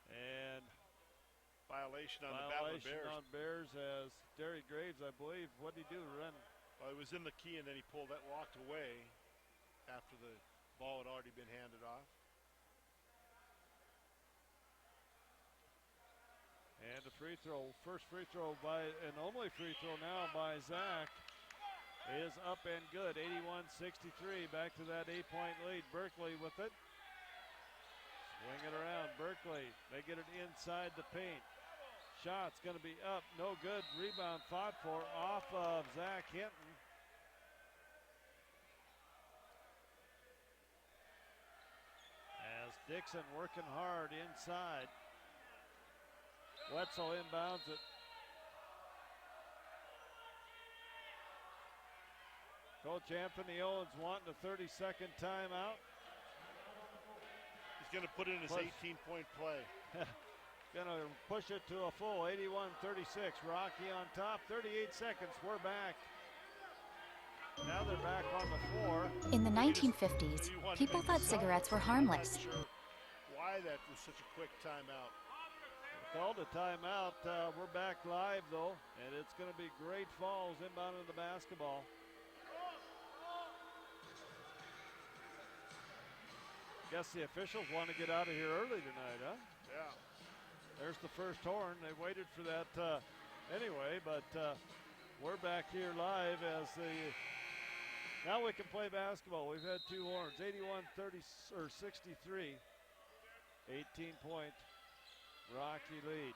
And violation on the Battlin Bears. Violation on Bears as Derry Graves, I believe. What did he do? Run? Well, he was in the key and then he pulled that, walked away after the ball had already been handed off. And the free throw, first free throw by, and only free throw now by Zach, is up and good. 81-63, back to that 8-point lead. Berkeley with it. Swing it around. Berkeley, they get it inside the paint. Shot's going to be up, no good. Rebound fought for off of Zach Hinton. As Dixon working hard inside. Wetzel inbounds it. Coach Anthony Owens wanting a 30-second timeout. He's going to put in his 18-point play. Going to push it to a full 81-36. Rocky on top, 38 seconds. We're back. Now they're back on the floor. In the 1950s, people thought cigarettes were harmless. I'm not sure why that was such a quick timeout. Called a timeout. We're back live, though, and it's going to be Great Falls inbounding the basketball. Guess the officials want to get out of here early tonight, huh? Yeah. There's the first horn. They waited for that anyway, but we're back here live as now we can play basketball. We've had two horns, 81-63, 18-point Rocky lead.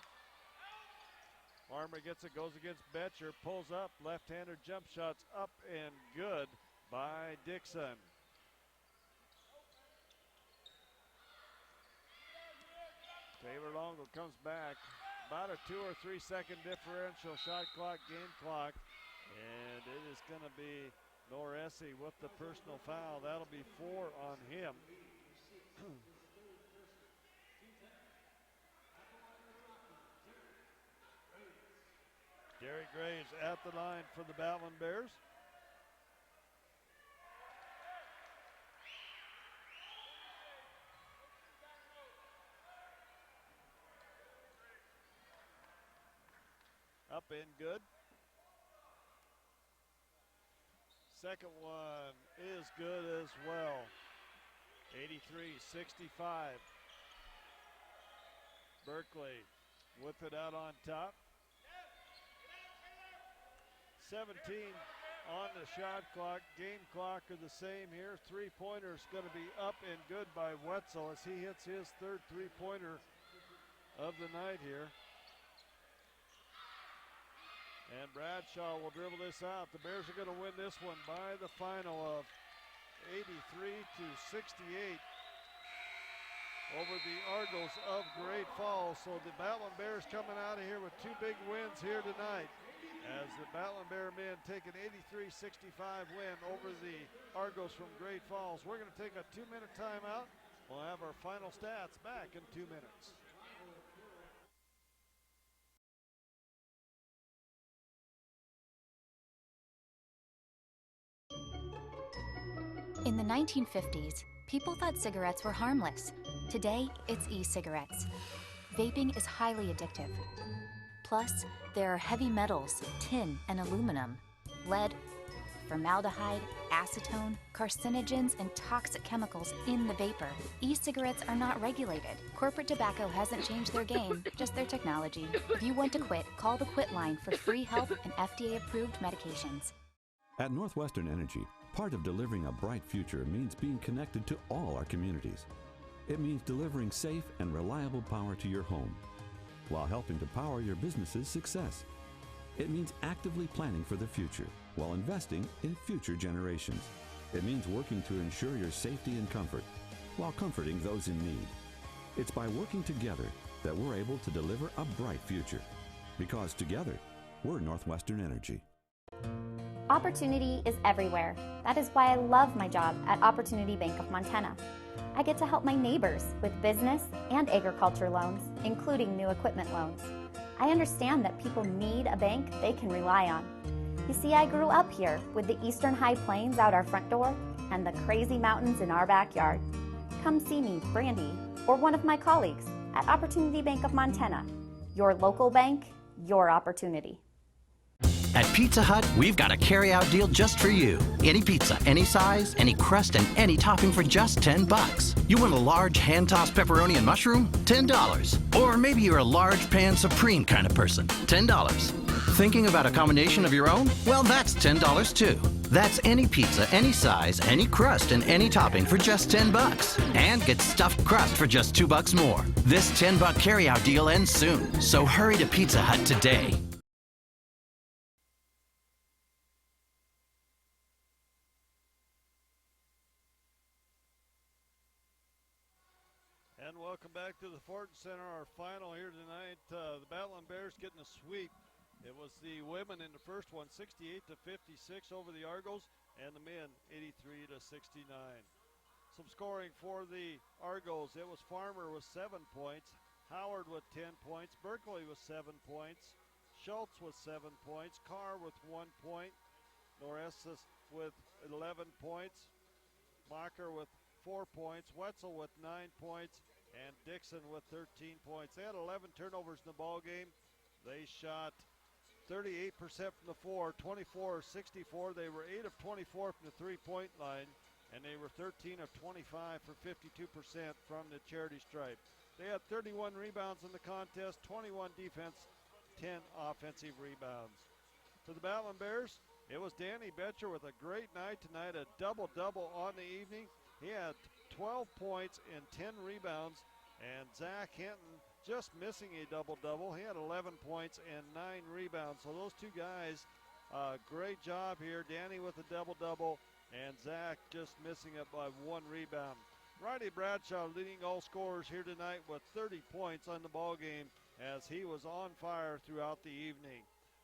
Farmer gets it, goes against Betcher, pulls up, left-hander jump shots up and good by Dixon. Taylor Longo comes back. About a 2 or 3 second differential, shot clock, game clock. And it is going to be Noresi with the personal foul. That'll be 4 on him. Derek Graves at the line for the Battlin Bears. Up and good. Second one is good as well. 83-65. Berkeley with it out on top. 17 on the shot clock. Game clock are the same here. Three-pointer's going to be up and good by Wetzel as he hits his third three-pointer of the night here. And Bradshaw will dribble this out. The Bears are going to win this one by the final of 83-68 over the Argos of Great Falls. So the Battlin Bears coming out of here with two big wins here tonight as the Battlin Bear men take an 83-65 win over the Argos from Great Falls. We're going to take a 2-minute timeout. We'll have our final stats back in 2 minutes. In the 1950s, people thought cigarettes were harmless. Today, it's e-cigarettes. Vaping is highly addictive. Plus, there are heavy metals, tin and aluminum, lead, formaldehyde, acetone, carcinogens, and toxic chemicals in the vapor. E-cigarettes are not regulated. Corporate tobacco hasn't changed their game, just their technology. If you want to quit, call the Quit line for free help and FDA-approved medications. At Northwestern Energy, part of delivering a bright future means being connected to all our communities. It means delivering safe and reliable power to your home while helping to power your business's success. It means actively planning for the future while investing in future generations. It means working to ensure your safety and comfort while comforting those in need. It's by working together that we're able to deliver a bright future. Because together, we're Northwestern Energy. Opportunity is everywhere. That is why I love my job at Opportunity Bank of Montana. I get to help my neighbors with business and agriculture loans, including new equipment loans. I understand that people need a bank they can rely on. You see, I grew up here with the eastern high plains out our front door and the crazy mountains in our backyard. Come see me, Brandy, or one of my colleagues at Opportunity Bank of Montana. Your local bank, your opportunity. At Pizza Hut, we've got a carry-out deal just for you. Any pizza, any size, any crust, and any topping for just $10. You want a large hand-tossed pepperoni and mushroom? $10. Or maybe you're a large pan supreme kind of person. $10. Thinking about a combination of your own? Well, that's $10 too. That's any pizza, any size, any crust, and any topping for just $10. And get stuffed crust for just $2 more. This $10 carryout deal ends soon, so hurry to Pizza Hut today. And welcome back to the Fortin Center, our final here tonight. The Battlin Bears getting a sweep. It was the women in the first one, 68-56 over the Argos, and the men, 83-69. Some scoring for the Argos. It was Farmer with 7 points, Howard with 10 points, Berkeley with 7 points, Schultz with 7 points, Carr with 1 point, Noressis with 11 points, Mocker with 4 points, Wetzel with 9 points, and Dixon with 13 points. They had 11 turnovers in the ball game. They shot 38% from the floor, 24-64. They were 8 of 24 from the three-point line, and they were 13 of 25 for 52% from the charity stripe. They had 31 rebounds in the contest, 21 defense, 10 offensive rebounds. For the Battlin Bears, it was Danny Betcher with a great night tonight, a double-double on the evening. He had 12 points and 10 rebounds, and Zach Hinton just missing a double-double. He had 11 points and 9 rebounds. So those two guys, great job here. Danny with a double-double, and Zach just missing it by 1 rebound. Riley Bradshaw leading all scorers here tonight with 30 points on the ball game as he was on fire throughout the evening.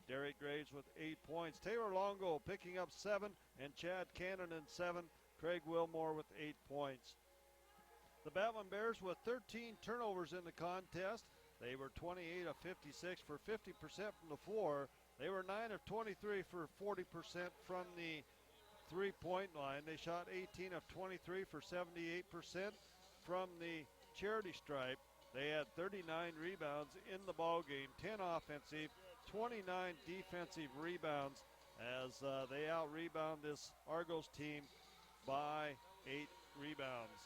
Derek Graves with 8 points. Taylor Longo picking up 7, and Chad Cannon 7. Craig Wilmore with 8 points. The Battlin Bears with 13 turnovers in the contest. They were 28 of 56 for 50% from the floor. They were 9 of 23 for 40% from the three-point line. They shot 18 of 23 for 78% from the charity stripe. They had 39 rebounds in the ball game, 10 offensive, 29 defensive rebounds as they out-rebound this Argos team by 8 rebounds.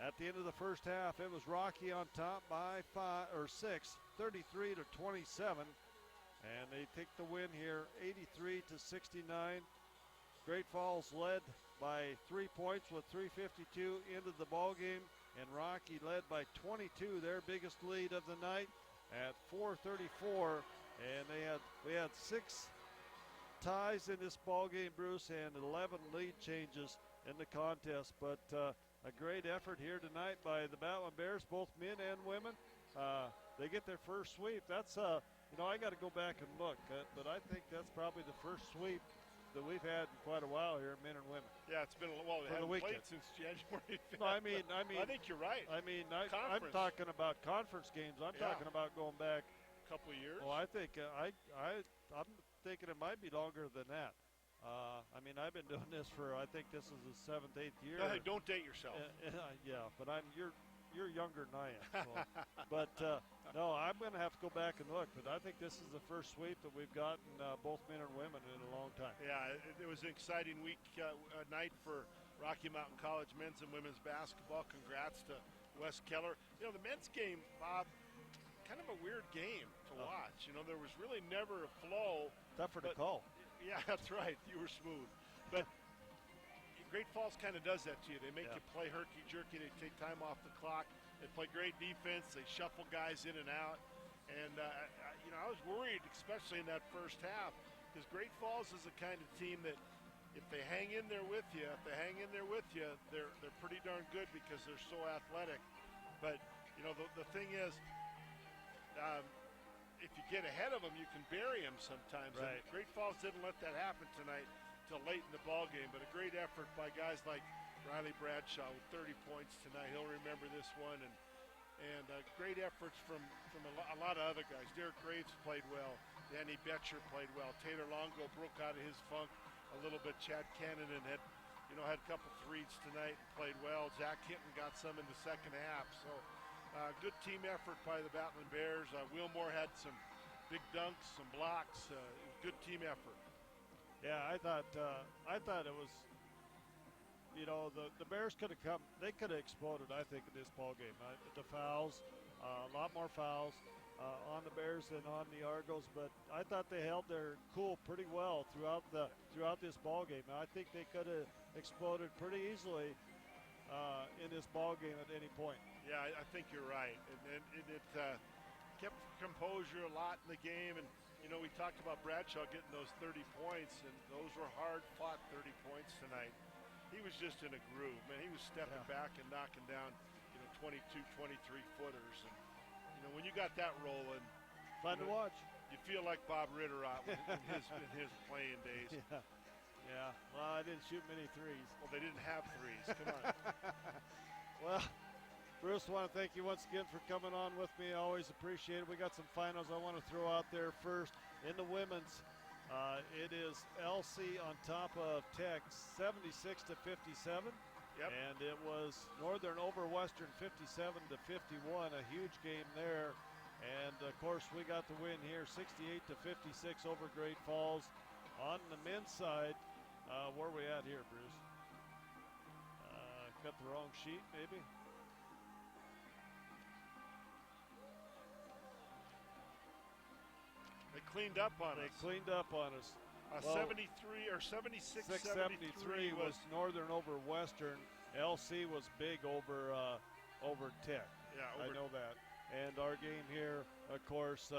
At the end of the first half, it was Rocky on top by 6, 33-27, and they take the win here, 83-69. Great Falls led by 3 points with 3:52 into the ball game, and Rocky led by 22, their biggest lead of the night, at 4:34, and we had 6 ties in this ball game, Bruce, and 11 lead changes in the contest, but a great effort here tonight by the Battlin Bears, both men and women. They get their first sweep. That's, I got to go back and look, but I think that's probably the first sweep that we've had in quite a while here, men and women. Yeah, it's been they haven't played since January 5th. No, I mean, I think you're right. I mean, I'm talking about conference games. I'm talking about going back a couple of years. Well, I think I'm thinking it might be longer than that. I mean, I've been doing this for, I think this is the 7th, 8th year. Hey, don't date yourself. Yeah, but you're younger than I am. So. But no, I'm going to have to go back and look. But I think this is the first sweep that we've gotten both men and women in a long time. Yeah, it was an exciting night for Rocky Mountain College men's and women's basketball. Congrats to Wes Keller. The men's game, Bob, kind of a weird game to watch. There was really never a flow. Tougher to call. Yeah, that's right. You were smooth. But Great Falls kind of does that to you. They make you play herky-jerky. They take time off the clock. They play great defense. They shuffle guys in and out. And, I was worried, especially in that first half, because Great Falls is the kind of team that if they hang in there with you, they're pretty darn good because they're so athletic. But, the thing is, if you get ahead of them, you can bury them sometimes. Right. And Great Falls didn't let that happen tonight till late in the ball game, but a great effort by guys like Riley Bradshaw with 30 points tonight. He'll remember this one, and great efforts from a lot of other guys. Derek Graves played well. Danny Betcher played well. Taylor Longo broke out of his funk a little bit. Chad Cannon had a couple threes tonight and played well. Zach Hinton got some in the second half. So good team effort by the Battlin Bears. Wilmore had some big dunks, some blocks. Good team effort. Yeah, I thought it was, the Bears could have come. They could have exploded, I think, in this ball game. The fouls, A lot more fouls on the Bears than on the Argos, but I thought they held their cool pretty well throughout this ball game. I think they could have exploded pretty easily in this ball game at any point. Yeah, I think you're right, and it kept composure a lot in the game. And you know, we talked about Bradshaw getting those 30 points, and those were hard-fought 30 points tonight. He was just in a groove, man. He was stepping back and knocking down, 22, 23 footers, and when you got that rolling, fun to watch. You feel like Bob Ritter in his playing days. Yeah. Well, I didn't shoot many threes. Well, they didn't have threes. Come on. Well, Bruce, I want to thank you once again for coming on with me. I always appreciate it. We got some finals I want to throw out there first. In the women's, it is LC on top of Tech, 76-57. Yep. And it was Northern over Western, 57-51, a huge game there. And of course, we got the win here, 68-56 over Great Falls. On the men's side, where are we at here, Bruce? Got the wrong sheet, maybe. They cleaned up on us. They cleaned up on us. 73 or 76-73 was Northern over Western. LC was big over Tech. Yeah, I know that. And our game here, of course,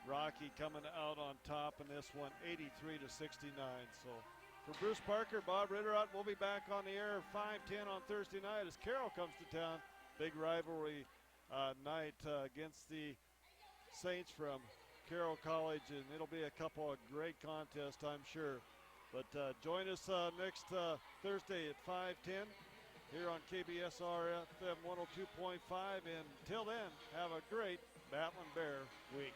Rocky coming out on top in this one, 83-69. So for Bruce Parker, Bob Ritterott, we'll be back on the air 5:10 on Thursday night as Carroll comes to town. Big rivalry night against the Saints from Carroll College, and it'll be a couple of great contests, I'm sure. But join us next Thursday at 5:10 here on KBSR FM 102.5. And until then, have a great Battlin Bear week.